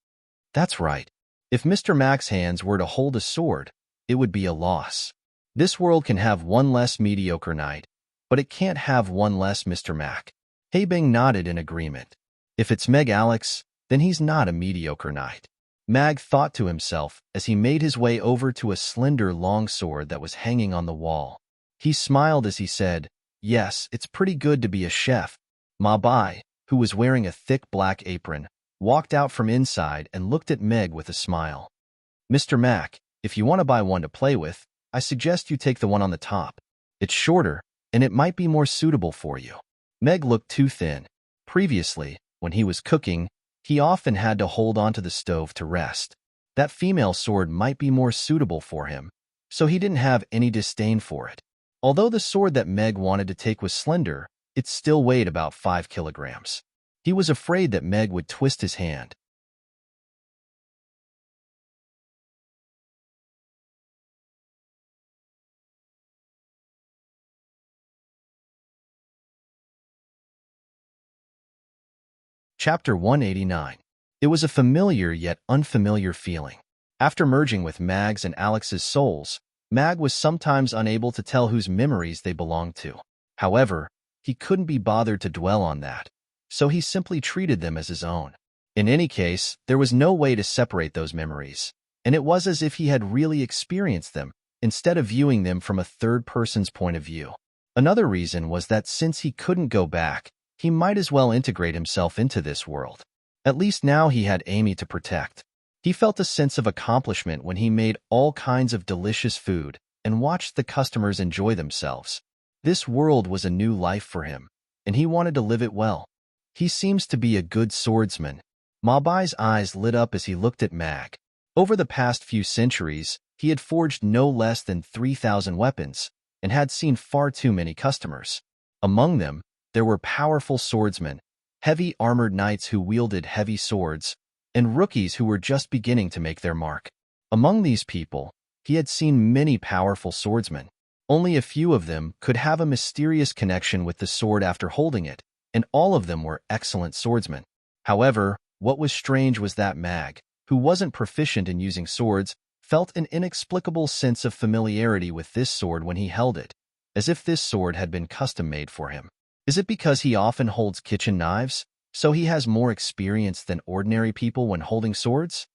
That's right. If Mr. Mac's hands were to hold a sword, it would be a loss. This world can have one less mediocre knight, but it can't have one less Mr. Mac. Bing nodded in agreement. If it's Meg Alex, then he's not a mediocre knight. Mag thought to himself as he made his way over to a slender long sword that was hanging on the wall. He smiled as he said, "Yes, it's pretty good to be a chef." Ma Bai, who was wearing a thick black apron, walked out from inside and looked at Meg with a smile. "Mr. Mac, if you want to buy one to play with, I suggest you take the one on the top. It's shorter, and it might be more suitable for you." Meg looked too thin. Previously, when he was cooking, he often had to hold onto the stove to rest. That female sword might be more suitable for him, so he didn't have any disdain for it. Although the sword that Meg wanted to take was slender, it still weighed about 5 kilograms. He was afraid that Meg would twist his hand. Chapter 189. It was a familiar yet unfamiliar feeling. After merging with Mag's and Alex's souls, Mag was sometimes unable to tell whose memories they belonged to. However, he couldn't be bothered to dwell on that, so he simply treated them as his own. In any case, there was no way to separate those memories, and it was as if he had really experienced them, instead of viewing them from a third person's point of view. Another reason was that since he couldn't go back, he might as well integrate himself into this world. At least now he had Amy to protect. He felt a sense of accomplishment when he made all kinds of delicious food and watched the customers enjoy themselves. This world was a new life for him, and he wanted to live it well. He seems to be a good swordsman. Ma Bai's eyes lit up as he looked at Mag. Over the past few centuries, he had forged no less than 3,000 weapons and had seen far too many customers. Among them, there were powerful swordsmen, heavy armored knights who wielded heavy swords, and rookies who were just beginning to make their mark. Among these people, he had seen many powerful swordsmen. Only a few of them could have a mysterious connection with the sword after holding it, and all of them were excellent swordsmen. However, what was strange was that Mag, who wasn't proficient in using swords, felt an inexplicable sense of familiarity with this sword when he held it, as if this sword had been custom-made for him. Is it because he often holds kitchen knives, so he has more experience than ordinary people when holding swords?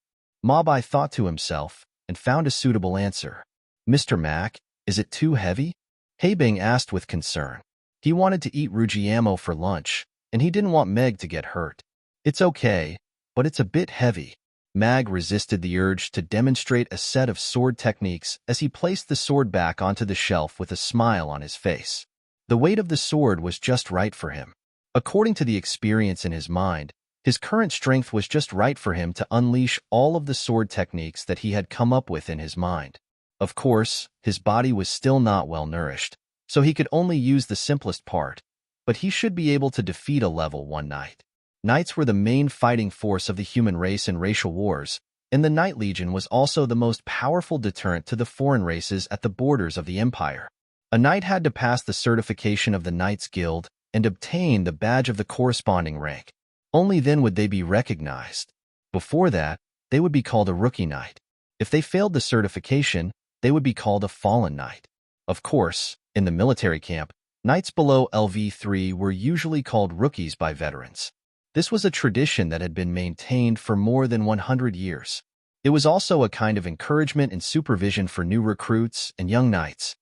Ma Bai thought to himself and found a suitable answer. "Mr. Mac, is it too heavy?" Bing asked with concern. He wanted to eat Rujiamo for lunch, and he didn't want Meg to get hurt. "It's okay, but it's a bit heavy." Mag resisted the urge to demonstrate a set of sword techniques as he placed the sword back onto the shelf with a smile on his face. The weight of the sword was just right for him. According to the experience in his mind, his current strength was just right for him to unleash all of the sword techniques that he had come up with in his mind. Of course, his body was still not well nourished, so he could only use the simplest part, but he should be able to defeat a level 1 knight. Knights were the main fighting force of the human race in racial wars, and the Knight Legion was also the most powerful deterrent to the foreign races at the borders of the empire. A knight had to pass the certification of the Knights Guild and obtain the badge of the corresponding rank. Only then would they be recognized. Before that, they would be called a rookie knight. If they failed the certification, they would be called a fallen knight. Of course, in the military camp, knights below LV3 were usually called rookies by veterans. This was a tradition that had been maintained for more than 100 years. It was also a kind of encouragement and supervision for new recruits and young knights.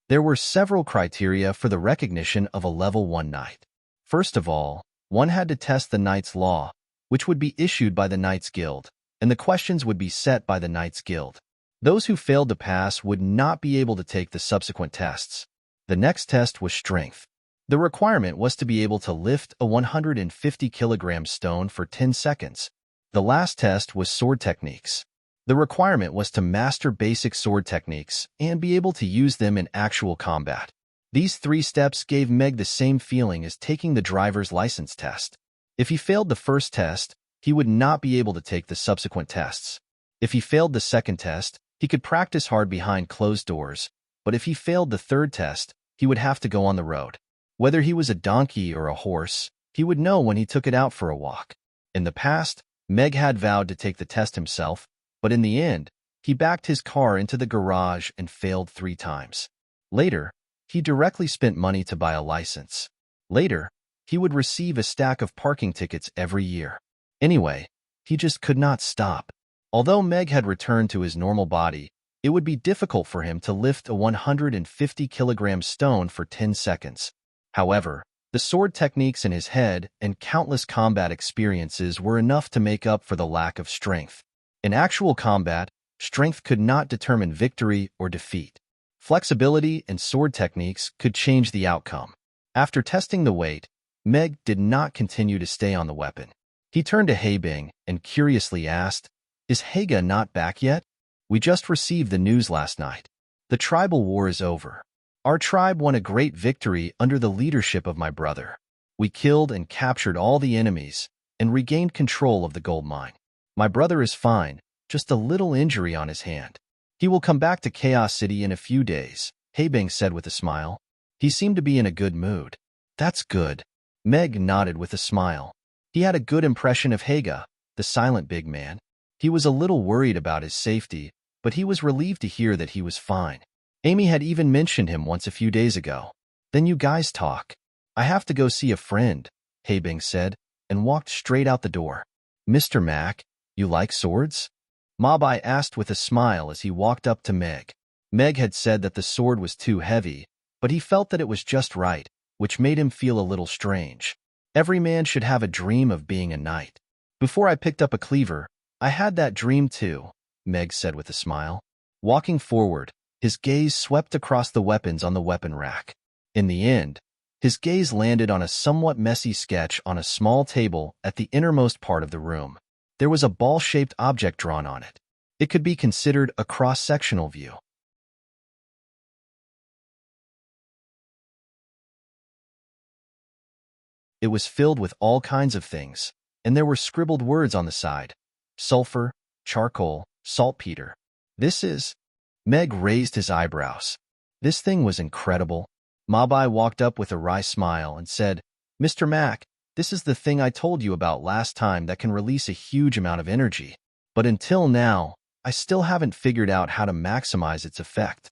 There were several criteria for the recognition of a level 1 knight. First of all, one had to test the Knight's Law, which would be issued by the Knights Guild, and the questions would be set by the Knights Guild. Those who failed to pass would not be able to take the subsequent tests. The next test was strength. The requirement was to be able to lift a 150-kilogram stone for 10 seconds. The last test was sword techniques. The requirement was to master basic sword techniques and be able to use them in actual combat. These 3 steps gave Meg the same feeling as taking the driver's license test. If he failed the first test, he would not be able to take the subsequent tests. If he failed the second test, he could practice hard behind closed doors, but if he failed the third test, he would have to go on the road. Whether he was a donkey or a horse, he would know when he took it out for a walk. In the past, Meg had vowed to take the test himself, but in the end, he backed his car into the garage and failed 3 times. Later, he directly spent money to buy a license. Later, he would receive a stack of parking tickets every year. Anyway, he just could not stop. Although Meg had returned to his normal body, it would be difficult for him to lift a 150-kilogram stone for 10 seconds. However, the sword techniques in his head and countless combat experiences were enough to make up for the lack of strength. In actual combat, strength could not determine victory or defeat. Flexibility and sword techniques could change the outcome. After testing the weight, Meg did not continue to stay on the weapon. He turned to Haebing and curiously asked, "Is Haga not back yet? We just received the news last night. The tribal war is over. Our tribe won a great victory under the leadership of my brother. We killed and captured all the enemies and regained control of the gold mine. My brother is fine, just a little injury on his hand. He will come back to Chaos City in a few days," Haebing said with a smile. He seemed to be in a good mood. "That's good." Meg nodded with a smile. He had a good impression of Haga, the silent big man. He was a little worried about his safety, but he was relieved to hear that he was fine. Amy had even mentioned him once a few days ago. "Then you guys talk. I have to go see a friend," Haebing said, and walked straight out the door. "Mr. Mack, you like swords?" Mabai asked with a smile as he walked up to Meg. Meg had said that the sword was too heavy, but he felt that it was just right, which made him feel a little strange. Every man should have a dream of being a knight. "Before I picked up a cleaver, I had that dream too," Meg said with a smile. Walking forward, his gaze swept across the weapons on the weapon rack. In the end, his gaze landed on a somewhat messy sketch on a small table at the innermost part of the room. There was a ball-shaped object drawn on it. It could be considered a cross-sectional view. It was filled with all kinds of things, and there were scribbled words on the side. Sulfur, charcoal, saltpeter. "This is..." Meg raised his eyebrows. This thing was incredible. Mabai walked up with a wry smile and said, "Mr. Mack, this is the thing I told you about last time that can release a huge amount of energy. But until now, I still haven't figured out how to maximize its effect.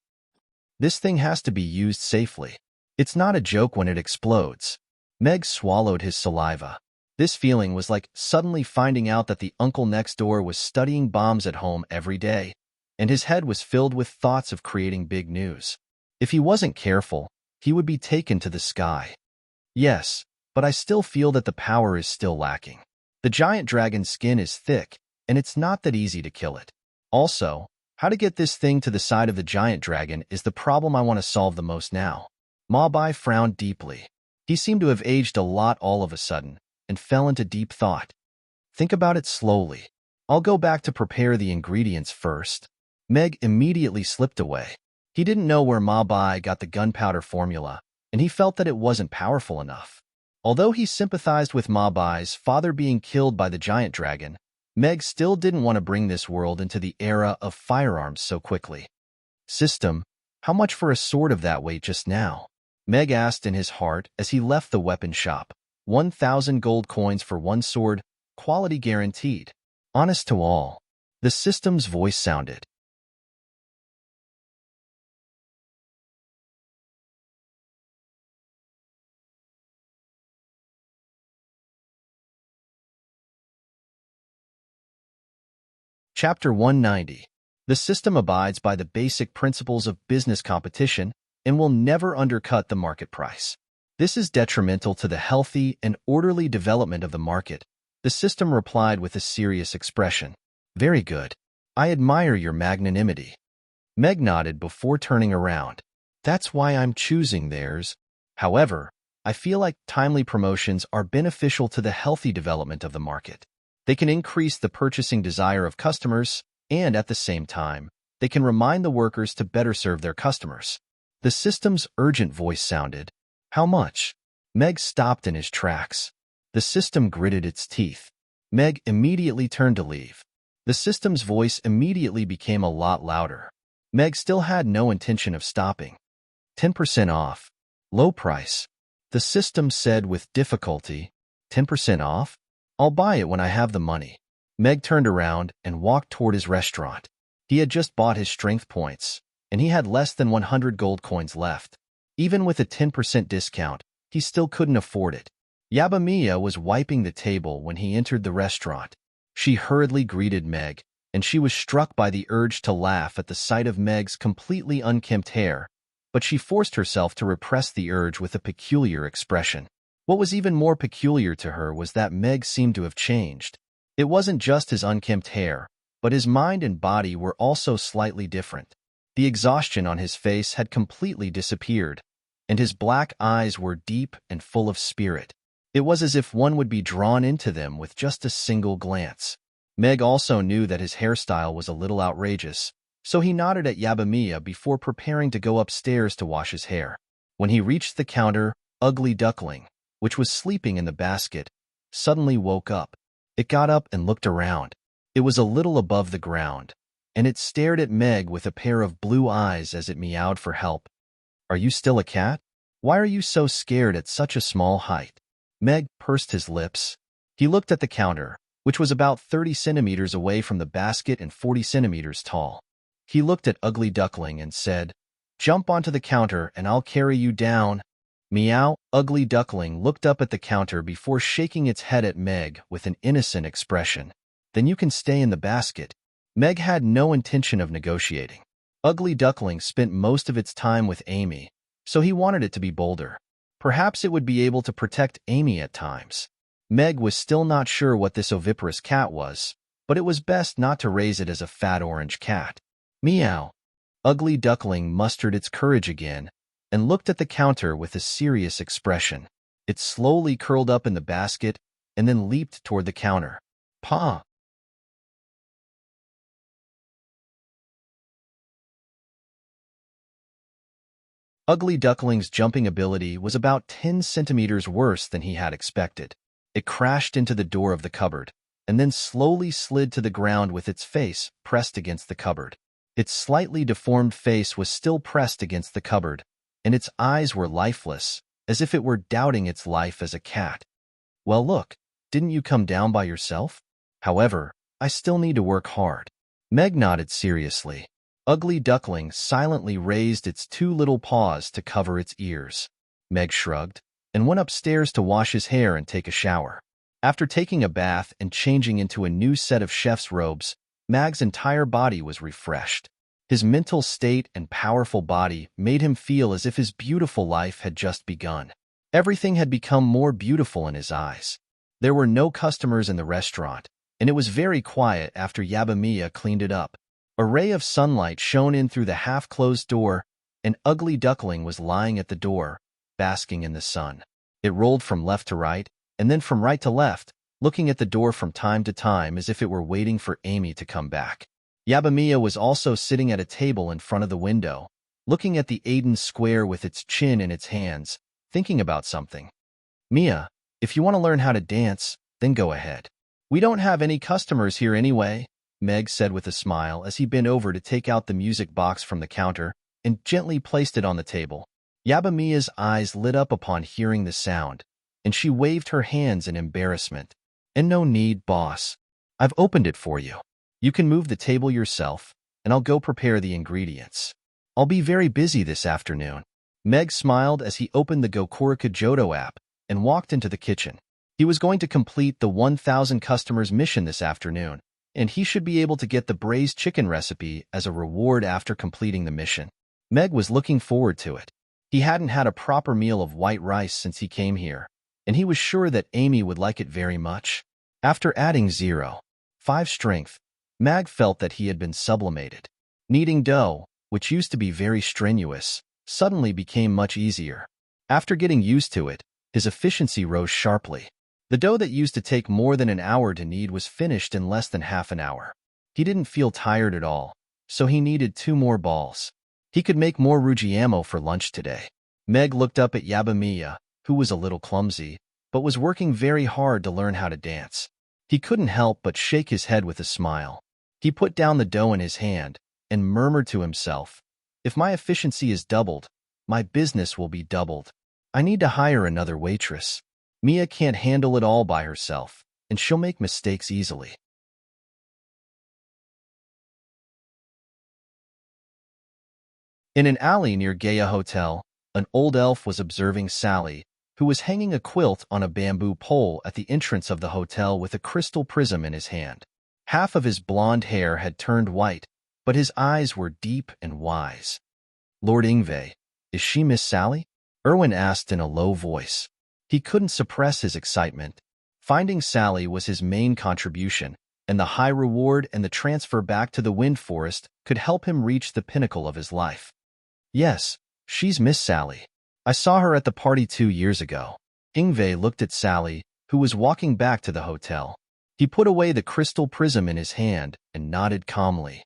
This thing has to be used safely. It's not a joke when it explodes." Meg swallowed his saliva. This feeling was like suddenly finding out that the uncle next door was studying bombs at home every day, and his head was filled with thoughts of creating big news. If he wasn't careful, he would be taken to the sky. "Yes, but I still feel that the power is still lacking. The giant dragon's skin is thick, and it's not that easy to kill it. Also, how to get this thing to the side of the giant dragon is the problem I want to solve the most now." Mabai frowned deeply. He seemed to have aged a lot all of a sudden, and fell into deep thought. "Think about it slowly. I'll go back to prepare the ingredients first." Meg immediately slipped away. He didn't know where Mabai got the gunpowder formula, and he felt that it wasn't powerful enough. Although he sympathized with Mabai's father being killed by the giant dragon, Meg still didn't want to bring this world into the era of firearms so quickly. "System, how much for a sword of that weight just now?" Meg asked in his heart as he left the weapon shop. 1,000 gold coins for one sword, quality guaranteed. Honest to all. The system's voice sounded. Chapter 190. The system abides by the basic principles of business competition and will never undercut the market price. This is detrimental to the healthy and orderly development of the market. The system replied with a serious expression. "Very good. I admire your magnanimity." Meg nodded before turning around. "That's why I'm choosing theirs. However, I feel like timely promotions are beneficial to the healthy development of the market. They can increase the purchasing desire of customers, and at the same time, they can remind the workers to better serve their customers." The system's urgent voice sounded. "How much?" Meg stopped in his tracks. The system gritted its teeth. Meg immediately turned to leave. The system's voice immediately became a lot louder. Meg still had no intention of stopping. 10% off. Low price. The system said with difficulty, 10% off? I'll buy it when I have the money. Meg turned around and walked toward his restaurant. He had just bought his strength points, and he had less than 100 gold coins left. Even with a 10% discount, he still couldn't afford it. Yabamiya was wiping the table when he entered the restaurant. She hurriedly greeted Meg, and she was struck by the urge to laugh at the sight of Meg's completely unkempt hair, but she forced herself to repress the urge with a peculiar expression. What was even more peculiar to her was that Meg seemed to have changed. It wasn't just his unkempt hair, but his mind and body were also slightly different. The exhaustion on his face had completely disappeared, and his black eyes were deep and full of spirit. It was as if one would be drawn into them with just a single glance. Meg also knew that his hairstyle was a little outrageous, so he nodded at Yabamiya before preparing to go upstairs to wash his hair. When he reached the counter, Ugly Duckling, which was sleeping in the basket, suddenly woke up. It got up and looked around. It was a little above the ground, and it stared at Meg with a pair of blue eyes as it meowed for help. "Are you still a cat? Why are you so scared at such a small height?" Meg pursed his lips. He looked at the counter, which was about 30 centimeters away from the basket and 40 centimeters tall. He looked at Ugly Duckling and said, "Jump onto the counter and I'll carry you down." Meow. Ugly Duckling looked up at the counter before shaking its head at Meg with an innocent expression. "Then you can stay in the basket." Meg had no intention of negotiating. Ugly Duckling spent most of its time with Amy, so he wanted it to be bolder. Perhaps it would be able to protect Amy at times. Meg was still not sure what this oviparous cat was, but it was best not to raise it as a fat orange cat. Meow. Ugly Duckling mustered its courage again and looked at the counter with a serious expression. It slowly curled up in the basket and then leaped toward the counter. Paw. Ugly Duckling's jumping ability was about 10 centimeters worse than he had expected. It crashed into the door of the cupboard, and then slowly slid to the ground with its face pressed against the cupboard. Its slightly deformed face was still pressed against the cupboard, and its eyes were lifeless, as if it were doubting its life as a cat. "Well, look, didn't you come down by yourself? However, I still need to work hard." Meg nodded seriously. Ugly Duckling silently raised its two little paws to cover its ears. Meg shrugged and went upstairs to wash his hair and take a shower. After taking a bath and changing into a new set of chef's robes, Mag's entire body was refreshed. His mental state and powerful body made him feel as if his beautiful life had just begun. Everything had become more beautiful in his eyes. There were no customers in the restaurant, and it was very quiet after Yabamiya cleaned it up. A ray of sunlight shone in through the half-closed door, and Ugly Duckling was lying at the door, basking in the sun. It rolled from left to right, and then from right to left, looking at the door from time to time as if it were waiting for Amy to come back. Yabamiya was also sitting at a table in front of the window, looking at the Aiden square with its chin in its hands, thinking about something. "Mia, if you want to learn how to dance, then go ahead. We don't have any customers here anyway," Meg said with a smile as he bent over to take out the music box from the counter and gently placed it on the table. Yabamiya's eyes lit up upon hearing the sound, and she waved her hands in embarrassment. "And no need, boss. I've opened it for you. You can move the table yourself, and I'll go prepare the ingredients. I'll be very busy this afternoon." Meg smiled as he opened the Gokurica Jodo app and walked into the kitchen. He was going to complete the 1,000 customers mission this afternoon, and he should be able to get the braised chicken recipe as a reward after completing the mission. Meg was looking forward to it. He hadn't had a proper meal of white rice since he came here, and he was sure that Amy would like it very much. After adding 0.5 strength, Mag felt that he had been sublimated. Kneading dough, which used to be very strenuous, suddenly became much easier. After getting used to it, his efficiency rose sharply. The dough that used to take more than an hour to knead was finished in less than half an hour. He didn't feel tired at all, so he needed 2 more balls. He could make more rujiamo for lunch today. Meg looked up at Yabamiya, who was a little clumsy, but was working very hard to learn how to dance. He couldn't help but shake his head with a smile. He put down the dough in his hand and murmured to himself, "If my efficiency is doubled, my business will be doubled." I need to hire another waitress. Mia can't handle it all by herself, and she'll make mistakes easily. In an alley near Gaia Hotel, an old elf was observing Sally, who was hanging a quilt on a bamboo pole at the entrance of the hotel with a crystal prism in his hand. Half of his blonde hair had turned white, but his eyes were deep and wise. Lord Ingve, is she Miss Sally? Erwin asked in a low voice. He couldn't suppress his excitement. Finding Sally was his main contribution, and the high reward and the transfer back to the Wind Forest could help him reach the pinnacle of his life. Yes, she's Miss Sally. I saw her at the party 2 years ago. Ingve looked at Sally, who was walking back to the hotel. He put away the crystal prism in his hand and nodded calmly.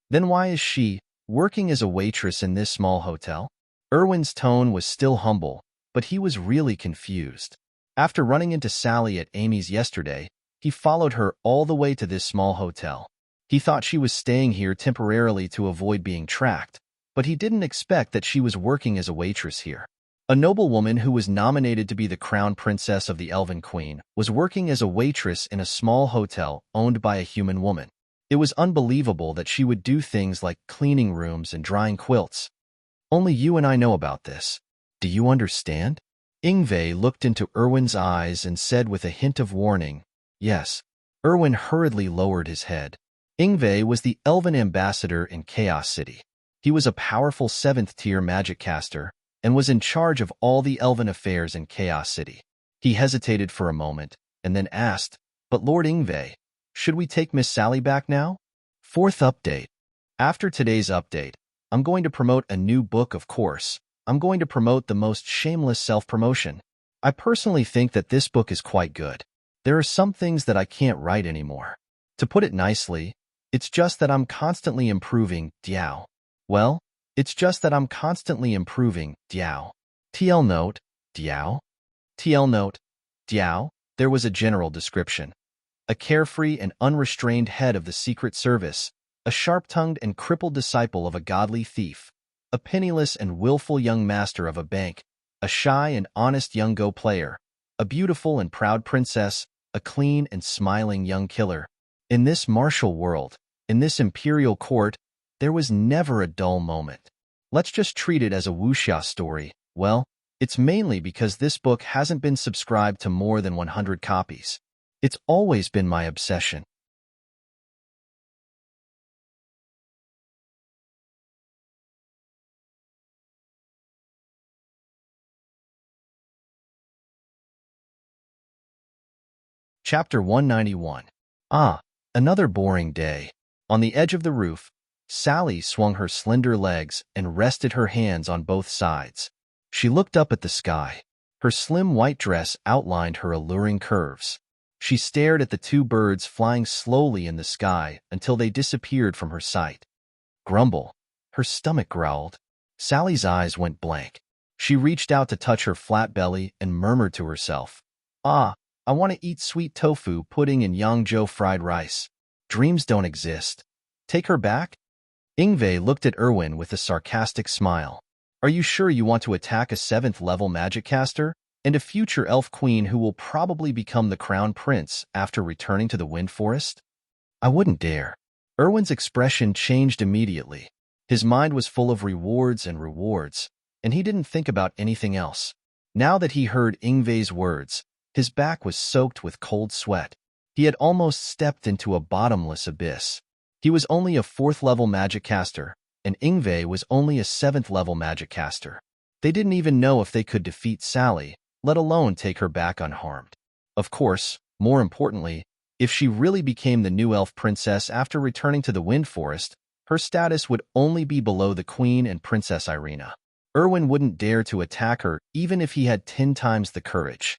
Then why is she working as a waitress in this small hotel? Erwin's tone was still humble, but he was really confused. After running into Sally at Amy's yesterday, he followed her all the way to this small hotel. He thought she was staying here temporarily to avoid being tracked, but he didn't expect that she was working as a waitress here. A noblewoman who was nominated to be the crown princess of the Elven Queen was working as a waitress in a small hotel owned by a human woman. It was unbelievable that she would do things like cleaning rooms and drying quilts. Only you and I know about this. Do you understand? Ingve looked into Erwin's eyes and said with a hint of warning, yes. Erwin hurriedly lowered his head. Ingve was the Elven ambassador in Chaos City. He was a powerful 7th-tier magic caster and was in charge of all the Elven affairs in Chaos City. He hesitated for a moment and then asked, but Lord Ingve, should we take Miss Sally back now? 4th update. After today's update, I'm going to promote a new book, of course. I'm going to promote the most shameless self-promotion. I personally think that this book is quite good. There are some things that I can't write anymore. To put it nicely, it's just that I'm constantly improving, Diao. Well, it's just that I'm constantly improving, Diao. TL note, Diao. TL note, Diao. There was a general description. A carefree and unrestrained head of the Secret Service, a sharp-tongued and crippled disciple of a godly thief, a penniless and willful young master of a bank, a shy and honest young Go player, a beautiful and proud princess, a clean and smiling young killer. In this martial world, in this imperial court, there was never a dull moment. Let's just treat it as a wuxia story. Well, it's mainly because this book hasn't been subscribed to more than 100 copies. It's always been my obsession. Chapter 191. Ah, another boring day. On the edge of the roof, Sally swung her slender legs and rested her hands on both sides. She looked up at the sky. Her slim white dress outlined her alluring curves. She stared at the 2 birds flying slowly in the sky until they disappeared from her sight. Grumble. Her stomach growled. Sally's eyes went blank. She reached out to touch her flat belly and murmured to herself, ah, I want to eat sweet tofu pudding and Yangzhou fried rice. Dreams don't exist. Take her back? Ingve looked at Erwin with a sarcastic smile. Are you sure you want to attack a 7th-level magic caster and a future elf queen who will probably become the crown prince after returning to the Wind Forest? I wouldn't dare. Erwin's expression changed immediately. His mind was full of rewards, and he didn't think about anything else. Now that he heard Ingve's words, his back was soaked with cold sweat. He had almost stepped into a bottomless abyss. He was only a 4th-level magic caster, and Ingve was only a 7th-level magic caster. They didn't even know if they could defeat Sally, let alone take her back unharmed. Of course, more importantly, if she really became the new elf princess after returning to the Wind Forest, her status would only be below the Queen and Princess Irina. Erwin wouldn't dare to attack her even if he had 10 times the courage.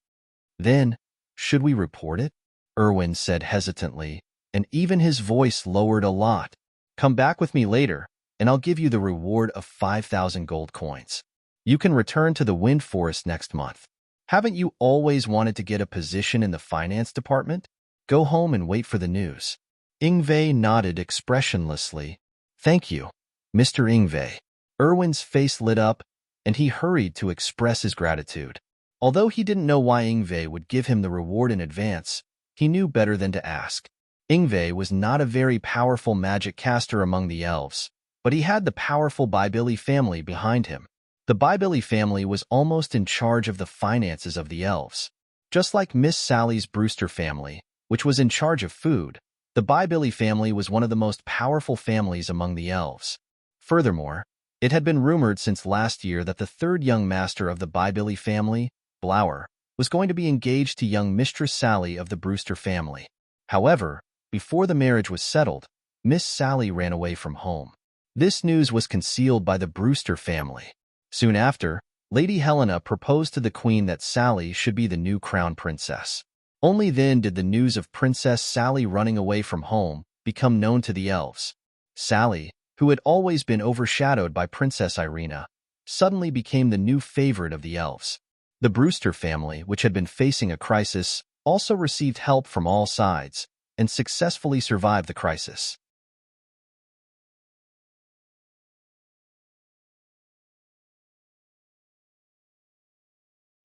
Then, should we report it? Erwin said hesitantly, and even his voice lowered a lot. Come back with me later, and I'll give you the reward of 5,000 gold coins. You can return to the Wind Forest next month. Haven't you always wanted to get a position in the finance department? Go home and wait for the news. Ingve nodded expressionlessly. Thank you, Mr. Ingve. Erwin's face lit up, and he hurried to express his gratitude. Although he didn't know why Ingve would give him the reward in advance, he knew better than to ask. Ingve was not a very powerful magic caster among the elves, but he had the powerful Bybili family behind him. The Bybili family was almost in charge of the finances of the elves. Just like Miss Sally's Brewster family, which was in charge of food, the Bybili family was one of the most powerful families among the elves. Furthermore, it had been rumored since last year that the third young master of the Bybili family, Blower, was going to be engaged to young Mistress Sally of the Brewster family. However, before the marriage was settled, Miss Sally ran away from home. This news was concealed by the Brewster family. Soon after, Lady Helena proposed to the queen that Sally should be the new crown princess. Only then did the news of Princess Sally running away from home become known to the elves. Sally, who had always been overshadowed by Princess Irina, suddenly became the new favorite of the elves. The Brewster family, which had been facing a crisis, also received help from all sides and successfully survived the crisis.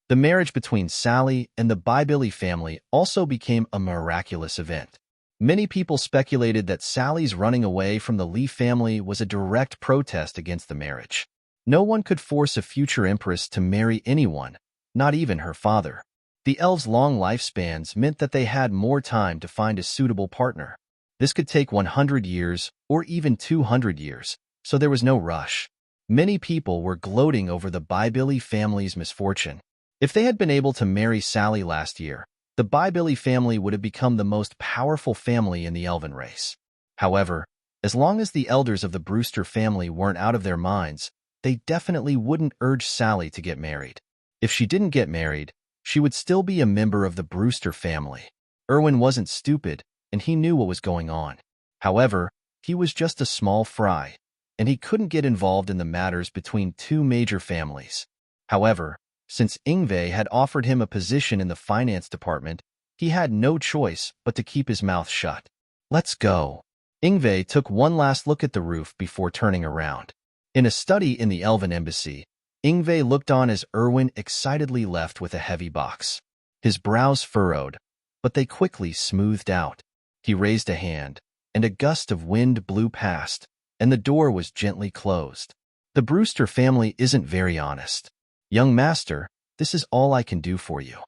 The marriage between Sally and the Bybili family also became a miraculous event. Many people speculated that Sally's running away from the Lee family was a direct protest against the marriage. No one could force a future empress to marry anyone, not even her father. The elves' long lifespans meant that they had more time to find a suitable partner. This could take 100 years or even 200 years, so there was no rush. Many people were gloating over the Bybili family's misfortune. If they had been able to marry Sally last year, the Bybili family would have become the most powerful family in the elven race. However, as long as the elders of the Brewster family weren't out of their minds, they definitely wouldn't urge Sally to get married. If she didn't get married, she would still be a member of the Brewster family. Erwin wasn't stupid, and he knew what was going on. However, he was just a small fry, and he couldn't get involved in the matters between two major families. However, since Ingve had offered him a position in the finance department, he had no choice but to keep his mouth shut. Let's go. Ingve took one last look at the roof before turning around. In a study in the Elven Embassy, Ingve looked on as Erwin excitedly left with a heavy box. His brows furrowed, but they quickly smoothed out. He raised a hand, and a gust of wind blew past, and the door was gently closed. The Brewster family isn't very honest. Young master, this is all I can do for you.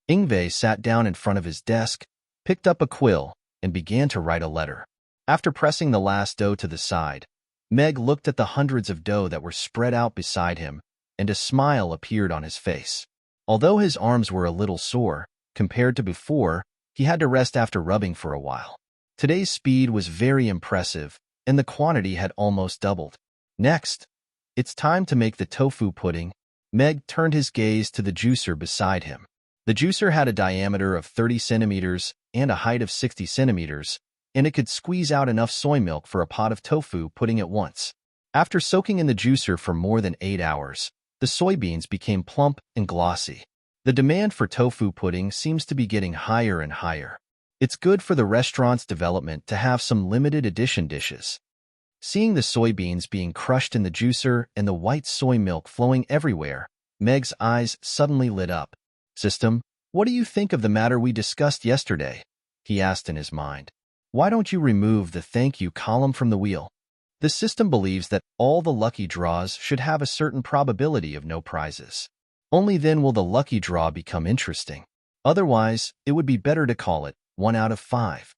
Ingve sat down in front of his desk, picked up a quill, and began to write a letter. After pressing the last dough to the side, Meg looked at the hundreds of dough that were spread out beside him, and a smile appeared on his face. Although his arms were a little sore, compared to before, he had to rest after rubbing for a while. Today's speed was very impressive, and the quantity had almost doubled. Next, it's time to make the tofu pudding. Meg turned his gaze to the juicer beside him. The juicer had a diameter of 30 centimeters and a height of 60 centimeters, and it could squeeze out enough soy milk for a pot of tofu pudding at once. After soaking in the juicer for more than 8 hours, the soybeans became plump and glossy. The demand for tofu pudding seems to be getting higher and higher. It's good for the restaurant's development to have some limited edition dishes. Seeing the soybeans being crushed in the juicer and the white soy milk flowing everywhere, Meg's eyes suddenly lit up. System, what do you think of the matter we discussed yesterday? He asked in his mind. Why don't you remove the thank you column from the wheel? The system believes that all the lucky draws should have a certain probability of no prizes. Only then will the lucky draw become interesting. Otherwise, it would be better to call it 1 out of 5.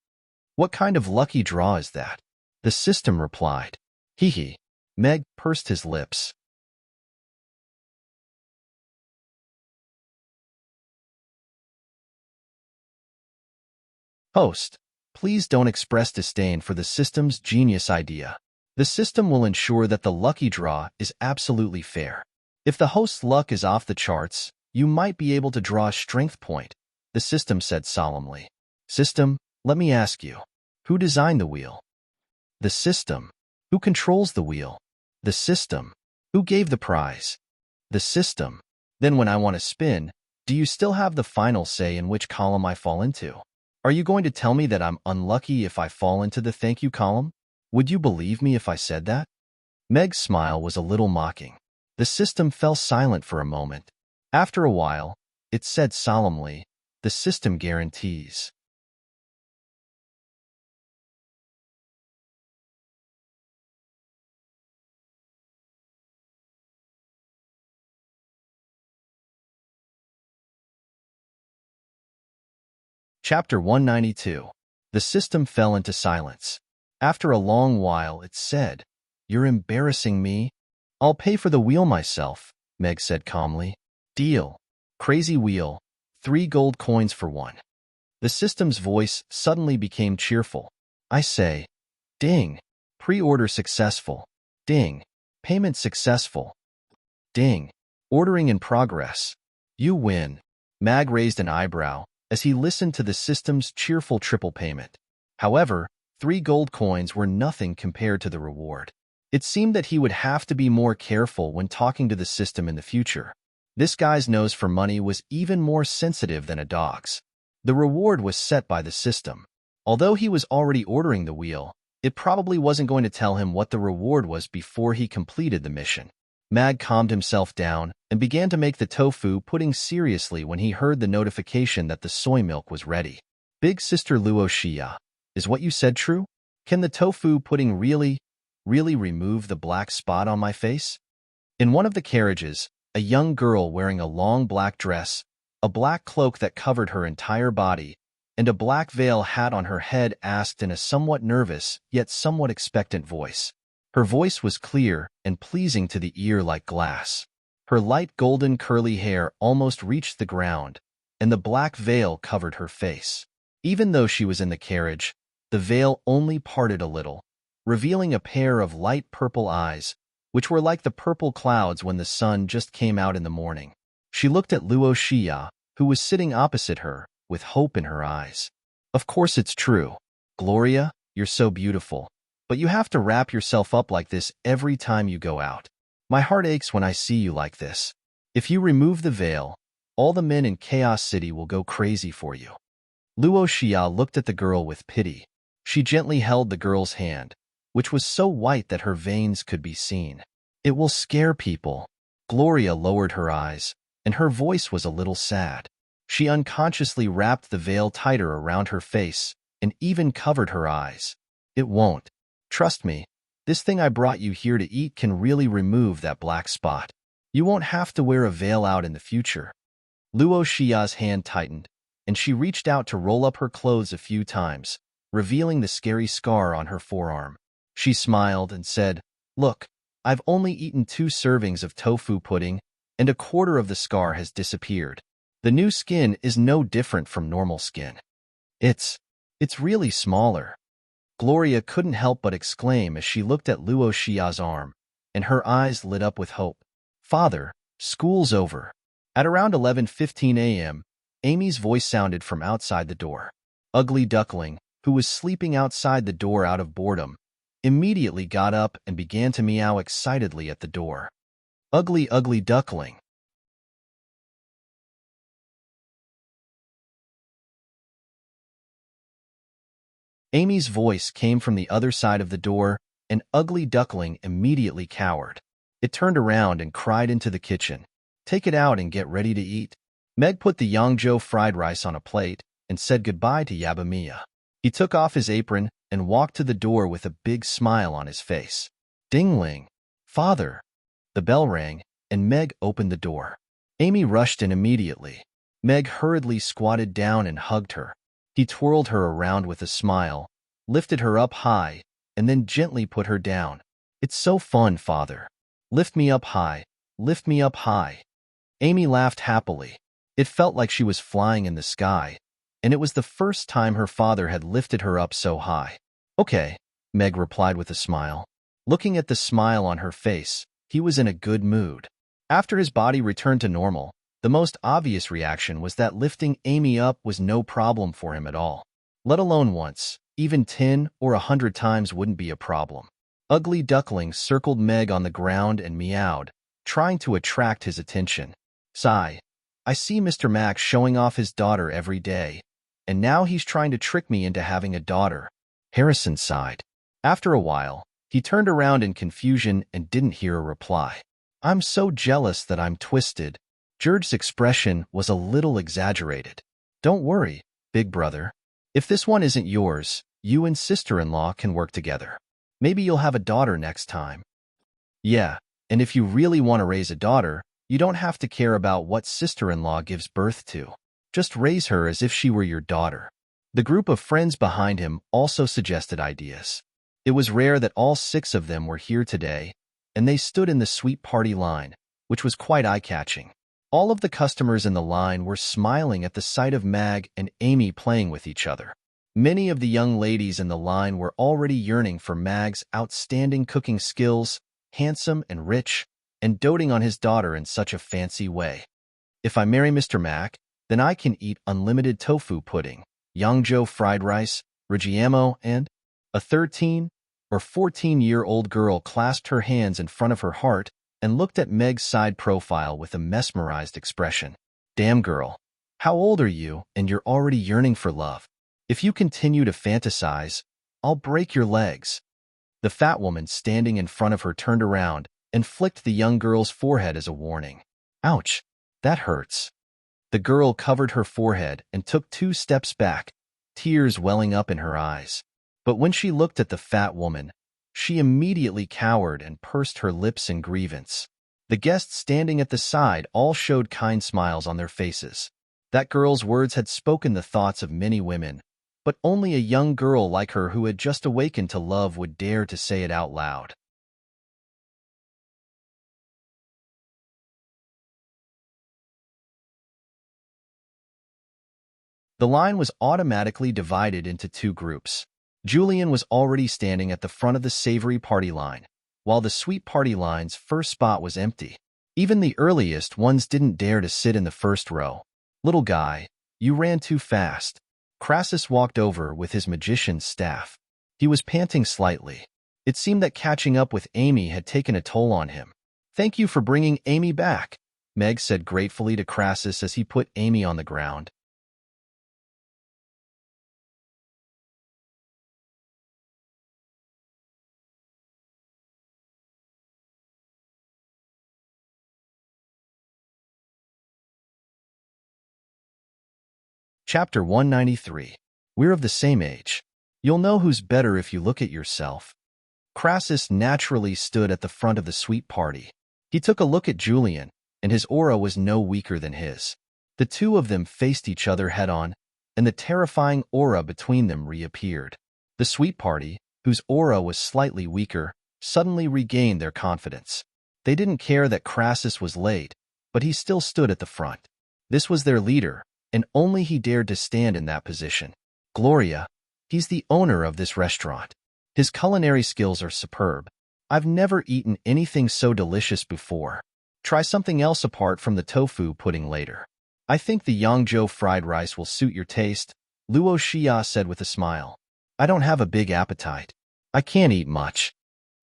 What kind of lucky draw is that? The system replied. Hee hee. Meg pursed his lips. Host, please don't express disdain for the system's genius idea. The system will ensure that the lucky draw is absolutely fair. If the host's luck is off the charts, you might be able to draw a strength point, the system said solemnly. System, let me ask you, who designed the wheel? The system. Who controls the wheel? The system. Who gave the prize? The system. Then when I want to spin, do you still have the final say in which column I fall into? Are you going to tell me that I'm unlucky if I fall into the thank you column? Would you believe me if I said that? Meg's smile was a little mocking. The system fell silent for a moment. After a while, it said solemnly, "The system guarantees." Chapter 192. The system fell into silence. After a long while, it said, "You're embarrassing me. I'll pay for the wheel myself," Meg said calmly. "Deal. Crazy wheel. 3 gold coins for one." The system's voice suddenly became cheerful. "I say, ding. Pre-order successful. Ding. Payment successful. Ding. Ordering in progress. You win." Mag raised an eyebrow as he listened to the system's cheerful triple payment. However, 3 gold coins were nothing compared to the reward. It seemed that he would have to be more careful when talking to the system in the future. This guy's nose for money was even more sensitive than a dog's. The reward was set by the system. Although he was already ordering the wheel, it probably wasn't going to tell him what the reward was before he completed the mission. Mag calmed himself down and began to make the tofu pudding seriously when he heard the notification that the soy milk was ready. "Big Sister Luo Xia, is what you said true? Can the tofu pudding really remove the black spot on my face?" In one of the carriages, a young girl wearing a long black dress, a black cloak that covered her entire body, and a black veil hat on her head asked in a somewhat nervous yet somewhat expectant voice. Her voice was clear and pleasing to the ear like glass. Her light golden curly hair almost reached the ground, and the black veil covered her face. Even though she was in the carriage, the veil only parted a little, revealing a pair of light purple eyes, which were like the purple clouds when the sun just came out in the morning. She looked at Luo Xia, who was sitting opposite her, with hope in her eyes. "Of course it's true. Gloria, you're so beautiful. But you have to wrap yourself up like this every time you go out. My heart aches when I see you like this. If you remove the veil, all the men in Chaos City will go crazy for you." Luo Xia looked at the girl with pity. She gently held the girl's hand, which was so white that her veins could be seen. "It will scare people." Gloria lowered her eyes, and her voice was a little sad. She unconsciously wrapped the veil tighter around her face and even covered her eyes. "It won't. Trust me, this thing I brought you here to eat can really remove that black spot. You won't have to wear a veil out in the future." Luo Xia's hand tightened, and she reached out to roll up her clothes a few times, revealing the scary scar on her forearm. She smiled and said, "Look, I've only eaten 2 servings of tofu pudding, and a quarter of the scar has disappeared. The new skin is no different from normal skin. It's really smaller." Gloria couldn't help but exclaim as she looked at Luo Xia's arm, and her eyes lit up with hope. "Father, school's over." At around 11:15 a.m., Amy's voice sounded from outside the door. Ugly Duckling, who was sleeping outside the door out of boredom, immediately got up and began to meow excitedly at the door. "Ugly, ugly Duckling." Amy's voice came from the other side of the door, and Ugly Duckling immediately cowered. It turned around and cried into the kitchen, "Take it out and get ready to eat." Meg put the Yangzhou fried rice on a plate and said goodbye to Yabamiya. He took off his apron and walked to the door with a big smile on his face. "Ding-ling, Father." The bell rang, and Meg opened the door. Amy rushed in immediately. Meg hurriedly squatted down and hugged her. He twirled her around with a smile, lifted her up high, and then gently put her down. "It's so fun, Father. Lift me up high, lift me up high." Amy laughed happily. It felt like she was flying in the sky, and it was the first time her father had lifted her up so high. "Okay," Meg replied with a smile. Looking at the smile on her face, he was in a good mood. After his body returned to normal, the most obvious reaction was that lifting Amy up was no problem for him at all. Let alone once, even 10 or 100 times wouldn't be a problem. Ugly Duckling circled Meg on the ground and meowed, trying to attract his attention. "Sigh, I see Mr. Max showing off his daughter every day, and now he's trying to trick me into having a daughter." Harrison sighed. After a while, he turned around in confusion and didn't hear a reply. I'm so jealous that I'm twisted. George's expression was a little exaggerated. Don't worry, big brother. If this one isn't yours, you and sister-in-law can work together. Maybe you'll have a daughter next time. Yeah, and if you really want to raise a daughter, you don't have to care about what sister-in-law gives birth to. Just raise her as if she were your daughter. The group of friends behind him also suggested ideas. It was rare that all 6 of them were here today, and they stood in the sweet party line, which was quite eye-catching. All of the customers in the line were smiling at the sight of Mag and Amy playing with each other. Many of the young ladies in the line were already yearning for Mag's outstanding cooking skills, handsome and rich, and doting on his daughter in such a fancy way. If I marry Mr. Mac, then I can eat unlimited tofu pudding, Yangzhou fried rice, Reggiano, and a 13 or 14-year-old girl clasped her hands in front of her heart and looked at Meg's side profile with a mesmerized expression. Damn girl, how old are you and you're already yearning for love? If you continue to fantasize, I'll break your legs. The fat woman standing in front of her turned around and flicked the young girl's forehead as a warning. Ouch, that hurts. The girl covered her forehead and took 2 steps back, tears welling up in her eyes. But when she looked at the fat woman, she immediately cowered and pursed her lips in grievance. The guests standing at the side all showed kind smiles on their faces. That girl's words had spoken the thoughts of many women, but only a young girl like her who had just awakened to love would dare to say it out loud. The line was automatically divided into 2 groups. Julian was already standing at the front of the savory party line, while the sweet party line's first spot was empty. Even the earliest ones didn't dare to sit in the first row. Little guy, you ran too fast. Crassus walked over with his magician's staff. He was panting slightly. It seemed that catching up with Amy had taken a toll on him. Thank you for bringing Amy back, Meg said gratefully to Crassus as he put Amy on the ground. Chapter 193. We're of the same age. You'll know who's better if you look at yourself. Crassus naturally stood at the front of the sweet party. He took a look at Julian, and his aura was no weaker than his. The 2 of them faced each other head-on, and the terrifying aura between them reappeared. The sweet party, whose aura was slightly weaker, suddenly regained their confidence. They didn't care that Crassus was late, but he still stood at the front. This was their leader, and only he dared to stand in that position. Gloria, he's the owner of this restaurant. His culinary skills are superb. I've never eaten anything so delicious before. Try something else apart from the tofu pudding later. I think the Yangzhou fried rice will suit your taste, Luo Xia said with a smile. I don't have a big appetite. I can't eat much.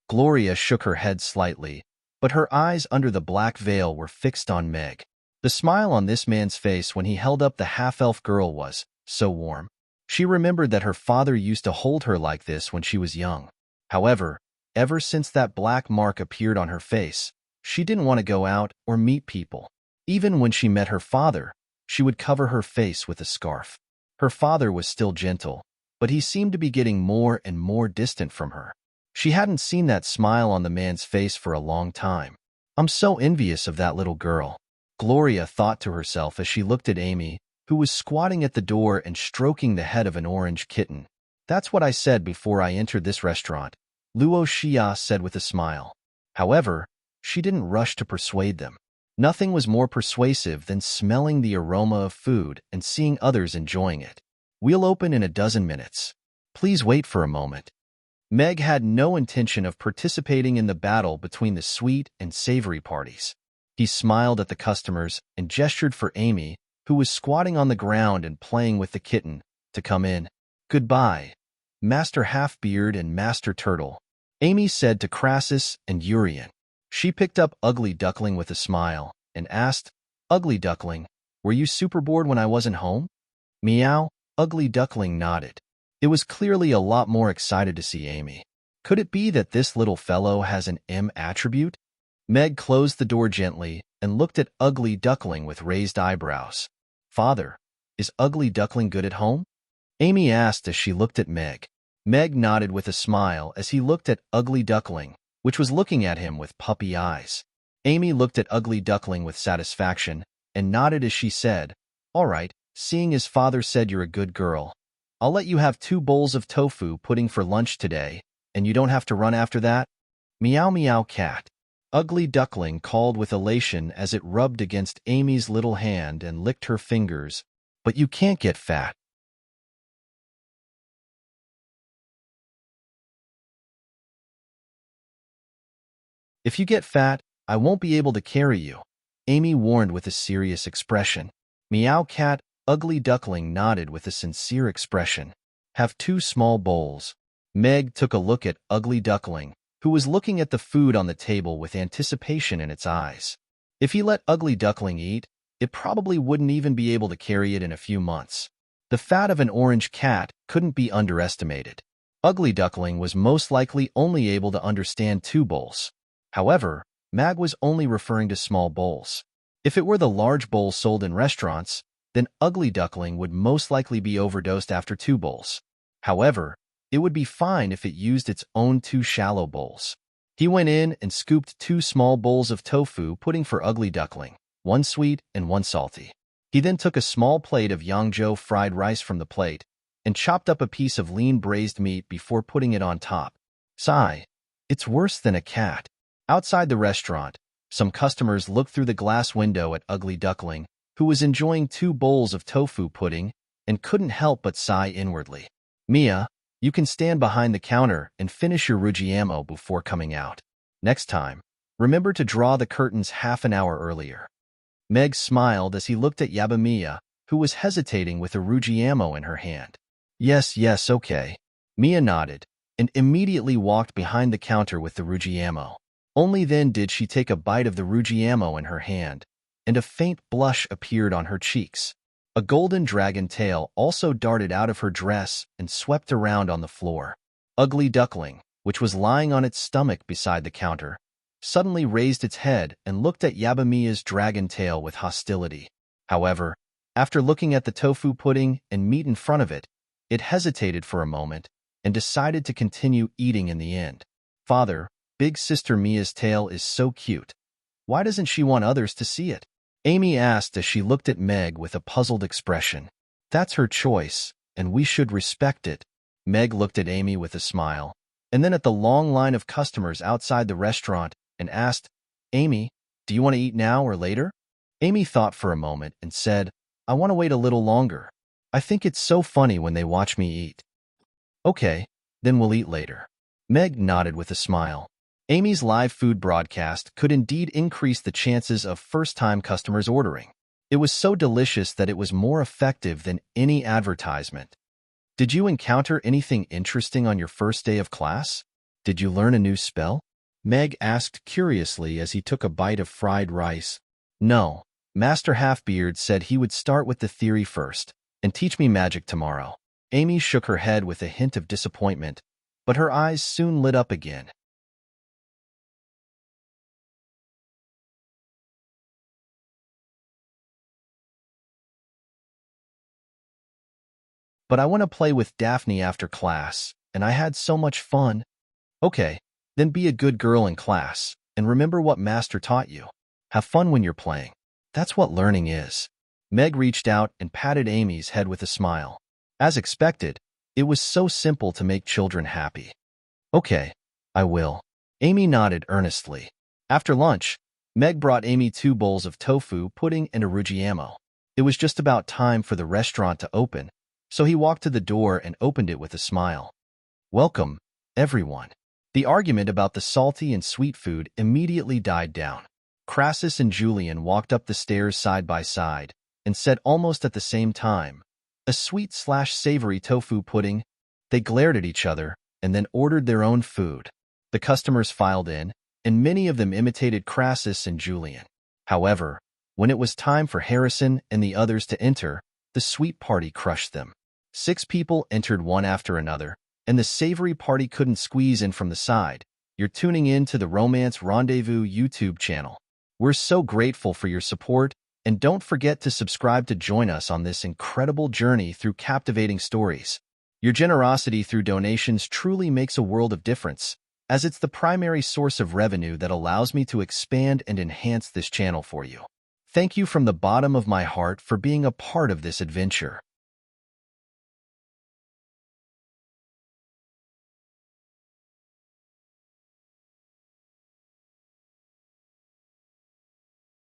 Gloria shook her head slightly, but her eyes under the black veil were fixed on Meg. The smile on this man's face when he held up the half-elf girl was so warm. She remembered that her father used to hold her like this when she was young. However, ever since that black mark appeared on her face, she didn't want to go out or meet people. Even when she met her father, she would cover her face with a scarf. Her father was still gentle, but he seemed to be getting more and more distant from her. She hadn't seen that smile on the man's face for a long time. I'm so envious of that little girl, Gloria thought to herself as she looked at Amy, who was squatting at the door and stroking the head of an orange kitten. That's what I said before I entered this restaurant, Luo Xia said with a smile. However, she didn't rush to persuade them. Nothing was more persuasive than smelling the aroma of food and seeing others enjoying it. We'll open in a dozen minutes. Please wait for a moment. Meg had no intention of participating in the battle between the sweet and savory parties. He smiled at the customers and gestured for Amy, who was squatting on the ground and playing with the kitten, to come in. Goodbye, Master Half-Beard and Master Turtle, Amy said to Crassus and Urian. She picked up Ugly Duckling with a smile and asked, Ugly Duckling, were you super bored when I wasn't home? Meow, Ugly Duckling nodded. It was clearly a lot more excited to see Amy. Could it be that this little fellow has an M attribute? Meg closed the door gently and looked at Ugly Duckling with raised eyebrows. "Father, is Ugly Duckling good at home?" Amy asked as she looked at Meg. Meg nodded with a smile as he looked at Ugly Duckling, which was looking at him with puppy eyes. Amy looked at Ugly Duckling with satisfaction and nodded as she said, "All right, seeing as father said you're a good girl, I'll let you have 2 bowls of tofu pudding for lunch today, and you don't have to run after that." "Meow meow cat," Ugly Duckling called with elation as it rubbed against Amy's little hand and licked her fingers. "But you can't get fat." "If you get fat, I won't be able to carry you," Amy warned with a serious expression. Meow cat, Ugly Duckling nodded with a sincere expression. "Have 2 small bowls." Meg took a look at Ugly Duckling, who was looking at the food on the table with anticipation in its eyes. If he let Ugly Duckling eat, it probably wouldn't even be able to carry it in a few months. The fat of an orange cat couldn't be underestimated. Ugly Duckling was most likely only able to understand 2 bowls. However, Mag was only referring to small bowls. If it were the large bowls sold in restaurants, then Ugly Duckling would most likely be overdosed after 2 bowls. However, it would be fine if it used its own 2 shallow bowls. He went in and scooped 2 small bowls of tofu pudding for Ugly Duckling, 1 sweet and 1 salty. He then took a small plate of Yangzhou fried rice from the plate and chopped up a piece of lean braised meat before putting it on top. Sigh, it's worse than a cat. Outside the restaurant, some customers looked through the glass window at Ugly Duckling, who was enjoying 2 bowls of tofu pudding and couldn't help but sigh inwardly. "Mia, you can stand behind the counter and finish your Rugiamo before coming out. Next time, remember to draw the curtains half an hour earlier." Meg smiled as he looked at Yabamiya, who was hesitating with a Rugiamo in her hand. Yes, okay." Mia nodded and immediately walked behind the counter with the Rugiamo. Only then did she take a bite of the Rugiamo in her hand, and a faint blush appeared on her cheeks. A golden dragon tail also darted out of her dress and swept around on the floor. Ugly Duckling, which was lying on its stomach beside the counter, suddenly raised its head and looked at Yabamiya's dragon tail with hostility. However, after looking at the tofu pudding and meat in front of it, it hesitated for a moment and decided to continue eating in the end. "Father, Big Sister Mia's tail is so cute. Why doesn't she want others to see it?" Amy asked as she looked at Meg with a puzzled expression. "That's her choice, and we should respect it." Meg looked at Amy with a smile, and then at the long line of customers outside the restaurant and asked, "Amy, do you want to eat now or later?" Amy thought for a moment and said, "I want to wait a little longer. I think it's so funny when they watch me eat." "Okay, then we'll eat later." Meg nodded with a smile. Amy's live food broadcast could indeed increase the chances of first-time customers ordering. It was so delicious that it was more effective than any advertisement. Did you encounter anything interesting on your first day of class? Did you learn a new spell? Meg asked curiously as he took a bite of fried rice. No, Master Halfbeard said he would start with the theory first and teach me magic tomorrow. Amy shook her head with a hint of disappointment, but her eyes soon lit up again. "But I want to play with Daphne after class, and I had so much fun." "Okay, then be a good girl in class, and remember what Master taught you. Have fun when you're playing. That's what learning is." Meg reached out and patted Amy's head with a smile. As expected, it was so simple to make children happy. "Okay, I will." Amy nodded earnestly. After lunch, Meg brought Amy 2 bowls of tofu pudding and a Rugiamo. It was just about time for the restaurant to open, so he walked to the door and opened it with a smile. "Welcome, everyone." The argument about the salty and sweet food immediately died down. Crassus and Julian walked up the stairs side by side and said almost at the same time, "A sweet/savory tofu pudding." They glared at each other and then ordered their own food. The customers filed in, and many of them imitated Crassus and Julian. However, when it was time for Harrison and the others to enter, the sweet party crushed them. 6 people entered one after another, and the savory party couldn't squeeze in from the side, You're tuning in to the Romance Rendezvous YouTube channel. We're so grateful for your support, and don't forget to subscribe to join us on this incredible journey through captivating stories. Your generosity through donations truly makes a world of difference, as it's the primary source of revenue that allows me to expand and enhance this channel for you. Thank you from the bottom of my heart for being a part of this adventure.